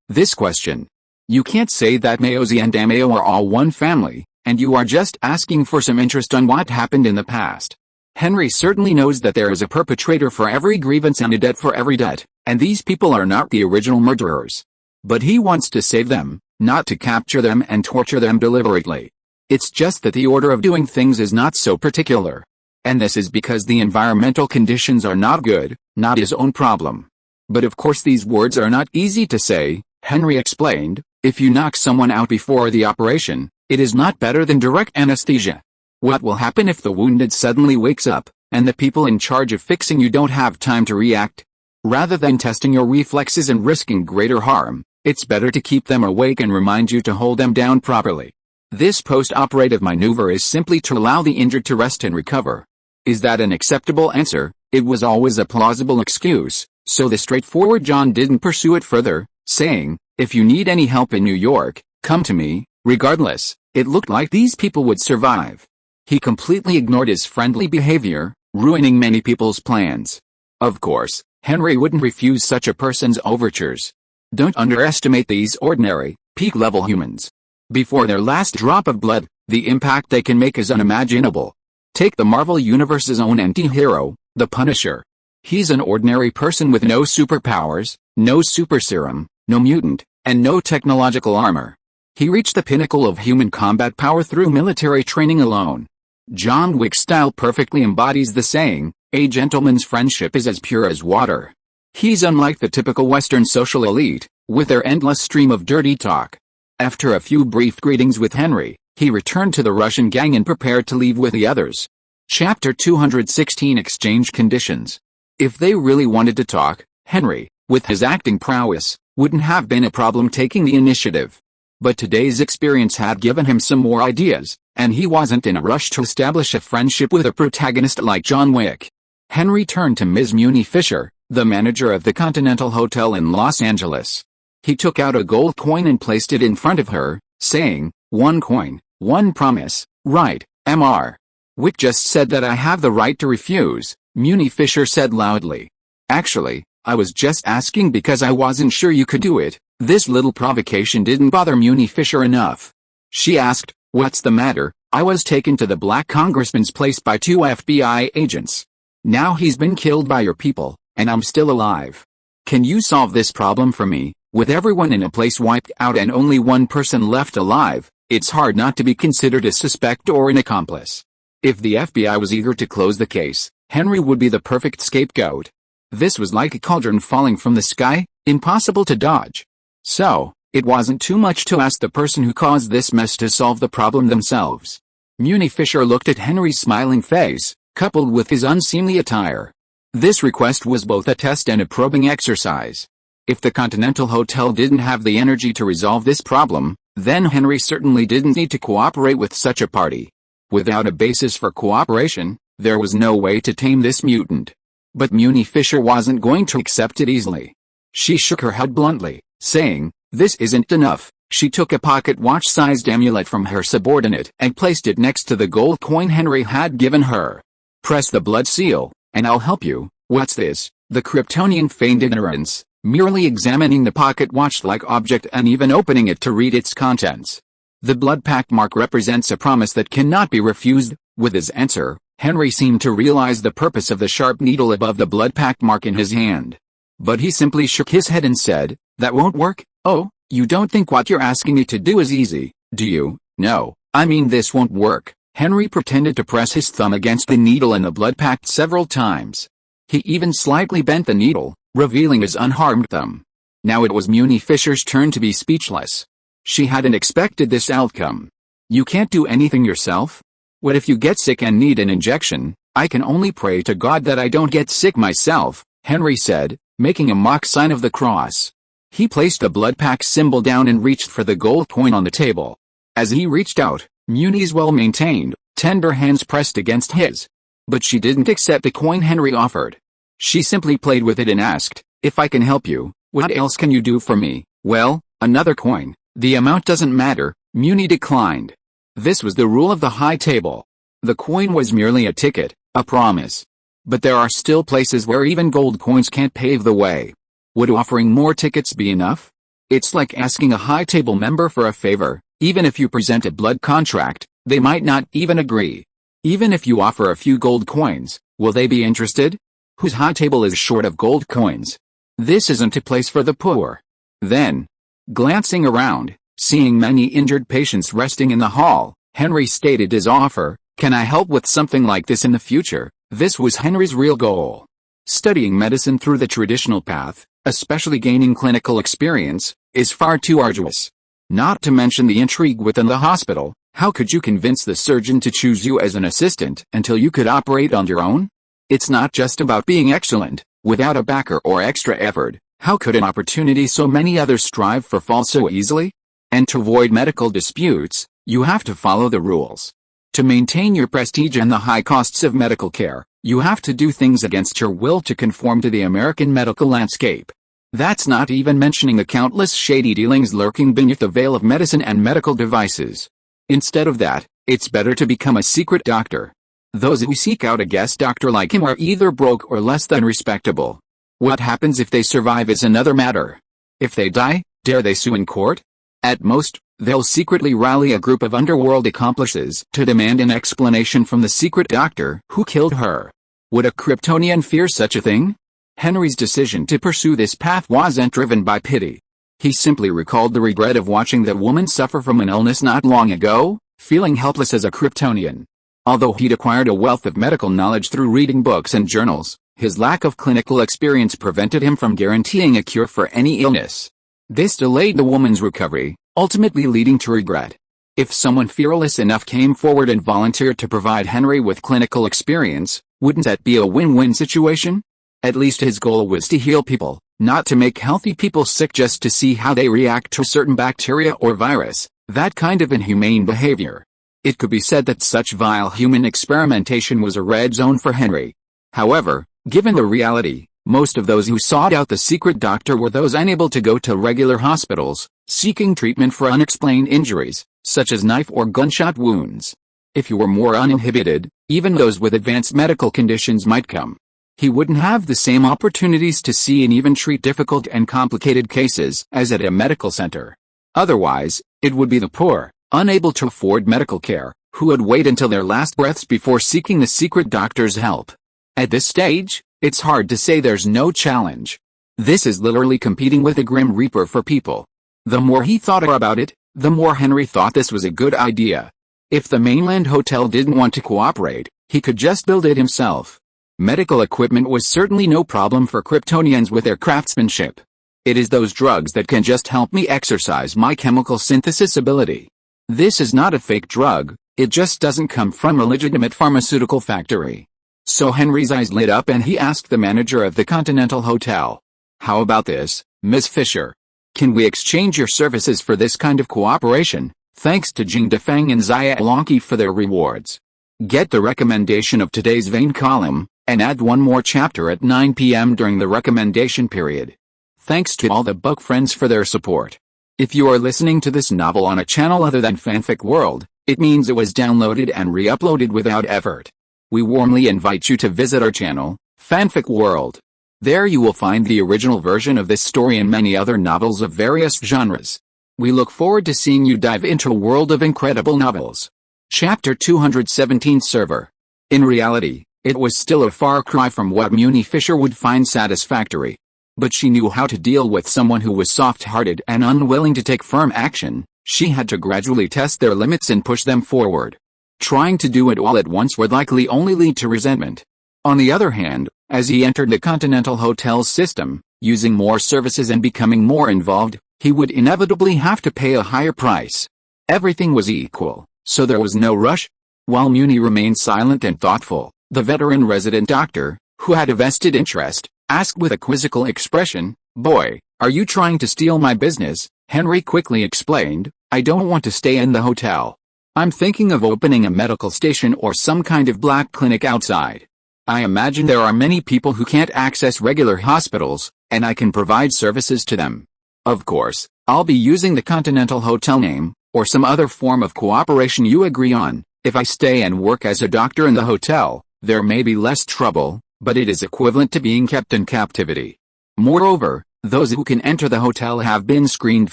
This question. You can't say that Mayozi and Amayo are all one family, and you are just asking for some interest on what happened in the past. Henry certainly knows that there is a perpetrator for every grievance and a debt for every debt, and these people are not the original murderers. But he wants to save them, not to capture them and torture them deliberately. It's just that the order of doing things is not so particular. And this is because the environmental conditions are not good, not his own problem. But of course these words are not easy to say, Henry explained. If you knock someone out before the operation, it is not better than direct anesthesia. What will happen if the wounded suddenly wakes up, and the people in charge of fixing you don't have time to react? Rather than testing your reflexes and risking greater harm, it's better to keep them awake and remind you to hold them down properly. This post-operative maneuver is simply to allow the injured to rest and recover. Is that an acceptable answer? It was always a plausible excuse, so the straightforward John didn't pursue it further, saying, "If you need any help in New York, come to me." Regardless, it looked like these people would survive. He completely ignored his friendly behavior, ruining many people's plans. Of course, Henry wouldn't refuse such a person's overtures. Don't underestimate these ordinary, peak-level humans. Before their last drop of blood, the impact they can make is unimaginable. Take the Marvel Universe's own anti-hero, the Punisher. He's an ordinary person with no superpowers, no super serum, no mutant, and no technological armor. He reached the pinnacle of human combat power through military training alone. John Wick's style perfectly embodies the saying, "A gentleman's friendship is as pure as water." He's unlike the typical Western social elite, with their endless stream of dirty talk. After a few brief greetings with Henry, he returned to the Russian gang and prepared to leave with the others. Chapter 216 Exchange Conditions. If they really wanted to talk, Henry, with his acting prowess, wouldn't have been a problem taking the initiative. But today's experience had given him some more ideas, and he wasn't in a rush to establish a friendship with a protagonist like John Wick. Henry turned to Ms. Mooney Fisher, the manager of the Continental Hotel in Los Angeles. He took out a gold coin and placed it in front of her, saying, "One coin, one promise, right, Mr. Wick just said that I have the right to refuse," Mooney Fisher said loudly. Actually, I was just asking because I wasn't sure you could do it. This little provocation didn't bother Muni Fisher enough. She asked, "What's the matter?" "I was taken to the Black Congressman's place by 2 FBI agents. Now he's been killed by your people, and I'm still alive. Can you solve this problem for me?" With everyone in a place wiped out and only one person left alive, it's hard not to be considered a suspect or an accomplice. If the FBI was eager to close the case, Henry would be the perfect scapegoat. This was like a cauldron falling from the sky, impossible to dodge. So, it wasn't too much to ask the person who caused this mess to solve the problem themselves. Muni Fisher looked at Henry's smiling face, coupled with his unseemly attire. This request was both a test and a probing exercise. If the Continental Hotel didn't have the energy to resolve this problem, then Henry certainly didn't need to cooperate with such a party. Without a basis for cooperation, there was no way to tame this mutant. But Muni Fisher wasn't going to accept it easily. She shook her head bluntly, saying, "This isn't enough." She took a pocket watch-sized amulet from her subordinate and placed it next to the gold coin Henry had given her. "Press the blood seal, and I'll help you." "What's this?" The Kryptonian feigned ignorance, merely examining the pocket watch-like object and even opening it to read its contents. "The blood pact mark represents a promise that cannot be refused." With his answer, Henry seemed to realize the purpose of the sharp needle above the blood pact mark in his hand. But he simply shook his head and said, "That won't work." "Oh, you don't think what you're asking me to do is easy, do you?" "No, I mean this won't work." Henry pretended to press his thumb against the needle in the blood pact several times. He even slightly bent the needle, revealing his unharmed thumb. Now it was Muni Fisher's turn to be speechless. She hadn't expected this outcome. "You can't do anything yourself? What if you get sick and need an injection?" "I can only pray to God that I don't get sick myself," Henry said, making a mock sign of the cross. He placed the blood pact symbol down and reached for the gold coin on the table. As he reached out, Muni's well-maintained, tender hands pressed against his. But she didn't accept the coin Henry offered. She simply played with it and asked, "If I can help you, what else can you do for me?" "Well, another coin. The amount doesn't matter," Muni declined. This was the rule of the high table. The coin was merely a ticket, a promise. But there are still places where even gold coins can't pave the way. Would offering more tickets be enough? It's like asking a high table member for a favor. Even if you present a blood contract, they might not even agree. Even if you offer a few gold coins, will they be interested? Whose high table is short of gold coins? This isn't a place for the poor. Then, glancing around, seeing many injured patients resting in the hall, Henry stated his offer, "Can I help with something like this in the future?" This was Henry's real goal. Studying medicine through the traditional path, especially gaining clinical experience, is far too arduous. Not to mention the intrigue within the hospital. How could you convince the surgeon to choose you as an assistant until you could operate on your own? It's not just about being excellent. Without a backer or extra effort, how could an opportunity so many others strive for fall so easily? And to avoid medical disputes, you have to follow the rules. To maintain your prestige and the high costs of medical care, you have to do things against your will to conform to the American medical landscape. That's not even mentioning the countless shady dealings lurking beneath the veil of medicine and medical devices. Instead of that, it's better to become a secret doctor. Those who seek out a guest doctor like him are either broke or less than respectable. What happens if they survive is another matter. If they die, dare they sue in court? At most, they'll secretly rally a group of underworld accomplices to demand an explanation from the secret doctor who killed her. Would a Kryptonian fear such a thing? Henry's decision to pursue this path wasn't driven by pity. He simply recalled the regret of watching that woman suffer from an illness not long ago, feeling helpless as a Kryptonian. Although he'd acquired a wealth of medical knowledge through reading books and journals, his lack of clinical experience prevented him from guaranteeing a cure for any illness. This delayed the woman's recovery, ultimately leading to regret. If someone fearless enough came forward and volunteered to provide Henry with clinical experience, wouldn't that be a win-win situation? At least his goal was to heal people, not to make healthy people sick just to see how they react to certain bacteria or virus. That kind of inhumane behavior. It could be said that such vile human experimentation was a red zone for Henry. However, given the reality, most of those who sought out the secret doctor were those unable to go to regular hospitals, seeking treatment for unexplained injuries, such as knife or gunshot wounds. If you were more uninhibited, even those with advanced medical conditions might come. He wouldn't have the same opportunities to see and even treat difficult and complicated cases as at a medical center. Otherwise, it would be the poor, unable to afford medical care, who would wait until their last breaths before seeking the secret doctor's help. At this stage, it's hard to say there's no challenge. This is literally competing with the Grim Reaper for people. The more he thought about it, the more Henry thought this was a good idea. If the mainland hotel didn't want to cooperate, he could just build it himself. Medical equipment was certainly no problem for Kryptonians with their craftsmanship. It is those drugs that can just help me exercise my chemical synthesis ability. This is not a fake drug, it just doesn't come from a legitimate pharmaceutical factory. So Henry's eyes lit up and he asked the manager of the Continental Hotel. How about this, Miss Fisher? Can we exchange your services for this kind of cooperation? Thanks to Jing Defang and Zaya Elonki for their rewards. Get the recommendation of today's Vane column, and add one more chapter at 9 p.m. during the recommendation period. Thanks to all the book friends for their support. If you are listening to this novel on a channel other than Fanfic World, it means it was downloaded and re-uploaded without effort. We warmly invite you to visit our channel, Fanfic World. There you will find the original version of this story and many other novels of various genres. We look forward to seeing you dive into a world of incredible novels. Chapter 217 Server. In reality, it was still a far cry from what Muni Fisher would find satisfactory. But she knew how to deal with someone who was soft-hearted and unwilling to take firm action. She had to gradually test their limits and push them forward. Trying to do it all at once would likely only lead to resentment. On the other hand, as he entered the Continental Hotel's system, using more services and becoming more involved, he would inevitably have to pay a higher price. Everything was equal, so there was no rush. While Muni remained silent and thoughtful, the veteran resident doctor, who had a vested interest, asked with a quizzical expression, "Boy, are you trying to steal my business?" Henry quickly explained, "I don't want to stay in the hotel. I'm thinking of opening a medical station or some kind of black clinic outside. I imagine there are many people who can't access regular hospitals, and I can provide services to them. Of course, I'll be using the Continental Hotel name, or some other form of cooperation you agree on. If I stay and work as a doctor in the hotel, there may be less trouble, but it is equivalent to being kept in captivity. Moreover, those who can enter the hotel have been screened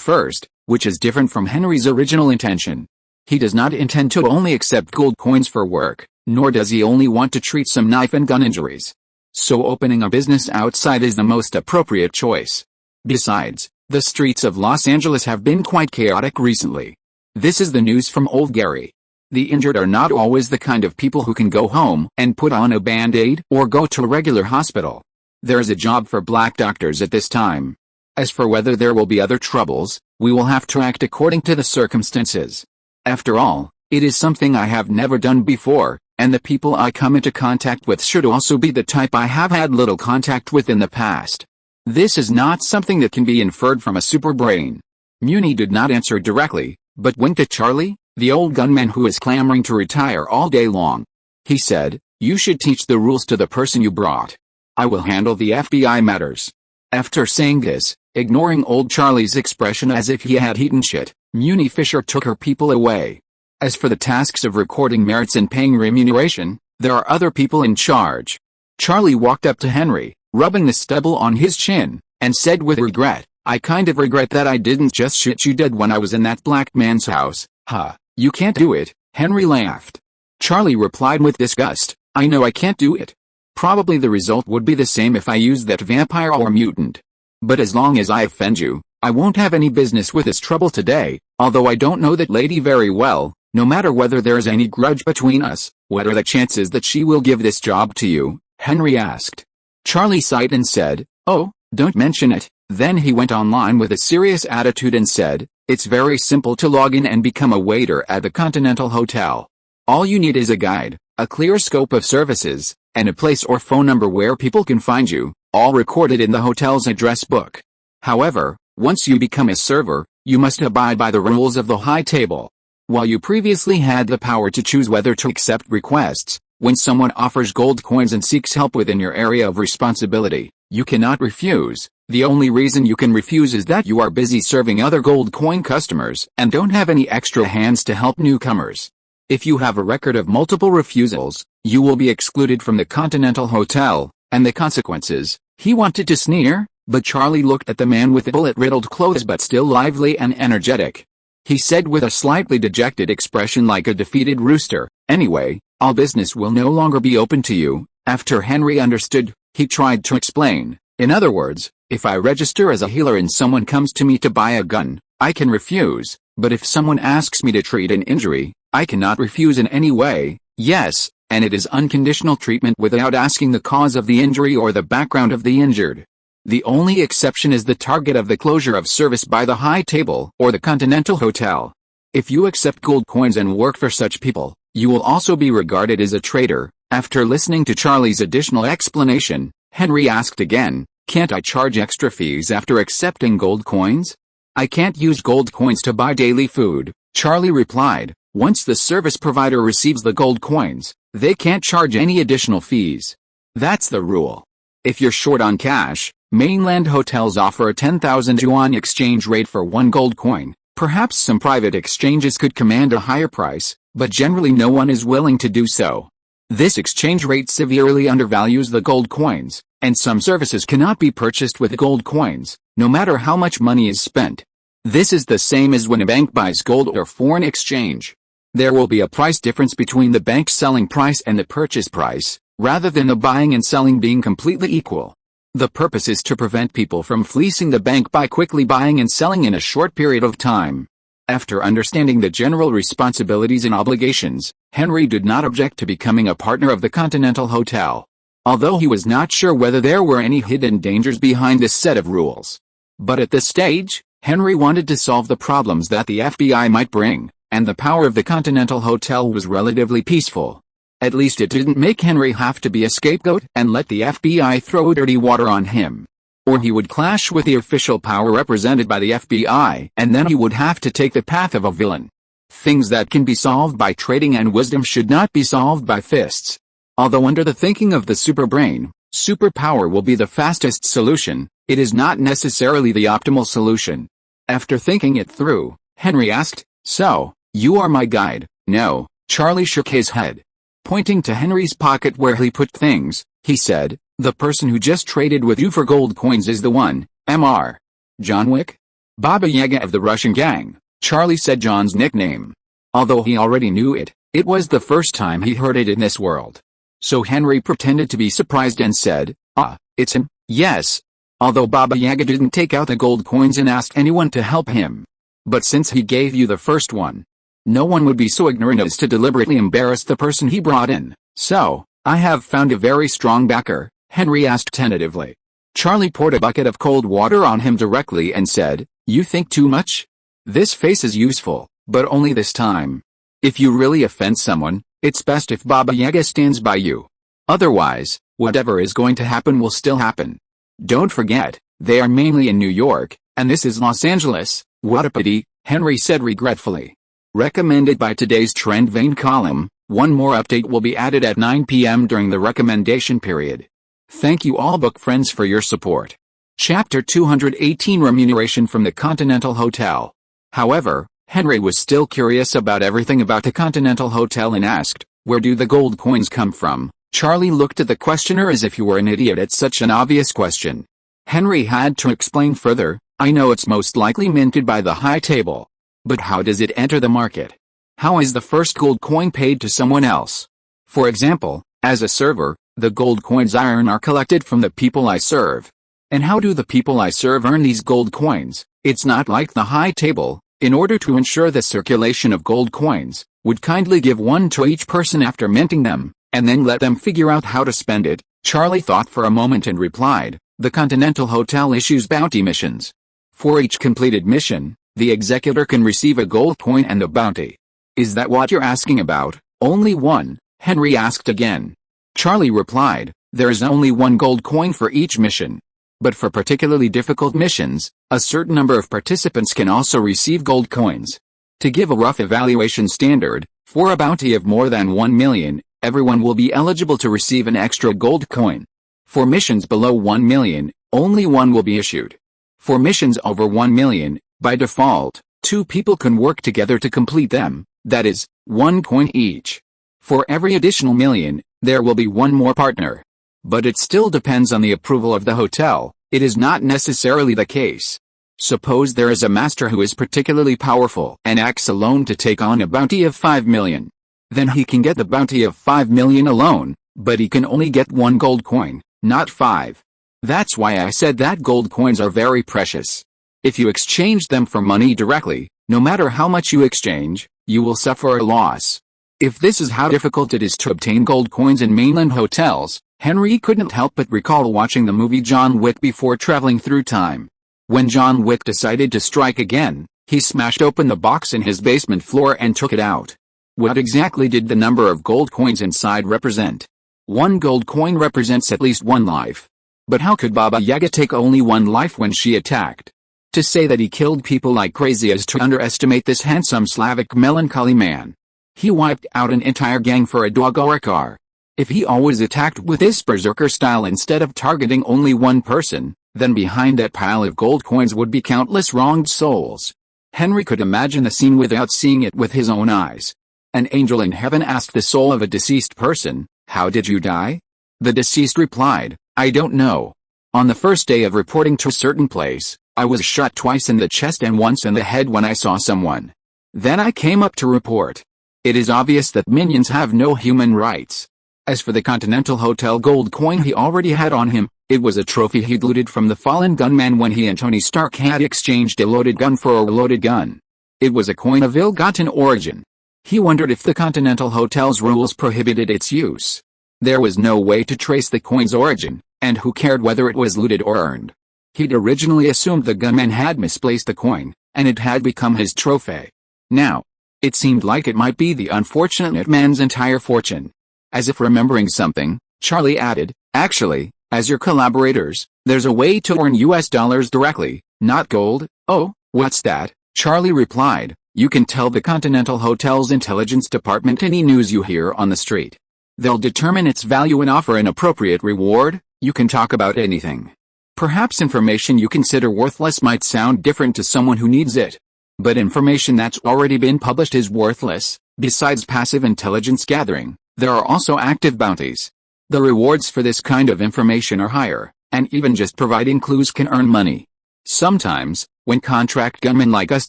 first, which is different from Henry's original intention. He does not intend to only accept gold coins for work, nor does he only want to treat some knife and gun injuries. So opening a business outside is the most appropriate choice. Besides, the streets of Los Angeles have been quite chaotic recently. This is the news from old Gary. The injured are not always the kind of people who can go home and put on a band-aid or go to a regular hospital. There's a job for black doctors at this time. As for whether there will be other troubles, we will have to act according to the circumstances. After all, it is something I have never done before, and the people I come into contact with should also be the type I have had little contact with in the past. This is not something that can be inferred from a super brain." Muni did not answer directly, but winked at Charlie, the old gunman who is clamoring to retire all day long. He said, "You should teach the rules to the person you brought. I will handle the FBI matters." After saying this, ignoring old Charlie's expression as if he had eaten shit, Muni Fisher took her people away. As for the tasks of recording merits and paying remuneration, there are other people in charge. Charlie walked up to Henry, rubbing the stubble on his chin, and said with regret, "I kind of regret that I didn't just shit you dead when I was in that black man's house." "Huh, you can't do it," Henry laughed. Charlie replied with disgust, "I know I can't do it. Probably the result would be the same if I used that vampire or mutant. But as long as I offend you, I won't have any business with this trouble today, although I don't know that lady very well. No matter whether there is any grudge between us, what are the chances that she will give this job to you?" Henry asked. Charlie sighed and said, "Oh, don't mention it." Then he went online with a serious attitude and said, "It's very simple to log in and become a waiter at the Continental Hotel. All you need is a guide, a clear scope of services, and a place or phone number where people can find you, all recorded in the hotel's address book. However, once you become a server, you must abide by the rules of the high table. While you previously had the power to choose whether to accept requests, when someone offers gold coins and seeks help within your area of responsibility, you cannot refuse. The only reason you can refuse is that you are busy serving other gold coin customers and don't have any extra hands to help newcomers. If you have a record of multiple refusals, you will be excluded from the Continental Hotel, And the consequences? He wanted to sneer, but Charlie looked at the man with the bullet-riddled clothes but still lively and energetic. He said with a slightly dejected expression like a defeated rooster, "Anyway, all business will no longer be open to you." After Henry understood, he tried to explain. "In other words, if I register as a healer and someone comes to me to buy a gun, I can refuse, but if someone asks me to treat an injury, I cannot refuse in any way. Yes, and it is unconditional treatment without asking the cause of the injury or the background of the injured. The only exception is the target of the closure of service by the High Table or the Continental Hotel. If you accept gold coins and work for such people, you will also be regarded as a traitor." After listening to Charlie's additional explanation, Henry asked again, "Can't I charge extra fees after accepting gold coins?" "I can't use gold coins to buy daily food," Charlie replied. "Once the service provider receives the gold coins, they can't charge any additional fees. That's the rule. If you're short on cash, mainland hotels offer a 10,000 yuan exchange rate for one gold coin. Perhaps some private exchanges could command a higher price, but generally no one is willing to do so. This exchange rate severely undervalues the gold coins, and some services cannot be purchased with gold coins, no matter how much money is spent. This is the same as when a bank buys gold or foreign exchange. There will be a price difference between the bank's selling price and the purchase price, rather than the buying and selling being completely equal. The purpose is to prevent people from fleecing the bank by quickly buying and selling in a short period of time." After understanding the general responsibilities and obligations, Henry did not object to becoming a partner of the Continental Hotel, although he was not sure whether there were any hidden dangers behind this set of rules. But at this stage, Henry wanted to solve the problems that the FBI might bring, and the power of the Continental Hotel was relatively peaceful. At least it didn't make Henry have to be a scapegoat and let the FBI throw dirty water on him. Or he would clash with the official power represented by the FBI, and then he would have to take the path of a villain. Things that can be solved by trading and wisdom should not be solved by fists. Although under the thinking of the superbrain, superpower will be the fastest solution, it is not necessarily the optimal solution. After thinking it through, Henry asked, "So, you are my guide?" "No," Charlie shook his head. Pointing to Henry's pocket where he put things, he said, "The person who just traded with you for gold coins is the one, Mr. John Wick? Baba Yaga of the Russian gang." Charlie said John's nickname. Although he already knew it, it was the first time he heard it in this world. So Henry pretended to be surprised and said, "Ah, it's him." "Yes." Although Baba Yaga didn't take out the gold coins and ask anyone to help him. But since he gave you the first one, no one would be so ignorant as to deliberately embarrass the person he brought in. "So, I have found a very strong backer?" Henry asked tentatively. Charlie poured a bucket of cold water on him directly and said, "You think too much? This face is useful, but only this time. If you really offend someone, it's best if Baba Yaga stands by you. Otherwise, whatever is going to happen will still happen. Don't forget, they are mainly in New York, and this is Los Angeles." "What a pity," Henry said regretfully. Recommended by today's Trend Vein column, one more update will be added at 9 p.m. during the recommendation period. Thank you all book friends for your support. Chapter 218 Remuneration from the Continental Hotel. However, Henry was still curious about everything about the Continental Hotel and asked, "Where do the gold coins come from?" Charlie looked at the questioner as if he were an idiot at such an obvious question. Henry had to explain further, "I know it's most likely minted by the High Table. But how does it enter the market? How is the first gold coin paid to someone else? For example, as a server, the gold coins I earn are collected from the people I serve. And how do the people I serve earn these gold coins? It's not like the High Table, in order to ensure the circulation of gold coins, would kindly give one to each person after minting them, and then let them figure out how to spend it." Charlie thought for a moment and replied, "The Continental Hotel issues bounty missions. For each completed mission, the executor can receive a gold coin and a bounty." "Is that what you're asking about?" "Only one," Henry asked again. Charlie replied, "There is only one gold coin for each mission. But for particularly difficult missions, a certain number of participants can also receive gold coins. To give a rough evaluation standard, for a bounty of more than 1 million, everyone will be eligible to receive an extra gold coin. For missions below 1 million, only one will be issued. For missions over 1 million, by default, 2 people can work together to complete them, that is, 1 coin each. For every additional million, there will be 1 more partner. But it still depends on the approval of the hotel. It is not necessarily the case. Suppose there is a master who is particularly powerful and acts alone to take on a bounty of 5 million. Then he can get the bounty of 5 million alone, but he can only get 1 gold coin, not 5. That's why I said that gold coins are very precious. If you exchange them for money directly, no matter how much you exchange, you will suffer a loss. If this is how difficult it is to obtain gold coins in mainland hotels, Henry couldn't help but recall watching the movie John Wick before traveling through time. When John Wick decided to strike again, he smashed open the box in his basement floor and took it out. What exactly did the number of gold coins inside represent? 1 gold coin represents at least 1 life. But how could Baba Yaga take only 1 life when she attacked? To say that he killed people like crazy is to underestimate this handsome Slavic melancholy man. He wiped out an entire gang for a dog or a car. If he always attacked with his berserker style instead of targeting only 1 person, then behind that pile of gold coins would be countless wronged souls. Henry could imagine the scene without seeing it with his own eyes. An angel in heaven asked the soul of a deceased person, "How did you die?" The deceased replied, "I don't know. On the first day of reporting to a certain place, I was shot twice in the chest and once in the head when I saw someone. Then I came up to report." It is obvious that minions have no human rights. As for the Continental Hotel gold coin he already had on him, it was a trophy he'd looted from the fallen gunman when he and Tony Stark had exchanged a loaded gun for a loaded gun. It was a coin of ill-gotten origin. He wondered if the Continental Hotel's rules prohibited its use. There was no way to trace the coin's origin, and who cared whether it was looted or earned? He'd originally assumed the gunman had misplaced the coin, and it had become his trophy. Now, it seemed like it might be the unfortunate man's entire fortune. As if remembering something, Charlie added, "Actually, as your collaborators, there's a way to earn US dollars directly, not gold." "Oh, what's that?" Charlie replied, "You can tell the Continental Hotel's intelligence department any news you hear on the street. They'll determine its value and offer an appropriate reward. You can talk about anything. Perhaps information you consider worthless might sound different to someone who needs it. But information that's already been published is worthless. Besides passive intelligence gathering, there are also active bounties. The rewards for this kind of information are higher, and even just providing clues can earn money. Sometimes, when contract gunmen like us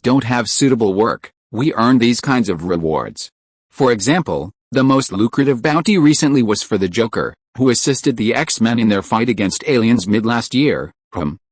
don't have suitable work, we earn these kinds of rewards. For example, the most lucrative bounty recently was for the Joker, who assisted the X-Men in their fight against aliens mid-last year.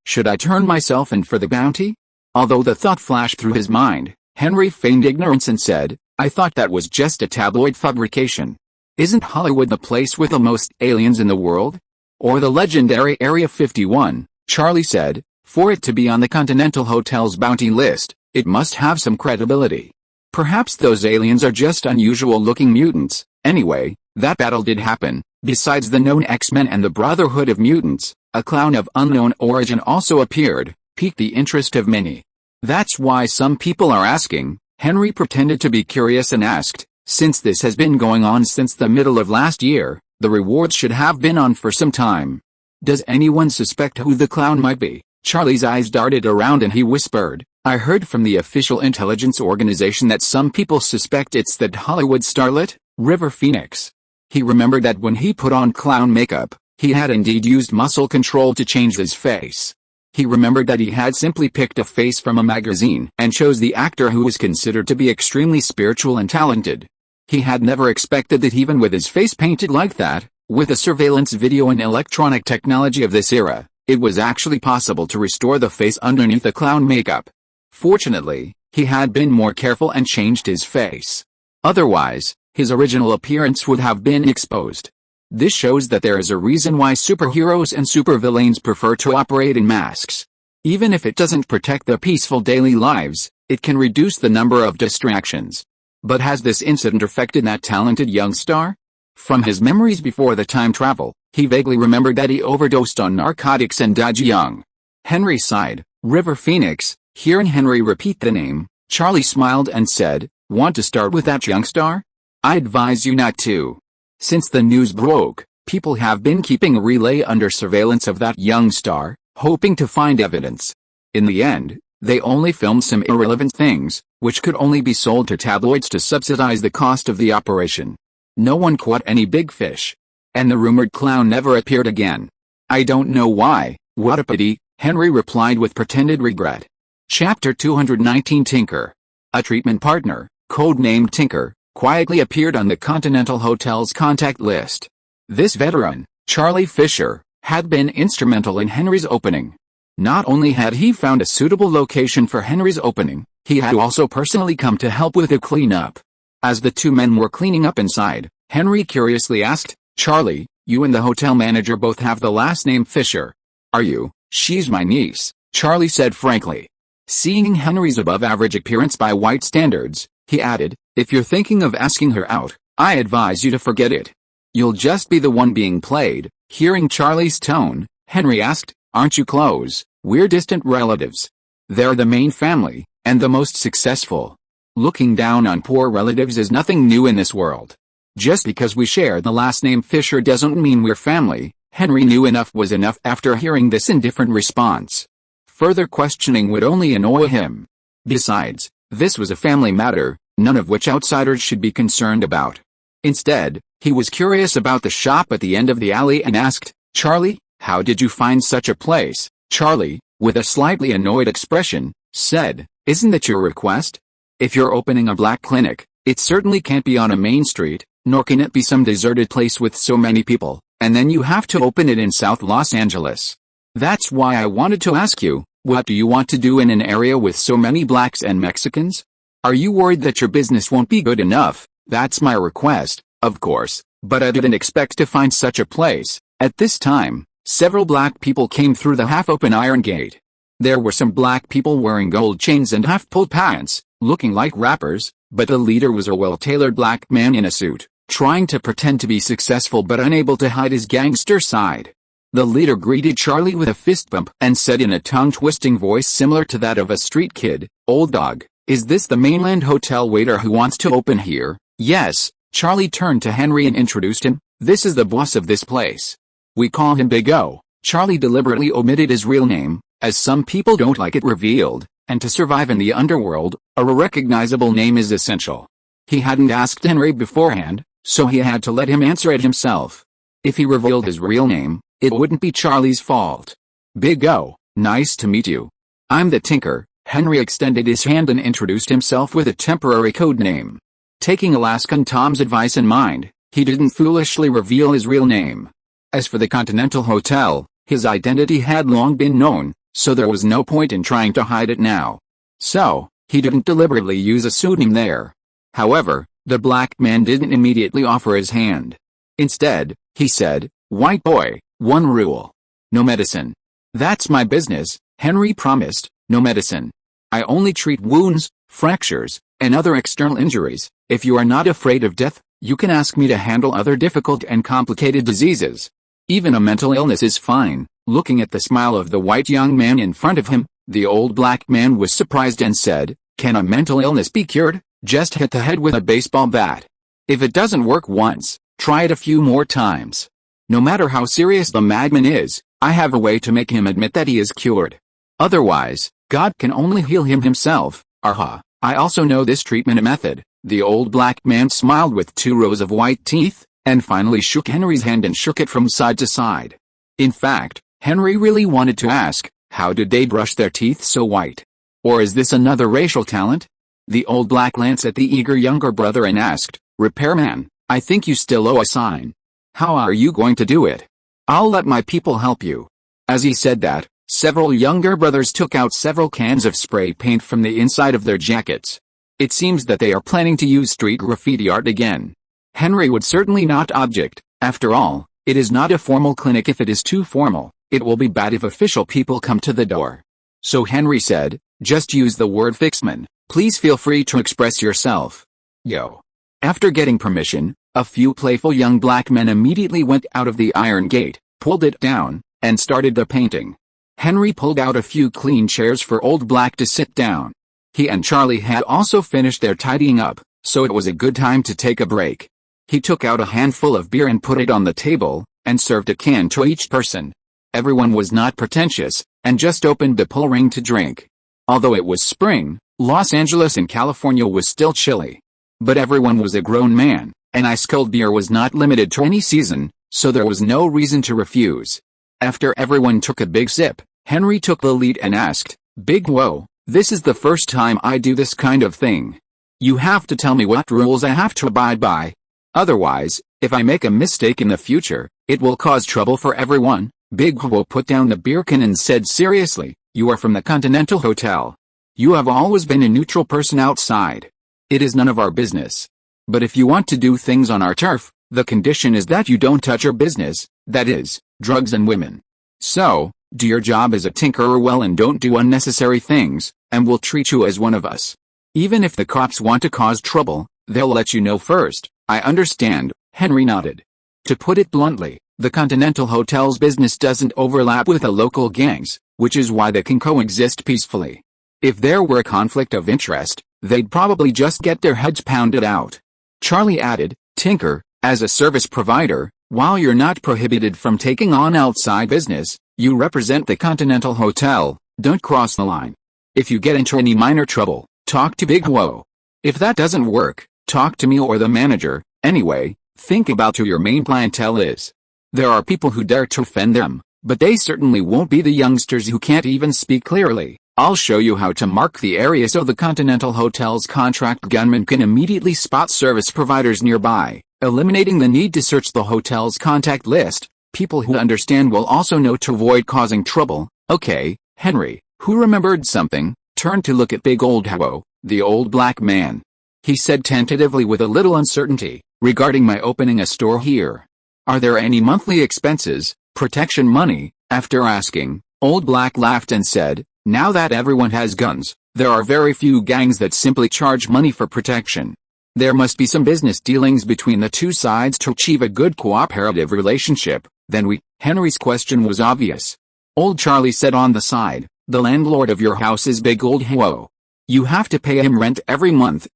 Should I turn myself in for the bounty? Although the thought flashed through his mind, Henry feigned ignorance and said, "I thought that was just a tabloid fabrication. Isn't Hollywood the place with the most aliens in the world? Or the legendary Area 51, Charlie said. For it to be on the Continental Hotel's bounty list, it must have some credibility. Perhaps those aliens are just unusual-looking mutants. Anyway, that battle did happen. Besides the known X-Men and the Brotherhood of Mutants, a clown of unknown origin also appeared, piqued the interest of many. That's why some people are asking." Henry pretended to be curious and asked, "Since this has been going on since the middle of last year, the rewards should have been on for some time. Does anyone suspect who the clown might be?" Charlie's eyes darted around and he whispered, "I heard from the official intelligence organization that some people suspect it's that Hollywood starlet, River Phoenix." He remembered that when he put on clown makeup, he had indeed used muscle control to change his face. He remembered that he had simply picked a face from a magazine and chose the actor who was considered to be extremely spiritual and talented. He had never expected that even with his face painted like that, with the surveillance video and electronic technology of this era, it was actually possible to restore the face underneath the clown makeup. Fortunately, he had been more careful and changed his face. Otherwise, his original appearance would have been exposed. This shows that there is a reason why superheroes and supervillains prefer to operate in masks. Even if it doesn't protect their peaceful daily lives, it can reduce the number of distractions. But has this incident affected that talented young star? From his memories before the time travel, he vaguely remembered that he overdosed on narcotics and died young. Henry sighed. River Phoenix. Hearing Henry repeat the name, Charlie smiled and said, "Want to start with that young star? I advise you not to. Since the news broke, people have been keeping a relay under surveillance of that young star, hoping to find evidence. In the end, they only filmed some irrelevant things, which could only be sold to tabloids to subsidize the cost of the operation. No one caught any big fish. and the rumored clown never appeared again. I don't know why. What a pity, Henry replied with pretended regret. Chapter 219 Tinker. A treatment partner, codenamed Tinker, quietly appeared on the Continental Hotel's contact list. This veteran, Charlie Fisher, had been instrumental in Henry's opening. Not only had he found a suitable location for Henry's opening, he had also personally come to help with the cleanup. As the two men were cleaning up inside, Henry curiously asked, "Charlie, you and the hotel manager both have the last name Fisher. Are you?" "She's my niece," Charlie said frankly. Seeing Henry's above-average appearance by white standards, he added, "If you're thinking of asking her out, I advise you to forget it. You'll just be the one being played." Hearing Charlie's tone, Henry asked, "Aren't you close?" "We're distant relatives. They're the main family, and the most successful. Looking down on poor relatives is nothing new in this world. Just because we share the last name Fisher doesn't mean we're family." Henry knew enough was enough after hearing this indifferent response. Further questioning would only annoy him. Besides, this was a family matter, none of which outsiders should be concerned about. Instead, he was curious about the shop at the end of the alley and asked, "Charlie, how did you find such a place?" Charlie, with a slightly annoyed expression, said, "Isn't that your request? If you're opening a black clinic, it certainly can't be on a main street, nor can it be some deserted place with so many people, and then you have to open it in South Los Angeles. That's why I wanted to ask you, what do you want to do in an area with so many blacks and Mexicans? Are you worried that your business won't be good enough?" "That's my request, of course, but I didn't expect to find such a place." At this time, several black people came through the half-open iron gate. There were some black people wearing gold chains and half-pulled pants, looking like rappers, but the leader was a well-tailored black man in a suit, trying to pretend to be successful but unable to hide his gangster side. The leader greeted Charlie with a fist bump and said in a tongue-twisting voice similar to that of a street kid, "Old dog, is this the mainland hotel waiter who wants to open here?" "Yes." Charlie turned to Henry and introduced him. "This is the boss of this place. We call him Big O." Charlie deliberately omitted his real name, as some people don't like it revealed, and to survive in the underworld, a recognizable name is essential. He hadn't asked Henry beforehand, so he had to let him answer it himself. If he revealed his real name, it wouldn't be Charlie's fault. "Big O, nice to meet you. I'm the Tinker." Henry extended his hand and introduced himself with a temporary code name. Taking Alaskan Tom's advice in mind, he didn't foolishly reveal his real name. As for the Continental Hotel, his identity had long been known, so there was no point in trying to hide it now. So, he didn't deliberately use a pseudonym there. However, the black man didn't immediately offer his hand. Instead, he said, "White boy, one rule. No medicine." "That's my business," Henry promised, "no medicine. I only treat wounds, fractures, and other external injuries. If you are not afraid of death, you can ask me to handle other difficult and complicated diseases. Even a mental illness is fine." Looking at the smile of the white young man in front of him, the old black man was surprised and said, "Can a mental illness be cured? Just hit the head with a baseball bat. If it doesn't work once, try it a few more times. No matter how serious the madman is, I have a way to make him admit that he is cured. Otherwise, God can only heal him himself." "Aha, I also know this treatment method." The old black man smiled with 2 rows of white teeth, and finally shook Henry's hand and shook it from side to side. In fact, Henry really wanted to ask, how did they brush their teeth so white? Or is this another racial talent? The old black glanced at the eager younger brother and asked, "Repairman, I think you still owe a sign. How are you going to do it?" "I'll let my people help you." As he said that, several younger brothers took out several cans of spray paint from the inside of their jackets. It seems that they are planning to use street graffiti art again. Henry would certainly not object. After all, it is not a formal clinic. If it is too formal, it will be bad if official people come to the door. So Henry said, "Just use the word fixman. Please feel free to express yourself. Yo." After getting permission, a few playful young black men immediately went out of the iron gate, pulled it down, and started the painting. Henry pulled out a few clean chairs for old black to sit down. He and Charlie had also finished their tidying up, so it was a good time to take a break. He took out a handful of beer and put it on the table, and served a can to each person. Everyone was not pretentious, and just opened the pull ring to drink. Although it was spring, Los Angeles and California was still chilly. But everyone was a grown man, and ice-cold beer was not limited to any season, so there was no reason to refuse. After everyone took a big sip, Henry took the lead and asked, "Big Whoa, this is the first time I do this kind of thing. You have to tell me what rules I have to abide by. Otherwise, if I make a mistake in the future, it will cause trouble for everyone." Big Whoa put down the beer can and said seriously, "You are from the Continental Hotel. You have always been a neutral person outside. It is none of our business. But if you want to do things on our turf, the condition is that you don't touch our business, that is, drugs and women. So, do your job as a tinkerer well and don't do unnecessary things, and we'll treat you as one of us. Even if the cops want to cause trouble, they'll let you know first." "I understand," Henry nodded. To put it bluntly, the Continental Hotel's business doesn't overlap with the local gangs, which is why they can coexist peacefully. If there were a conflict of interest, they'd probably just get their heads pounded out. Charlie added, "Tinker, as a service provider, while you're not prohibited from taking on outside business, you represent the Continental Hotel. Don't cross the line. If you get into any minor trouble, talk to Big Whoa. If that doesn't work, talk to me or the manager. Anyway, think about who your main clientele is. There are people who dare to offend them, but they certainly won't be the youngsters who can't even speak clearly. I'll show you how to mark the area so the Continental Hotel's contract gunmen can immediately spot service providers nearby, eliminating the need to search the hotel's contact list. People who understand will also know to avoid causing trouble." "Okay." Henry, who remembered something, turned to look at Big Old Whoa, the old black man. He said tentatively with a little uncertainty, "Regarding my opening a store here, are there any monthly expenses, protection money?" After asking, Old Black laughed and said, "Now that everyone has guns, there are very few gangs that simply charge money for protection. There must be some business dealings between the two sides to achieve a good cooperative relationship. Then we..." Henry's question was obvious. Old Charlie said on the side, "The landlord of your house is Big Old Whoa. You have to pay him rent every month.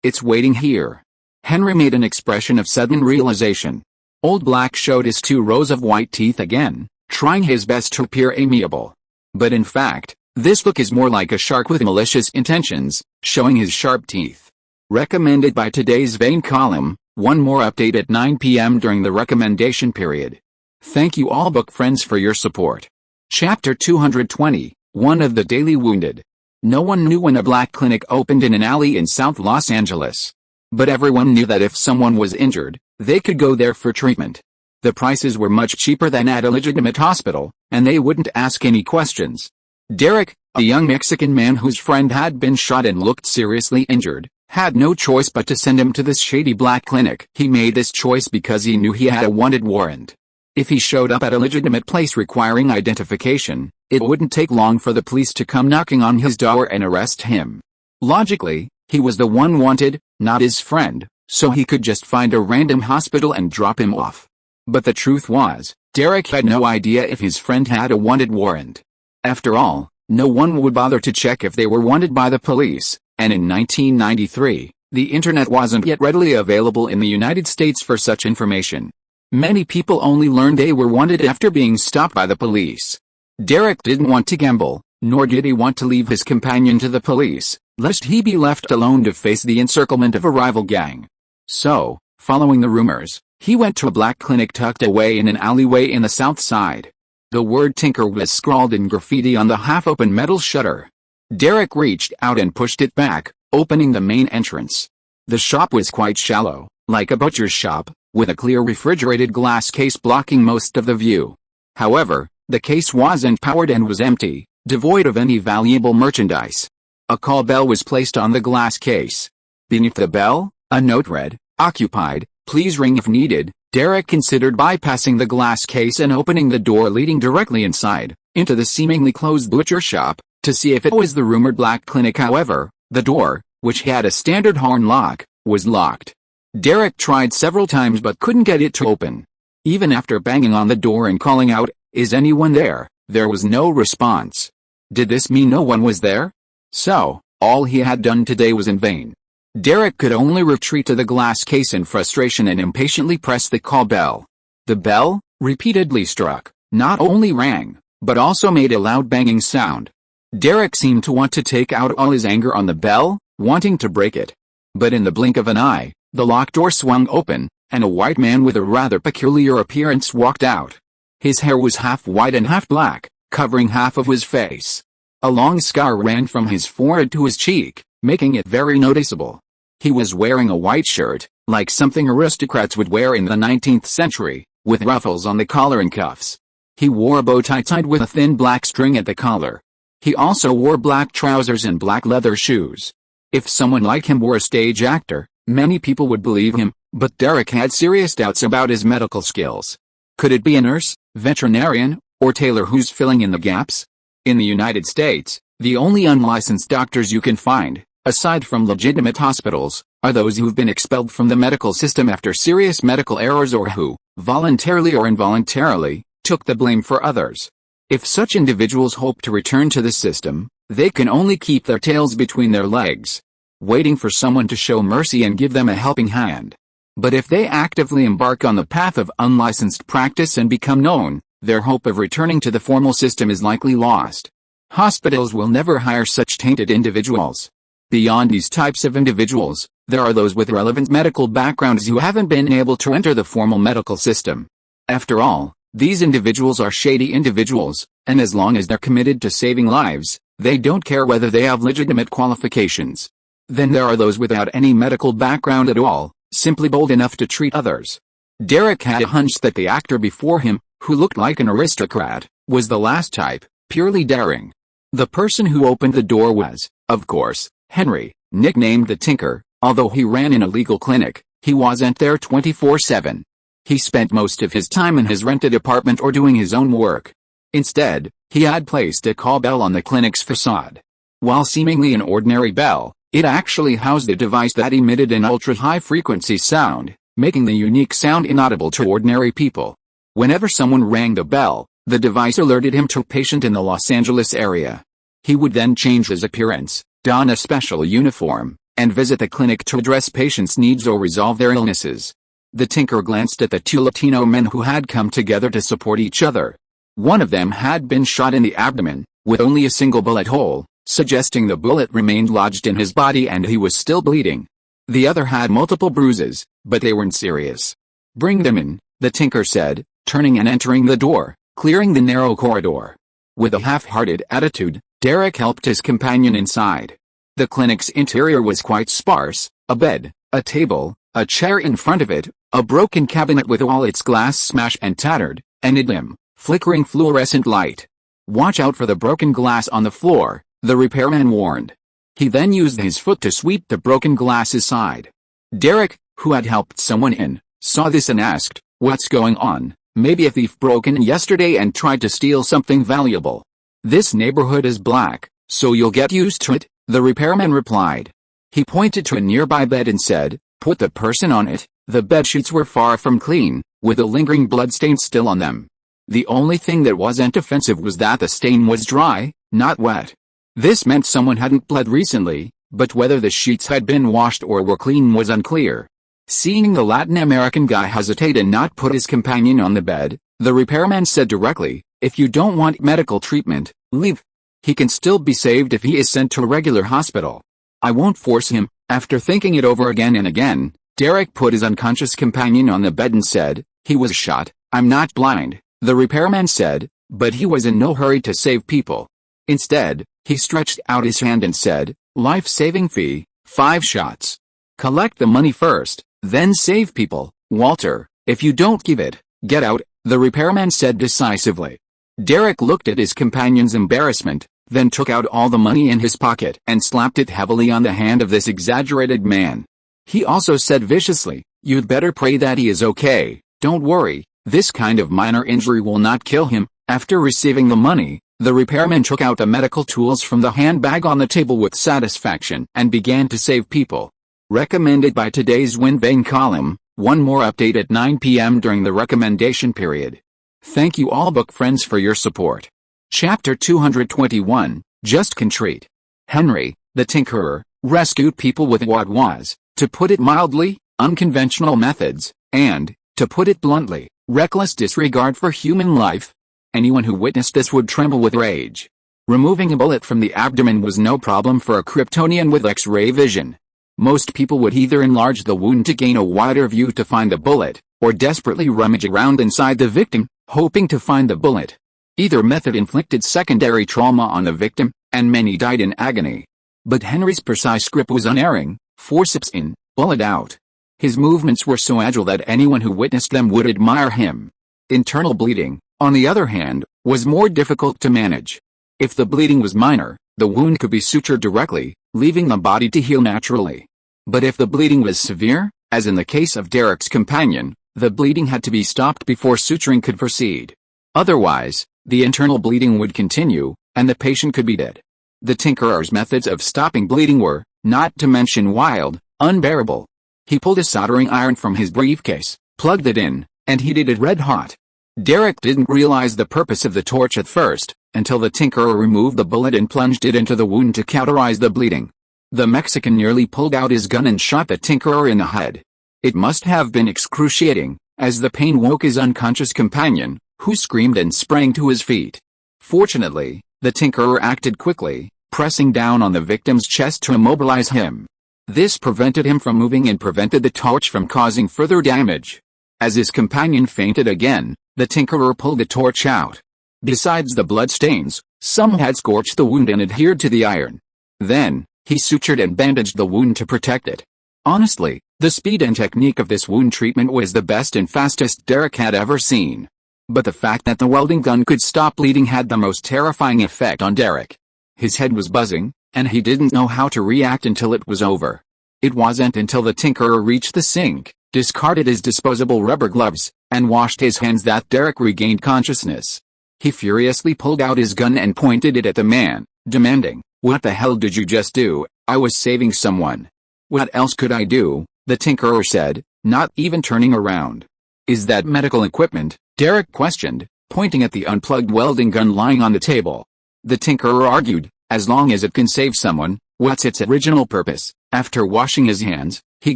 It's waiting here." Henry made an expression of sudden realization. Old Black showed his 2 rows of white teeth again, trying his best to appear amiable. But in fact, this look is more like a shark with malicious intentions, showing his sharp teeth. Recommended by today's Vane column, one more update at 9 p.m. during the recommendation period. Thank you all book friends for your support. Chapter 220, One of the Daily Wounded. No one knew when a black clinic opened in an alley in South Los Angeles. But everyone knew that if someone was injured, they could go there for treatment. The prices were much cheaper than at a legitimate hospital, and they wouldn't ask any questions. Derek, a young Mexican man whose friend had been shot and looked seriously injured, had no choice but to send him to this shady black clinic. He made this choice because he knew he had a wanted warrant. If he showed up at a legitimate place requiring identification, it wouldn't take long for the police to come knocking on his door and arrest him. Logically, he was the one wanted, not his friend, so he could just find a random hospital and drop him off. But the truth was, Derek had no idea if his friend had a wanted warrant. After all, no one would bother to check if they were wanted by the police, and in 1993, the internet wasn't yet readily available in the United States for such information. Many people only learned they were wanted after being stopped by the police. Derek didn't want to gamble, nor did he want to leave his companion to the police, lest he be left alone to face the encirclement of a rival gang. So, following the rumors, he went to a black clinic tucked away in an alleyway in the South Side. The word Tinker was scrawled in graffiti on the half-open metal shutter. Derek reached out and pushed it back, opening the main entrance. The shop was quite shallow, like a butcher's shop, with a clear refrigerated glass case blocking most of the view. However, the case wasn't powered and was empty, devoid of any valuable merchandise. A call bell was placed on the glass case. Beneath the bell, a note read, "Occupied, please ring if needed." Derek considered bypassing the glass case and opening the door leading directly inside, into the seemingly closed butcher shop, to see if it was the rumored black clinic. However, the door, which had a standard horn lock, was locked. Derek tried several times but couldn't get it to open. Even after banging on the door and calling out, "Is anyone there?" there was no response. Did this mean no one was there? So, all he had done today was in vain. Derek could only retreat to the glass case in frustration and impatiently press the call bell. The bell, repeatedly struck, not only rang, but also made a loud banging sound. Derek seemed to want to take out all his anger on the bell, wanting to break it. But in the blink of an eye, the locked door swung open, and a white man with a rather peculiar appearance walked out. His hair was half white and half black, covering half of his face. A long scar ran from his forehead to his cheek, making it very noticeable. He was wearing a white shirt, like something aristocrats would wear in the 19th century, with ruffles on the collar and cuffs. He wore a bow tie tied with a thin black string at the collar. He also wore black trousers and black leather shoes. If someone like him were a stage actor, many people would believe him, but Derek had serious doubts about his medical skills. Could it be a nurse, veterinarian, or tailor who's filling in the gaps? In the United States, the only unlicensed doctors you can find, aside from legitimate hospitals, are those who've been expelled from the medical system after serious medical errors or who, voluntarily or involuntarily, took the blame for others. If such individuals hope to return to the system, they can only keep their tails between their legs, waiting for someone to show mercy and give them a helping hand. But if they actively embark on the path of unlicensed practice and become known, their hope of returning to the formal system is likely lost. Hospitals will never hire such tainted individuals. Beyond these types of individuals, there are those with relevant medical backgrounds who haven't been able to enter the formal medical system. After all, these individuals are shady individuals, and as long as they're committed to saving lives, they don't care whether they have legitimate qualifications. Then there are those without any medical background at all, simply bold enough to treat others. Derek had a hunch that the actor before him, who looked like an aristocrat, was the last type, purely daring. The person who opened the door was, of course, Henry, nicknamed the Tinker. Although he ran an illegal clinic, he wasn't there 24/7. He spent most of his time in his rented apartment or doing his own work. Instead, he had placed a call bell on the clinic's facade. While seemingly an ordinary bell, it actually housed a device that emitted an ultra-high-frequency sound, making the unique sound inaudible to ordinary people. Whenever someone rang the bell, the device alerted him to a patient in the Los Angeles area. He would then change his appearance, don a special uniform, and visit the clinic to address patients' needs or resolve their illnesses. The Tinker glanced at the two Latino men who had come together to support each other. One of them had been shot in the abdomen, with only a single bullet hole, suggesting the bullet remained lodged in his body and he was still bleeding. The other had multiple bruises, but they weren't serious. "Bring them in," the Tinker said, turning and entering the door, clearing the narrow corridor. With a half-hearted attitude, Derek helped his companion inside. The clinic's interior was quite sparse: a bed, a table, a chair in front of it, a broken cabinet with all its glass smashed and tattered, and a dim, flickering fluorescent light. "Watch out for the broken glass on the floor," the repairman warned. He then used his foot to sweep the broken glass aside. Derek, who had helped someone in, saw this and asked, "What's going on?" "Maybe a thief broke in yesterday and tried to steal something valuable. This neighborhood is black, so you'll get used to it," the repairman replied. He pointed to a nearby bed and said, "Put the person on it." The bedsheets were far from clean, with a lingering bloodstain still on them. The only thing that wasn't offensive was that the stain was dry, not wet. This meant someone hadn't bled recently, but whether the sheets had been washed or were clean was unclear. Seeing the Latin American guy hesitate and not put his companion on the bed, the repairman said directly, "If you don't want medical treatment, leave. He can still be saved if he is sent to a regular hospital. I won't force him." After thinking it over again and again, Derek put his unconscious companion on the bed and said, "He was shot." "I'm not blind," the repairman said, but he was in no hurry to save people. Instead, he stretched out his hand and said, "Life-saving fee, 5 shots. Collect the money first, then save people, Walter. If you don't give it, get out," the repairman said decisively. Derek looked at his companion's embarrassment, then took out all the money in his pocket and slapped it heavily on the hand of this exaggerated man. He also said viciously, "You'd better pray that he is okay. Don't worry, this kind of minor injury will not kill him." After receiving the money, the repairman took out the medical tools from the handbag on the table with satisfaction and began to save people. Recommended by today's Winbane column, one more update at 9 p.m. during the recommendation period. Thank you all book friends for your support. Chapter 221, Just Contrite. Henry, the Tinkerer, rescued people with what was, to put it mildly, unconventional methods, and, to put it bluntly, reckless disregard for human life. Anyone who witnessed this would tremble with rage. Removing a bullet from the abdomen was no problem for a Kryptonian with X-ray vision. Most people would either enlarge the wound to gain a wider view to find the bullet, or desperately rummage around inside the victim, hoping to find the bullet. Either method inflicted secondary trauma on the victim, and many died in agony. But Henry's precise grip was unerring, forceps in, bullet out. His movements were so agile that anyone who witnessed them would admire him. Internal bleeding, on the other hand, was more difficult to manage. If the bleeding was minor, the wound could be sutured directly, leaving the body to heal naturally. But if the bleeding was severe, as in the case of Derek's companion, the bleeding had to be stopped before suturing could proceed. Otherwise, the internal bleeding would continue, and the patient could be dead. The tinkerer's methods of stopping bleeding were, not to mention wild, unbearable. He pulled a soldering iron from his briefcase, plugged it in, and heated it red hot. Derek didn't realize the purpose of the torch at first, until the tinkerer removed the bullet and plunged it into the wound to cauterize the bleeding. The Mexican nearly pulled out his gun and shot the tinkerer in the head. It must have been excruciating, as the pain woke his unconscious companion, who screamed and sprang to his feet. Fortunately, the tinkerer acted quickly, pressing down on the victim's chest to immobilize him. This prevented him from moving and prevented the torch from causing further damage. As his companion fainted again, the tinkerer pulled the torch out. Besides the bloodstains, some had scorched the wound and adhered to the iron. Then, he sutured and bandaged the wound to protect it. Honestly, the speed and technique of this wound treatment was the best and fastest Derek had ever seen. But the fact that the welding gun could stop bleeding had the most terrifying effect on Derek. His head was buzzing, and he didn't know how to react until it was over. It wasn't until the tinkerer reached the sink, discarded his disposable rubber gloves, and washed his hands that Derek regained consciousness. He furiously pulled out his gun and pointed it at the man, demanding, "What the hell did you just do? I was saving someone." "What else could I do?" the tinkerer said, not even turning around. "Is that medical equipment?" Derek questioned, pointing at the unplugged welding gun lying on the table. The tinkerer argued, "As long as it can save someone, what's its original purpose?" After washing his hands, he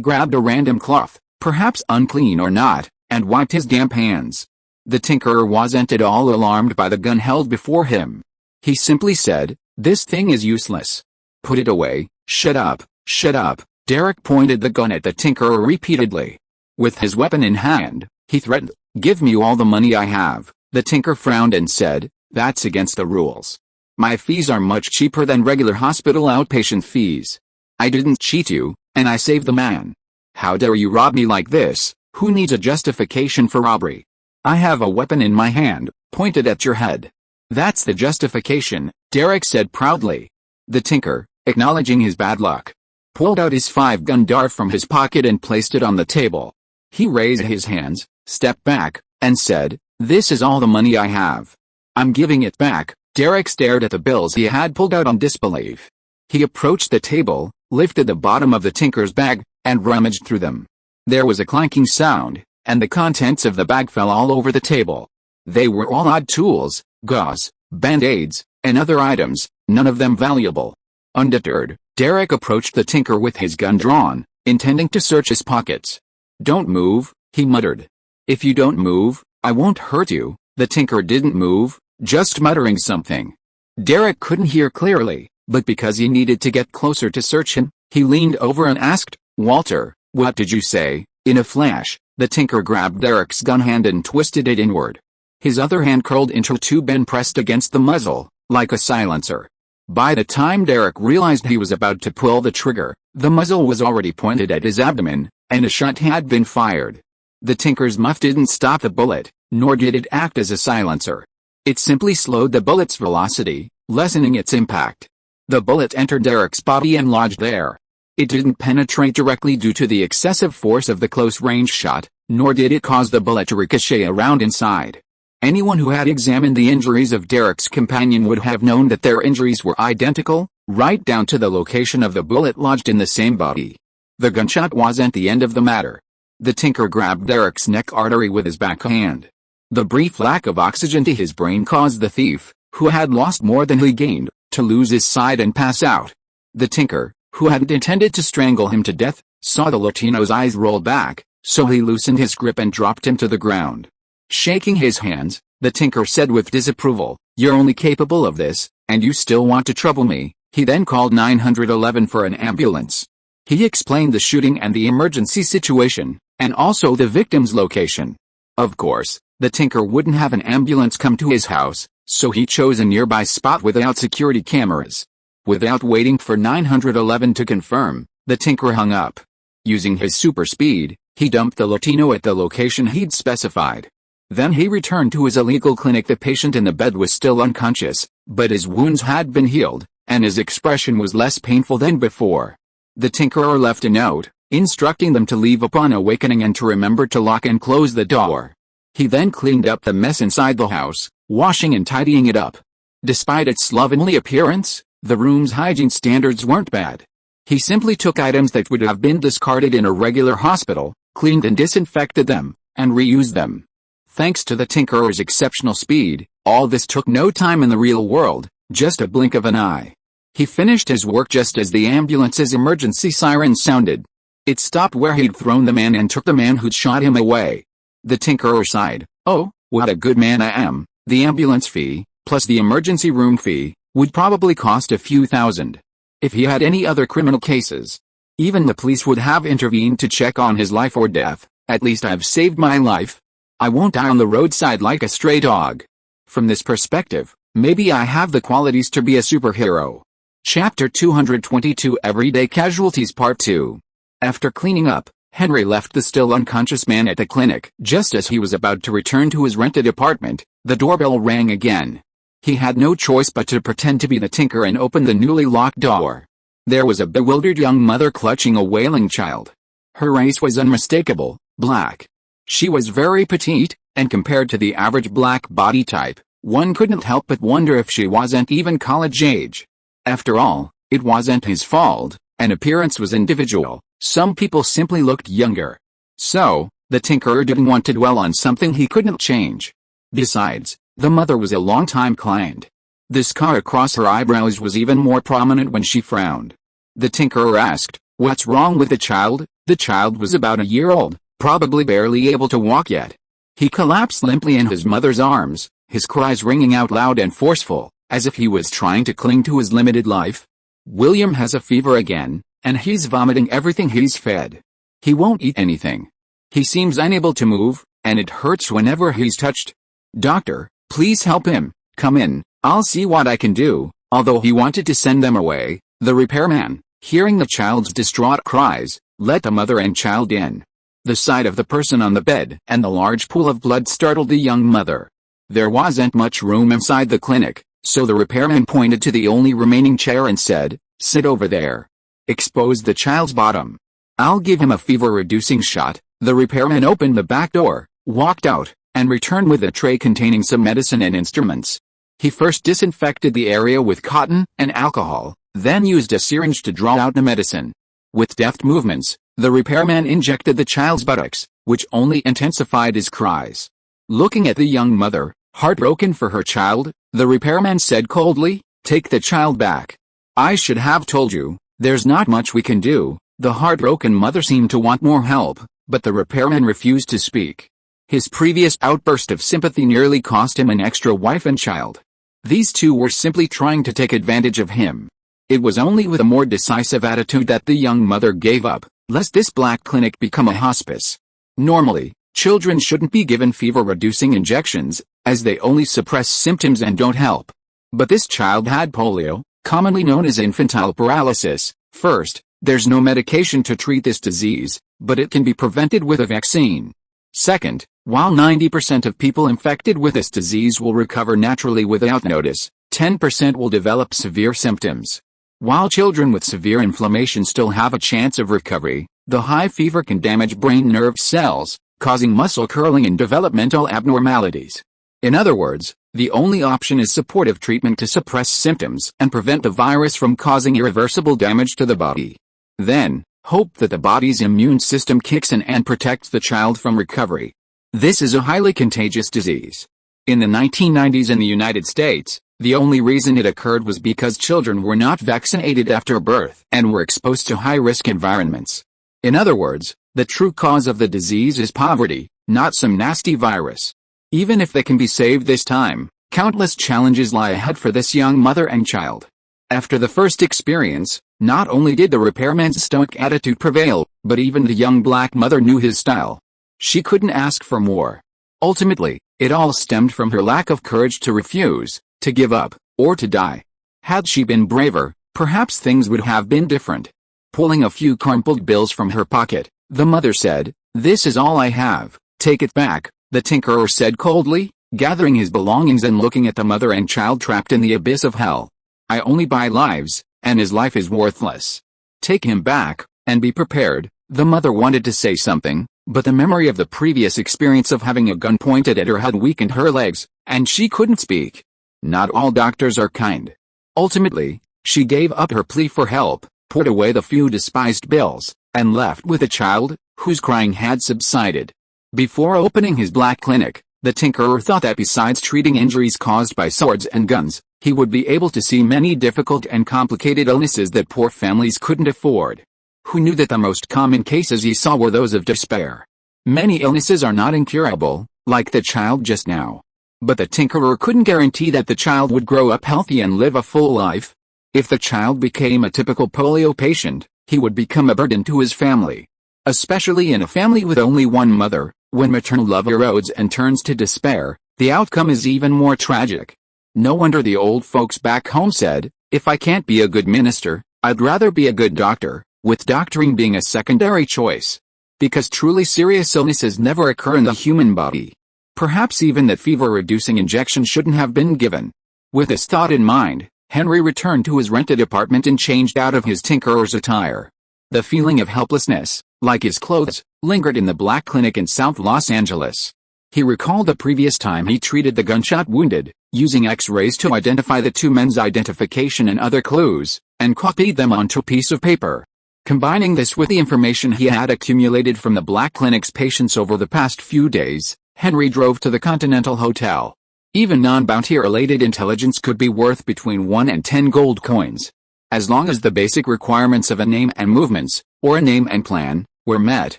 grabbed a random cloth, perhaps unclean or not, and wiped his damp hands. The tinkerer wasn't at all alarmed by the gun held before him. He simply said, "This thing is useless. Put it away, shut up, shut up." Derek pointed the gun at the tinkerer repeatedly. With his weapon in hand, he threatened, "Give me all the money I have." The tinker frowned and said, "That's against the rules. My fees are much cheaper than regular hospital outpatient fees. I didn't cheat you, and I saved the man. How dare you rob me like this? Who needs a justification for robbery? I have a weapon in my hand, pointed at your head." "That's the justification," Derek said proudly. The tinker, acknowledging his bad luck, pulled out his 5-gun dart from his pocket and placed it on the table. He raised his hands, stepped back, and said, "This is all the money I have. I'm giving it back." Derek stared at the bills he had pulled out on disbelief. He approached the table, lifted the bottom of the tinker's bag, and rummaged through them. There was a clanking sound, and the contents of the bag fell all over the table. They were all odd tools, gauze, band-aids, and other items, none of them valuable. Undeterred, Derek approached the tinker with his gun drawn, intending to search his pockets. "Don't move," he muttered. "If you don't move, I won't hurt you." The tinker didn't move, just muttering something. Derek couldn't hear clearly, but because he needed to get closer to search him, he leaned over and asked, "Walter, what did you say?" In a flash, the tinker grabbed Derek's gun hand and twisted it inward. His other hand curled into a tube and pressed against the muzzle, like a silencer. By the time Derek realized he was about to pull the trigger, the muzzle was already pointed at his abdomen, and a shot had been fired. The tinker's muff didn't stop the bullet, nor did it act as a silencer. It simply slowed the bullet's velocity, lessening its impact. The bullet entered Derek's body and lodged there. It didn't penetrate directly due to the excessive force of the close-range shot, nor did it cause the bullet to ricochet around inside. Anyone who had examined the injuries of Derek's companion would have known that their injuries were identical, right down to the location of the bullet lodged in the same body. The gunshot wasn't the end of the matter. The tinker grabbed Derek's neck artery with his back hand. The brief lack of oxygen to his brain caused the thief, who had lost more than he gained, to lose his sight and pass out. The tinker, who hadn't intended to strangle him to death, saw the Latino's eyes roll back, so he loosened his grip and dropped him to the ground. Shaking his hands, the tinker said with disapproval, "You're only capable of this, and you still want to trouble me." He then called 911 for an ambulance. He explained the shooting and the emergency situation, and also the victim's location. Of course, the Tinker wouldn't have an ambulance come to his house, so he chose a nearby spot without security cameras. Without waiting for 911 to confirm, the Tinker hung up. Using his super speed, he dumped the Latino at the location he'd specified. Then he returned to his illegal clinic. The patient in the bed was still unconscious, but his wounds had been healed, and his expression was less painful than before. The Tinkerer left a note, instructing them to leave upon awakening and to remember to lock and close the door. He then cleaned up the mess inside the house, washing and tidying it up. Despite its slovenly appearance, the room's hygiene standards weren't bad. He simply took items that would have been discarded in a regular hospital, cleaned and disinfected them, and reused them. Thanks to the Tinkerer's exceptional speed, all this took no time in the real world, just a blink of an eye. He finished his work just as the ambulance's emergency siren sounded. It stopped where he'd thrown the man and took the man who'd shot him away. The Tinkerer sighed, "Oh, what a good man I am. The ambulance fee, plus the emergency room fee, would probably cost a few thousand. If he had any other criminal cases, even the police would have intervened to check on his life or death. At least I've saved my life. I won't die on the roadside like a stray dog. From this perspective, maybe I have the qualities to be a superhero." Chapter 222 Everyday Casualties Part 2. After cleaning up, Henry left the still unconscious man at the clinic. Just as he was about to return to his rented apartment, the doorbell rang again. He had no choice but to pretend to be the Tinker and open the newly locked door. There was a bewildered young mother clutching a wailing child. Her race was unmistakable, black. She was very petite, and compared to the average black body type, one couldn't help but wonder if she wasn't even college age. After all, it wasn't his fault, and appearance was individual. Some people simply looked younger. So, the Tinkerer didn't want to dwell on something he couldn't change. Besides, the mother was a longtime client. The scar across her eyebrows was even more prominent when she frowned. The Tinkerer asked, "What's wrong with the child?" The child was about a year old, probably barely able to walk yet. He collapsed limply in his mother's arms, his cries ringing out loud and forceful, as if he was trying to cling to his limited life. "William has a fever again, and he's vomiting everything he's fed. He won't eat anything. He seems unable to move, and it hurts whenever he's touched. Doctor, please help him. Come in, I'll see what I can do." Although he wanted to send them away, the repairman, hearing the child's distraught cries, let the mother and child in. The sight of the person on the bed and the large pool of blood startled the young mother. There wasn't much room inside the clinic, so the repairman pointed to the only remaining chair and said, "Sit over there. Expose the child's bottom. I'll give him a fever-reducing shot." The repairman opened the back door, walked out, and returned with a tray containing some medicine and instruments. He first disinfected the area with cotton and alcohol, then used a syringe to draw out the medicine. With deft movements, the repairman injected the child's buttocks, which only intensified his cries. Looking at the young mother, heartbroken for her child, the repairman said coldly, "Take the child back. I should have told you, there's not much we can do." The heartbroken mother seemed to want more help, but the repairman refused to speak. His previous outburst of sympathy nearly cost him an extra wife and child. These two were simply trying to take advantage of him. It was only with a more decisive attitude that the young mother gave up, lest this black clinic become a hospice. Normally, children shouldn't be given fever-reducing injections, as they only suppress symptoms and don't help. But this child had polio, commonly known as infantile paralysis. First, there's no medication to treat this disease, but it can be prevented with a vaccine. Second, while 90% of people infected with this disease will recover naturally without notice, 10% will develop severe symptoms. While children with severe inflammation still have a chance of recovery, the high fever can damage brain nerve cells, causing muscle curling and developmental abnormalities. In other words, the only option is supportive treatment to suppress symptoms and prevent the virus from causing irreversible damage to the body. Then, hope that the body's immune system kicks in and protects the child from recovery. This is a highly contagious disease. In the 1990s in the United States, the only reason it occurred was because children were not vaccinated after birth and were exposed to high-risk environments. In other words, the true cause of the disease is poverty, not some nasty virus. Even if they can be saved this time, countless challenges lie ahead for this young mother and child. After the first experience, Not only did the repairman's stoic attitude prevail, but even the young black mother knew his style. She couldn't ask for more. Ultimately, it all stemmed from her lack of courage to refuse, to give up, or to die. Had she been braver, perhaps things would have been different. Pulling a few crumpled bills from her pocket, the mother said, "This is all I have, take it back," the tinkerer said coldly, gathering his belongings and looking at the mother and child trapped in the abyss of hell. "I only buy lives, and his life is worthless. Take him back, and be prepared." The mother wanted to say something, but the memory of the previous experience of having a gun pointed at her had weakened her legs, and she couldn't speak. Not all doctors are kind. Ultimately, she gave up her plea for help, put away the few despised bills, and left with a child, whose crying had subsided. Before opening his black clinic, the tinkerer thought that besides treating injuries caused by swords and guns, he would be able to see many difficult and complicated illnesses that poor families couldn't afford. Who knew that the most common cases he saw were those of despair? Many illnesses are not incurable, like the child just now. But the tinkerer couldn't guarantee that the child would grow up healthy and live a full life. If the child became a typical polio patient, he would become a burden to his family. Especially in a family with only one mother, when maternal love erodes and turns to despair, the outcome is even more tragic. No wonder the old folks back home said, "If I can't be a good minister, I'd rather be a good doctor," with doctoring being a secondary choice. Because truly serious illnesses never occur in the human body. Perhaps even that fever-reducing injection shouldn't have been given. With this thought in mind, Henry returned to his rented apartment and changed out of his tinkerer's attire. The feeling of helplessness, like his clothes, lingered in the black clinic in South Los Angeles. He recalled the previous time he treated the gunshot wounded, using X-rays to identify the two men's identification and other clues, and copied them onto a piece of paper. Combining this with the information he had accumulated from the black clinic's patients over the past few days, Henry drove to the Continental Hotel. Even non-bounty-related intelligence could be worth between 1 and 10 gold coins. As long as the basic requirements of a name and movements, or a name and plan, were met,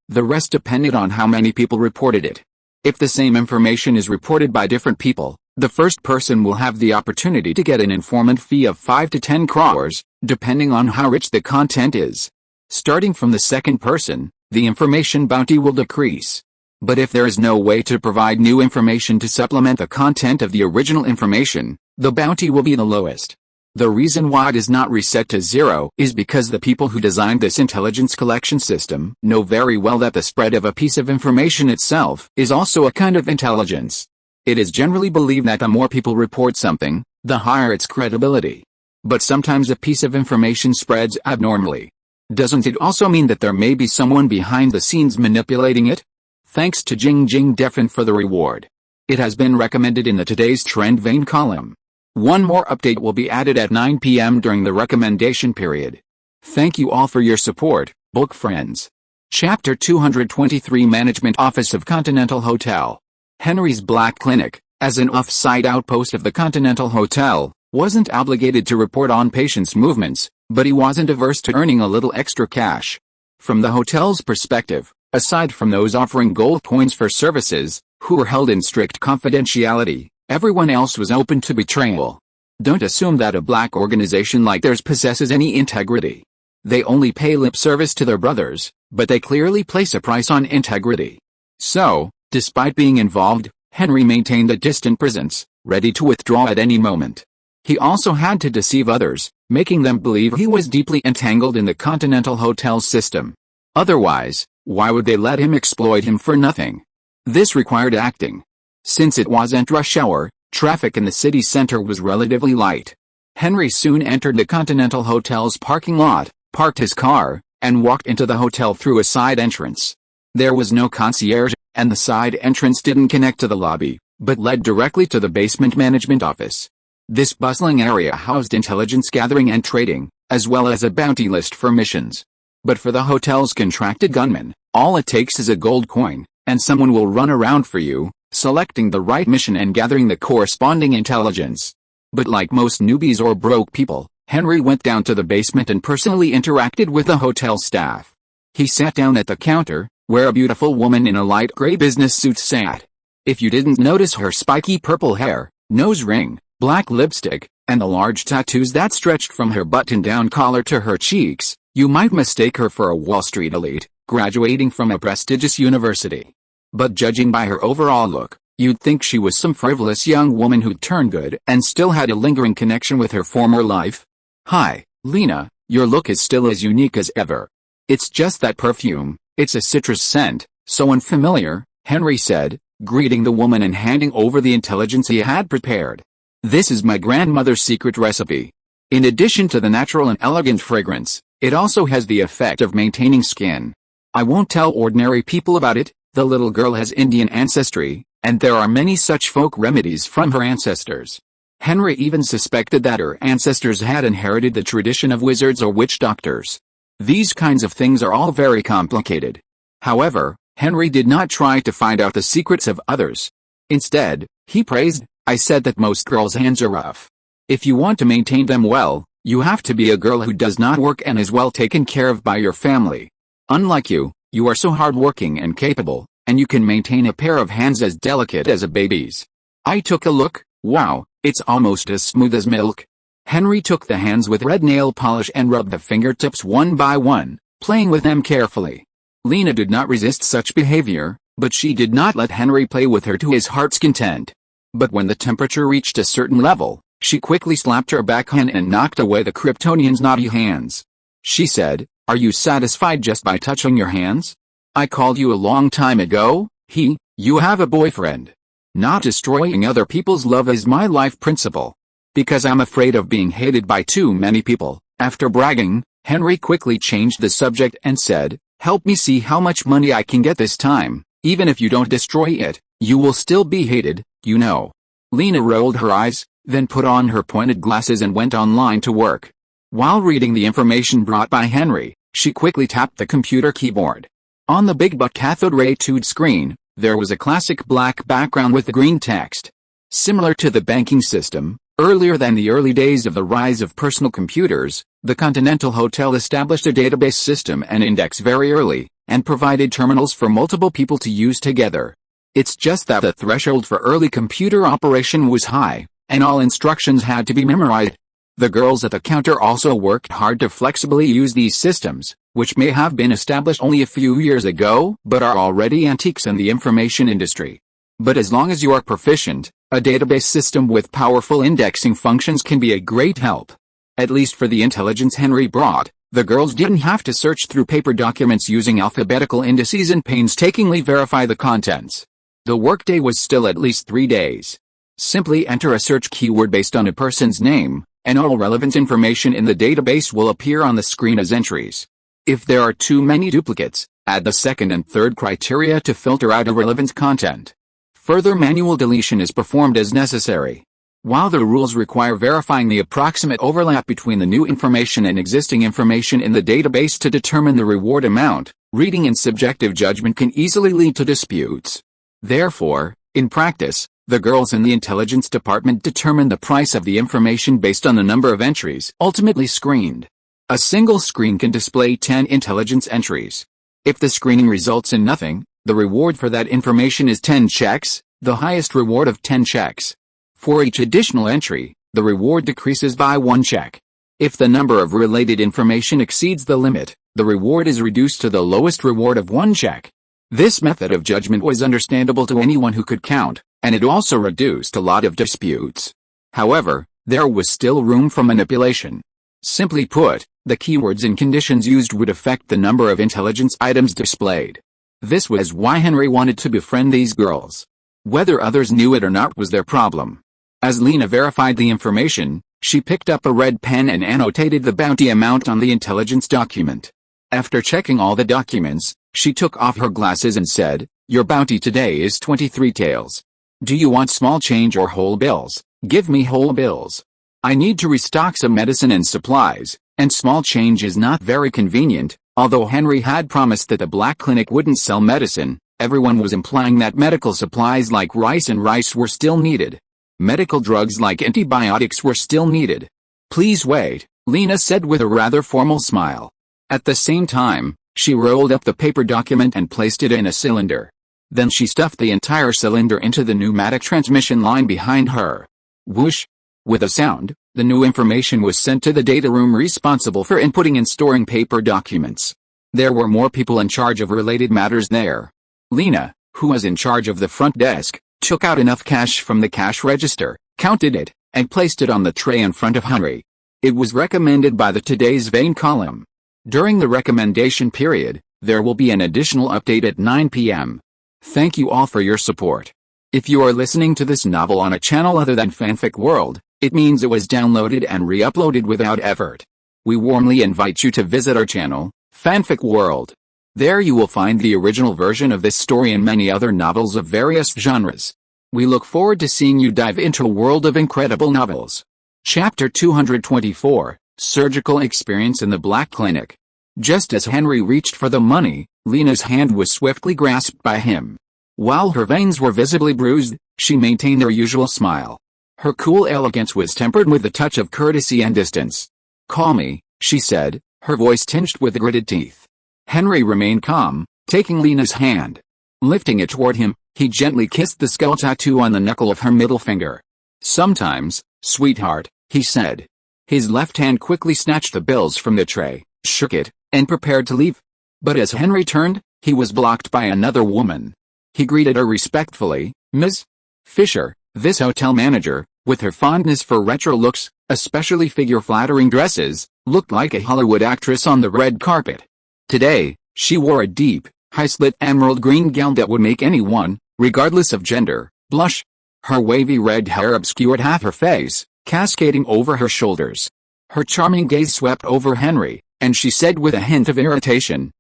the rest depended on how many people reported it. If the same information is reported by different people, the first person will have the opportunity to get an informant fee of 5 to 10 crores, depending on how rich the content is. Starting from the second person, the information bounty will decrease. But if there is no way to provide new information to supplement the content of the original information, the bounty will be the lowest. The reason why it is not reset to 0 is because the people who designed this intelligence collection system know very well that the spread of a piece of information itself is also a kind of intelligence. It is generally believed that the more people report something, the higher its credibility. But sometimes a piece of information spreads abnormally. Doesn't it also mean that there may be someone behind the scenes manipulating it? Thanks to Jing Jing Defin for the reward. It has been recommended in the Today's Trend Vein column. One more update will be added at 9 p.m. during the recommendation period. Thank you all for your support, book friends. Chapter 223 Management Office of Continental Hotel. Henry's Black Clinic, as an off-site outpost of the Continental Hotel, wasn't obligated to report on patients' movements, but he wasn't averse to earning a little extra cash. From the hotel's perspective, aside from those offering gold coins for services, who were held in strict confidentiality, everyone else was open to betrayal. Don't assume that a black organization like theirs possesses any integrity. They only pay lip service to their brothers, but they clearly place a price on integrity. So, despite being involved, Henry maintained a distant presence, ready to withdraw at any moment. He also had to deceive others, making them believe he was deeply entangled in the Continental Hotel system. Otherwise, why would they let him exploit him for nothing? This required acting. Since it wasn't rush hour, traffic in the city center was relatively light. Henry soon entered the Continental Hotel's parking lot, parked his car, and walked into the hotel through a side entrance. There was no concierge, and the side entrance didn't connect to the lobby, but led directly to the basement management office. This bustling area housed intelligence gathering and trading, as well as a bounty list for missions. But for the hotel's contracted gunmen, all it takes is a gold coin, and someone will run around for you, selecting the right mission and gathering the corresponding intelligence. But like most newbies or broke people, Henry went down to the basement and personally interacted with the hotel staff. He sat down at the counter, where a beautiful woman in a light gray business suit sat. If you didn't notice her spiky purple hair, nose ring, black lipstick, and the large tattoos that stretched from her button-down collar to her cheeks, you might mistake her for a Wall Street elite, graduating from a prestigious university. But judging by her overall look, you'd think she was some frivolous young woman who'd turned good and still had a lingering connection with her former life. Hi, Lena, your look is still as unique as ever. It's just that perfume, it's a citrus scent, so unfamiliar, Henry said, greeting the woman and handing over the intelligence he had prepared. This is my grandmother's secret recipe. In addition to the natural and elegant fragrance, it also has the effect of maintaining skin. I won't tell ordinary people about it. The little girl has Indian ancestry, and there are many such folk remedies from her ancestors. Henry even suspected that her ancestors had inherited the tradition of wizards or witch doctors. These kinds of things are all very complicated. However, Henry did not try to find out the secrets of others. Instead, he praised, I said that most girls' hands are rough. If you want to maintain them well, you have to be a girl who does not work and is well taken care of by your family. Unlike you, you are so hardworking and capable, and you can maintain a pair of hands as delicate as a baby's. I took a look, wow, it's almost as smooth as milk. Henry took the hands with red nail polish and rubbed the fingertips one by one, playing with them carefully. Lena did not resist such behavior, but she did not let Henry play with her to his heart's content. But when the temperature reached a certain level, she quickly slapped her backhand and knocked away the Kryptonian's knotty hands. She said, are you satisfied just by touching your hands? I called you a long time ago, you have a boyfriend. Not destroying other people's love is my life principle. Because I'm afraid of being hated by too many people. After bragging, Henry quickly changed the subject and said, help me see how much money I can get this time. Even if you don't destroy it, you will still be hated, you know. Lena rolled her eyes, then put on her pointed glasses and went online to work. While reading the information brought by Henry, she quickly tapped the computer keyboard. On the big but cathode ray tube screen, there was a classic black background with green text. Similar to the banking system, earlier than the early days of the rise of personal computers, the Continental Hotel established a database system and index very early, and provided terminals for multiple people to use together. It's just that the threshold for early computer operation was high, and all instructions had to be memorized. The girls at the counter also worked hard to flexibly use these systems, which may have been established only a few years ago, but are already antiques in the information industry. But as long as you are proficient, a database system with powerful indexing functions can be a great help. At least for the intelligence Henry brought, the girls didn't have to search through paper documents using alphabetical indices and painstakingly verify the contents. The workday was still at least 3 days. Simply enter a search keyword based on a person's name, and all relevant information in the database will appear on the screen as entries. If there are too many duplicates, add the second and third criteria to filter out irrelevant content. Further manual deletion is performed as necessary. While the rules require verifying the approximate overlap between the new information and existing information in the database to determine the reward amount, reading and subjective judgment can easily lead to disputes. Therefore, in practice, the girls in the intelligence department determine the price of the information based on the number of entries ultimately screened. A single screen can display 10 intelligence entries. If the screening results in nothing, the reward for that information is 10 checks, the highest reward of 10 checks. For each additional entry, the reward decreases by 1 check. If the number of related information exceeds the limit, the reward is reduced to the lowest reward of 1 check. This method of judgment was understandable to anyone who could count, and it also reduced a lot of disputes. However, there was still room for manipulation. Simply put, the keywords and conditions used would affect the number of intelligence items displayed. This was why Henry wanted to befriend these girls. Whether others knew it or not was their problem. As Lena verified the information, she picked up a red pen and annotated the bounty amount on the intelligence document. After checking all the documents, she took off her glasses and said, "Your bounty today is 23 taels. Do you want small change or whole bills? Give me whole bills. I need to restock some medicine and supplies, and small change is not very convenient." Although Henry had promised that the black clinic wouldn't sell medicine, everyone was implying that medical supplies like rice were still needed. Medical drugs like antibiotics were still needed. "Please wait," Lena said with a rather formal smile. At the same time, she rolled up the paper document and placed it in a cylinder. Then she stuffed the entire cylinder into the pneumatic transmission line behind her. Whoosh! With a sound, The new information was sent to the data room responsible for inputting and storing paper documents. There were more people in charge of related matters there. Lena, who was in charge of the front desk, took out enough cash from the cash register, counted it, and placed it on the tray in front of Henry. It was recommended by the Today's Vein column. During the recommendation period, there will be an additional update at 9 p.m. Thank you all for your support. If you are listening to this novel on a channel other than Fanfic World, it means it was downloaded and re-uploaded without effort. We warmly invite you to visit our channel, Fanfic World. There you will find the original version of this story and many other novels of various genres. We look forward to seeing you dive into a world of incredible novels. Chapter 224, Surgical Experience in the Black Clinic. Just as Henry reached for the money, Lena's hand was swiftly grasped by him. While her veins were visibly bruised, she maintained her usual smile. Her cool elegance was tempered with a touch of courtesy and distance. "Call me," she said, her voice tinged with gritted teeth. Henry remained calm, taking Lena's hand. Lifting it toward him, he gently kissed the skull tattoo on the knuckle of her middle finger. "Sometimes, sweetheart," he said. His left hand quickly snatched the bills from the tray, shook it, and prepared to leave. But as Henry turned, he was blocked by another woman. He greeted her respectfully, "Ms. Fisher." This hotel manager, with her fondness for retro looks, especially figure-flattering dresses, looked like a Hollywood actress on the red carpet. Today, she wore a deep, high-slit emerald green gown that would make anyone, regardless of gender, blush. Her wavy red hair obscured half her face, cascading over her shoulders. Her charming gaze swept over Henry, and she said with a hint of irritation,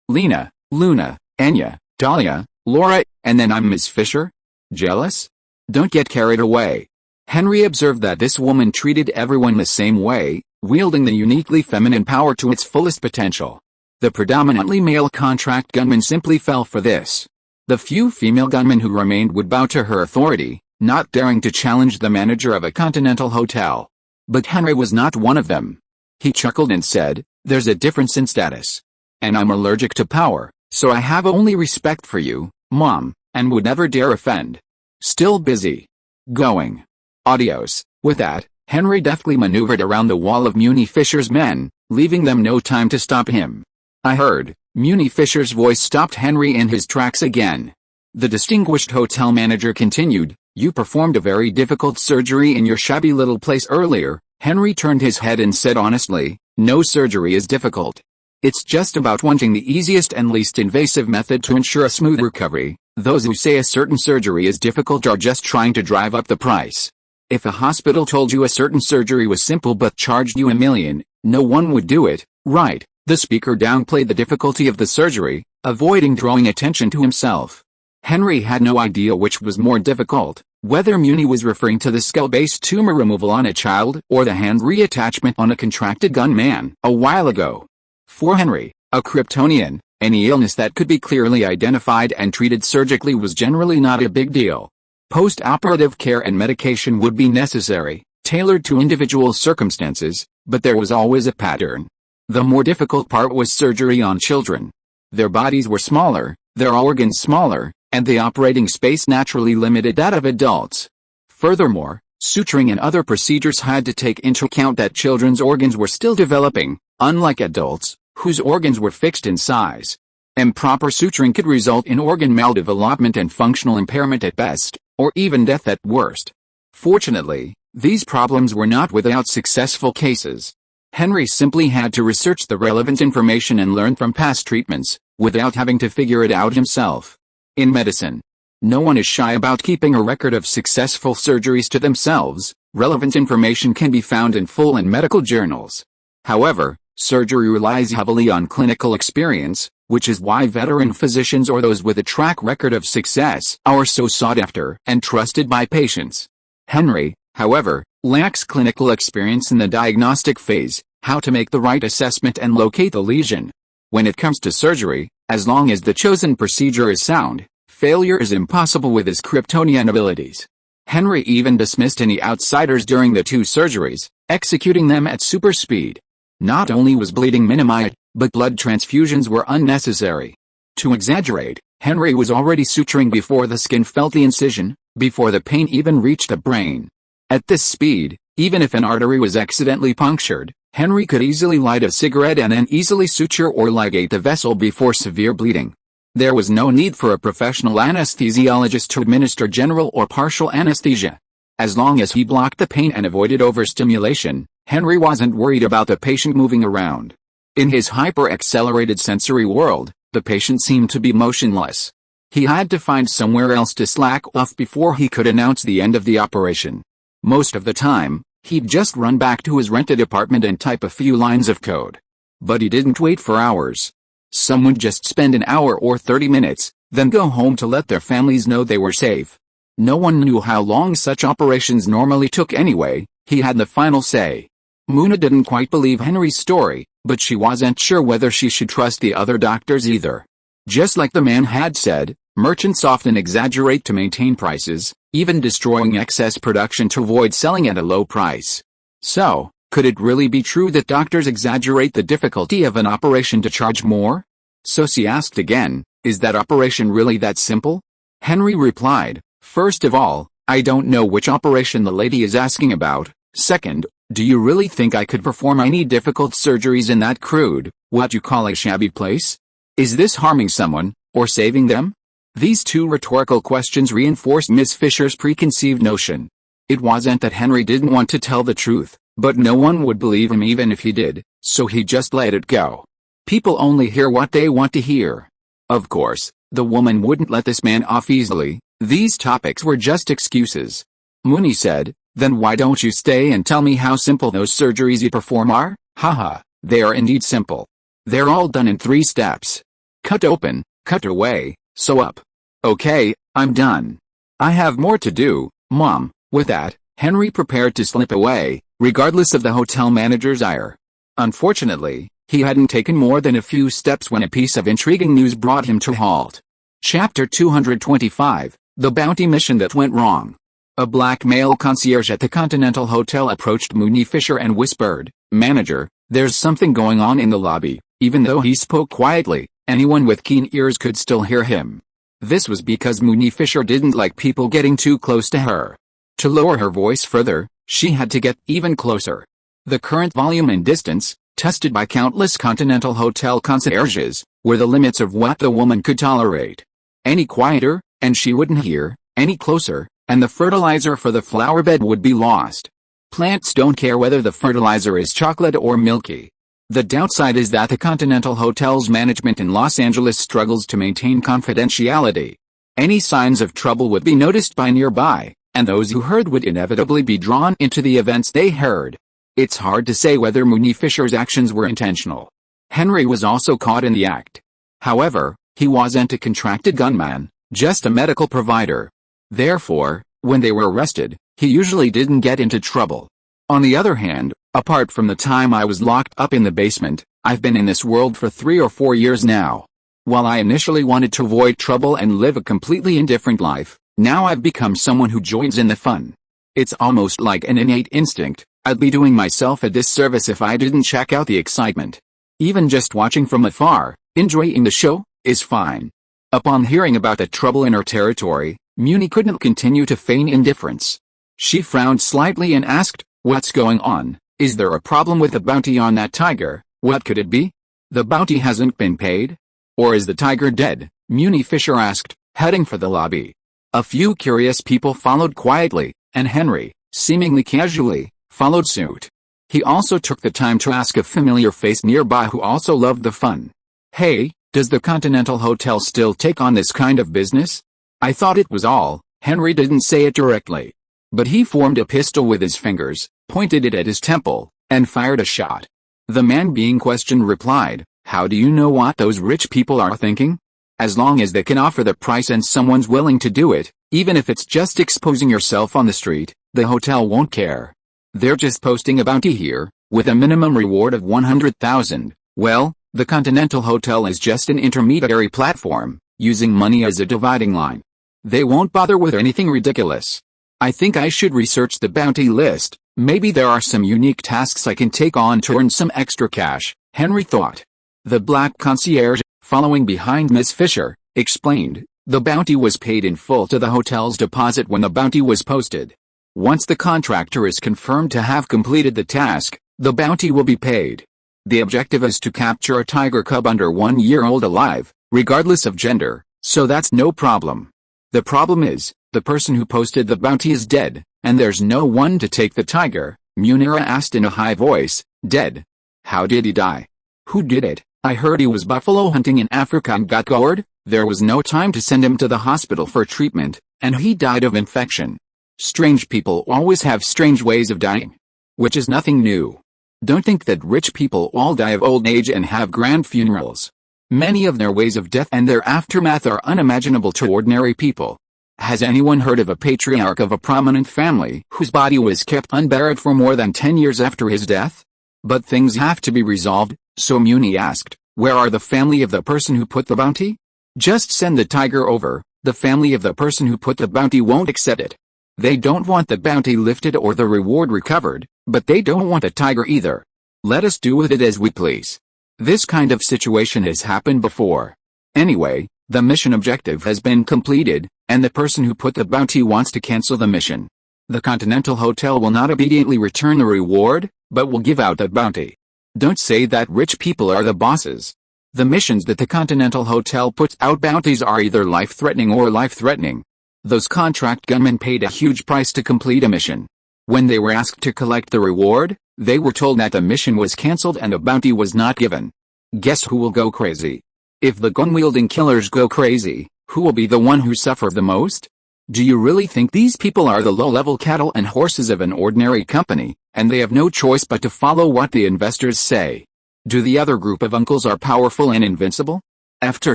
"Lena, Luna, Anya, Dahlia, Laura, and then I'm Ms. Fisher? Jealous? Don't get carried away." Henry observed that this woman treated everyone the same way, wielding the uniquely feminine power to its fullest potential. The predominantly male contract gunmen simply fell for this. The few female gunmen who remained would bow to her authority, not daring to challenge the manager of a continental hotel. But Henry was not one of them. He chuckled and said, "There's a difference in status. And I'm allergic to power, so I have only respect for you, Mom, and would never dare offend. Still busy. Going. Adios." With that, Henry deftly maneuvered around the wall of Muni Fisher's men, leaving them no time to stop him. "I heard." Muni Fisher's voice stopped Henry in his tracks again. The distinguished hotel manager continued, "You performed a very difficult surgery in your shabby little place earlier." Henry turned his head and said honestly, "No surgery is difficult. It's just about wanting the easiest and least invasive method to ensure a smooth recovery. Those who say a certain surgery is difficult are just trying to drive up the price. If a hospital told you a certain surgery was simple but charged you $1 million, no one would do it, right?" The speaker downplayed the difficulty of the surgery, avoiding drawing attention to himself. Henry had no idea which was more difficult, whether Muni was referring to the skull-based tumor removal on a child or the hand reattachment on a contracted gunman a while ago. For Henry, a Kryptonian, any illness that could be clearly identified and treated surgically was generally not a big deal. Post-operative care and medication would be necessary, tailored to individual circumstances, but there was always a pattern. The more difficult part was surgery on children. Their bodies were smaller, their organs smaller, and the operating space naturally limited that of adults. Furthermore, suturing and other procedures had to take into account that children's organs were still developing, unlike adults, whose organs were fixed in size. Improper suturing could result in organ maldevelopment and functional impairment at best, or even death at worst. Fortunately, these problems were not without successful cases. Henry simply had to research the relevant information and learn from past treatments, without having to figure it out himself. In medicine, no one is shy about keeping a record of successful surgeries to themselves. Relevant information can be found in full in medical journals. However, surgery relies heavily on clinical experience, which is why veteran physicians or those with a track record of success are so sought after and trusted by patients. Henry, however, lacks clinical experience in the diagnostic phase, how to make the right assessment and locate the lesion. When it comes to surgery, as long as the chosen procedure is sound, failure is impossible with his Kryptonian abilities. Henry even dismissed any outsiders during the 2 surgeries, executing them at super speed. Not only was bleeding minimized, but blood transfusions were unnecessary. To exaggerate, Henry was already suturing before the skin felt the incision, before the pain even reached the brain. At this speed, Even if an artery was accidentally punctured, Henry could easily light a cigarette and then easily suture or ligate the vessel before severe bleeding. There was no need for a professional anesthesiologist to administer general or partial anesthesia. As long as he blocked the pain and avoided overstimulation, Henry wasn't worried about the patient moving around. In his hyper-accelerated sensory world, the patient seemed to be motionless. He had to find somewhere else to slack off before he could announce the end of the operation. Most of the time, he'd just run back to his rented apartment and type a few lines of code. But he didn't wait for hours. Some would just spend an hour or 30 minutes, then go home to let their families know they were safe. No one knew how long such operations normally took anyway. He had the final say. Muna didn't quite believe Henry's story, but she wasn't sure whether she should trust the other doctors either. Just like the man had said, merchants often exaggerate to maintain prices, even destroying excess production to avoid selling at a low price. So, could it really be true that doctors exaggerate the difficulty of an operation to charge more? So she asked again, is that operation really that simple? Henry replied, first of all, I don't know which operation the lady is asking about. Second, do you really think I could perform any difficult surgeries in that crude, what you call a shabby place? Is this harming someone, or saving them? These two rhetorical questions reinforced Miss Fisher's preconceived notion. It wasn't that Henry didn't want to tell the truth, but no one would believe him even if he did, so he just let it go. People only hear what they want to hear. Of course, the woman wouldn't let this man off easily. These topics were just excuses. Mooney said, then why don't you stay and tell me how simple those surgeries you perform are? Haha, they are indeed simple. They're all done in 3 steps. Cut open, cut away, sew up. Okay, I'm done. I have more to do, Mom. With that, Henry prepared to slip away, regardless of the hotel manager's ire. Unfortunately, he hadn't taken more than a few steps when a piece of intriguing news brought him to a halt. Chapter 225, The Bounty Mission That Went Wrong. A black male concierge at the Continental Hotel approached Mooney Fisher and whispered, Manager, there's something going on in the lobby. Even though he spoke quietly, anyone with keen ears could still hear him. This was because Mooney Fisher didn't like people getting too close to her. To lower her voice further, she had to get even closer. The current volume and distance, tested by countless Continental Hotel concierges, were the limits of what the woman could tolerate. Any quieter, and she wouldn't hear. Any closer, and the fertilizer for the flower bed would be lost. Plants don't care whether the fertilizer is chocolate or milky. The downside is that the Continental Hotel's management in Los Angeles struggles to maintain confidentiality. Any signs of trouble would be noticed by nearby, and those who heard would inevitably be drawn into the events they heard. It's hard to say whether Mooney Fisher's actions were intentional. Henry was also caught in the act. However, he wasn't a contracted gunman, just a medical provider. Therefore, when they were arrested, he usually didn't get into trouble. On the other hand, apart from the time I was locked up in the basement, I've been in this world for 3 or 4 years now. While I initially wanted to avoid trouble and live a completely indifferent life, now I've become someone who joins in the fun. It's almost like an innate instinct. I'd be doing myself a disservice if I didn't check out the excitement. Even just watching from afar, enjoying the show, is fine. Upon hearing about the trouble in her territory, Mooney couldn't continue to feign indifference. She frowned slightly and asked, What's going on? Is there a problem with the bounty on that tiger? What could it be? The bounty hasn't been paid? Or is the tiger dead? Mooney Fisher asked, heading for the lobby. A few curious people followed quietly, and Henry, seemingly casually, followed suit. He also took the time to ask a familiar face nearby who also loved the fun. Hey, does the Continental Hotel still take on this kind of business? I thought it was all. Henry didn't say it directly. But he formed a pistol with his fingers, pointed it at his temple, and fired a shot. The man being questioned replied, How do you know what those rich people are thinking? As long as they can offer the price and someone's willing to do it, even if it's just exposing yourself on the street, the hotel won't care. They're just posting a bounty here, with a minimum reward of 100,000. Well, the Continental Hotel is just an intermediary platform, using money as a dividing line. They won't bother with anything ridiculous. I think I should research the bounty list. Maybe there are some unique tasks I can take on to earn some extra cash, Henry thought. The black concierge, following behind Miss Fisher, explained, the bounty was paid in full to the hotel's deposit when the bounty was posted. Once the contractor is confirmed to have completed the task, the bounty will be paid. The objective is to capture a tiger cub under 1 year old alive, regardless of gender, so that's no problem. The problem is, the person who posted the bounty is dead, and there's no one to take the tiger. Munira asked in a high voice. Dead? How did he die? Who did it? I heard he was buffalo hunting in Africa and got gored. There was no time to send him to the hospital for treatment, and he died of infection. Strange people always have strange ways of dying. Which is nothing new. Don't think that rich people all die of old age and have grand funerals. Many of their ways of death and their aftermath are unimaginable to ordinary people. Has anyone heard of a patriarch of a prominent family whose body was kept unburied for more than 10 years after his death? But things have to be resolved, so Muni asked, where are the family of the person who put the bounty? Just send the tiger over. The family of the person who put the bounty won't accept it. They don't want the bounty lifted or the reward recovered, but they don't want the tiger either. Let us do with it as we please. This kind of situation has happened before. Anyway, the mission objective has been completed, and the person who put the bounty wants to cancel the mission. The Continental Hotel will not immediately return the reward, but will give out the bounty. Don't say that rich people are the bosses. The missions that the Continental Hotel puts out bounties are either life-threatening or life-threatening. Those contract gunmen paid a huge price to complete a mission. When they were asked to collect the reward, they were told that the mission was cancelled and a bounty was not given. Guess who will go crazy? If the gun-wielding killers go crazy, who will be the one who suffer the most? Do you really think these people are the low-level cattle and horses of an ordinary company, and they have no choice but to follow what the investors say? Do the other group of uncles are powerful and invincible? After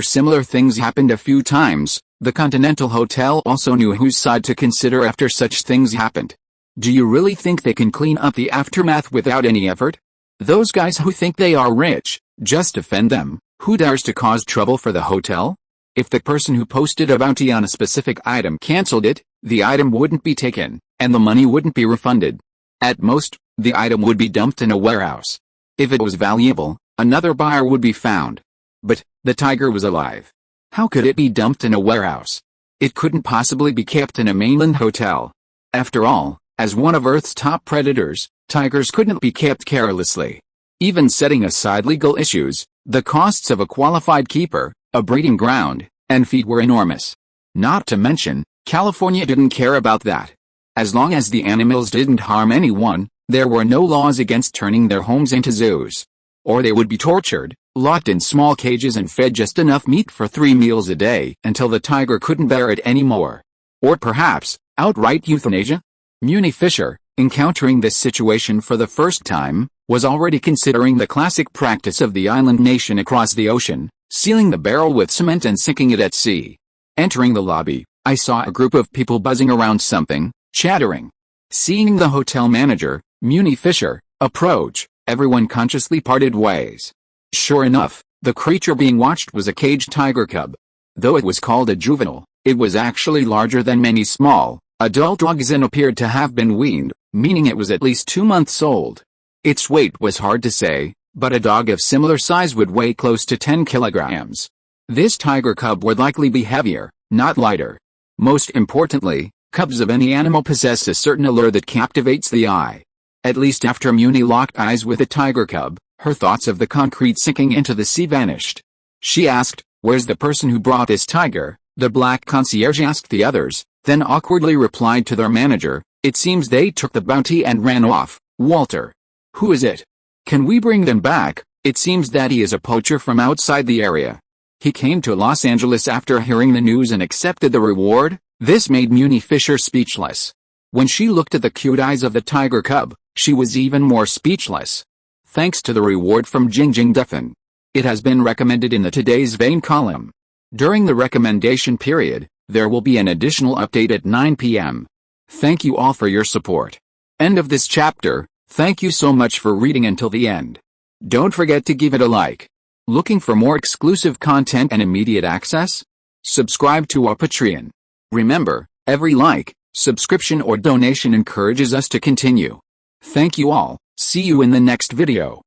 similar things happened a few times, the Continental Hotel also knew whose side to consider after such things happened. Do you really think they can clean up the aftermath without any effort? Those guys who think they are rich, just defend them. Who dares to cause trouble for the hotel? If the person who posted a bounty on a specific item cancelled it, the item wouldn't be taken, and the money wouldn't be refunded. At most, the item would be dumped in a warehouse. If it was valuable, another buyer would be found. But, the tiger was alive. How could it be dumped in a warehouse? It couldn't possibly be kept in a mainland hotel. After all, as one of Earth's top predators, tigers couldn't be kept carelessly. Even setting aside legal issues, the costs of a qualified keeper, a breeding ground, and feed were enormous. Not to mention, California didn't care about that. As long as the animals didn't harm anyone, there were no laws against turning their homes into zoos. Or they would be tortured, locked in small cages and fed just enough meat for 3 meals a day until the tiger couldn't bear it anymore. Or perhaps, outright euthanasia? Muni Fisher, encountering this situation for the first time, was already considering the classic practice of the island nation across the ocean, sealing the barrel with cement and sinking it at sea. Entering the lobby, I saw a group of people buzzing around something, chattering. Seeing the hotel manager, Muni Fisher, approach, everyone consciously parted ways. Sure enough, the creature being watched was a caged tiger cub. Though it was called a juvenile, it was actually larger than many small, adult dogs and appeared to have been weaned, meaning it was at least 2 months old. Its weight was hard to say, but a dog of similar size would weigh close to 10 kilograms. This tiger cub would likely be heavier, not lighter. Most importantly, cubs of any animal possess a certain allure that captivates the eye. At least after Muni locked eyes with the tiger cub, her thoughts of the concrete sinking into the sea vanished. She asked, "Where's the person who brought this tiger?" The black concierge asked the others, then awkwardly replied to their manager, "It seems they took the bounty and ran off, Walter." "Who is it? Can we bring them back?" "It seems that he is a poacher from outside the area. He came to Los Angeles after hearing the news and accepted the reward." This made Muni Fisher speechless. When she looked at the cute eyes of the tiger cub, she was even more speechless. Thanks to the reward from Jingjing Duffin. It has been recommended in the Today's Vein column. During the recommendation period, there will be an additional update at 9 p.m. Thank you all for your support. End of this chapter. Thank you so much for reading until the end. Don't forget to give it a like. Looking for more exclusive content and immediate access? Subscribe to our Patreon. Remember, every like, subscription or donation encourages us to continue. Thank you all. See you in the next video.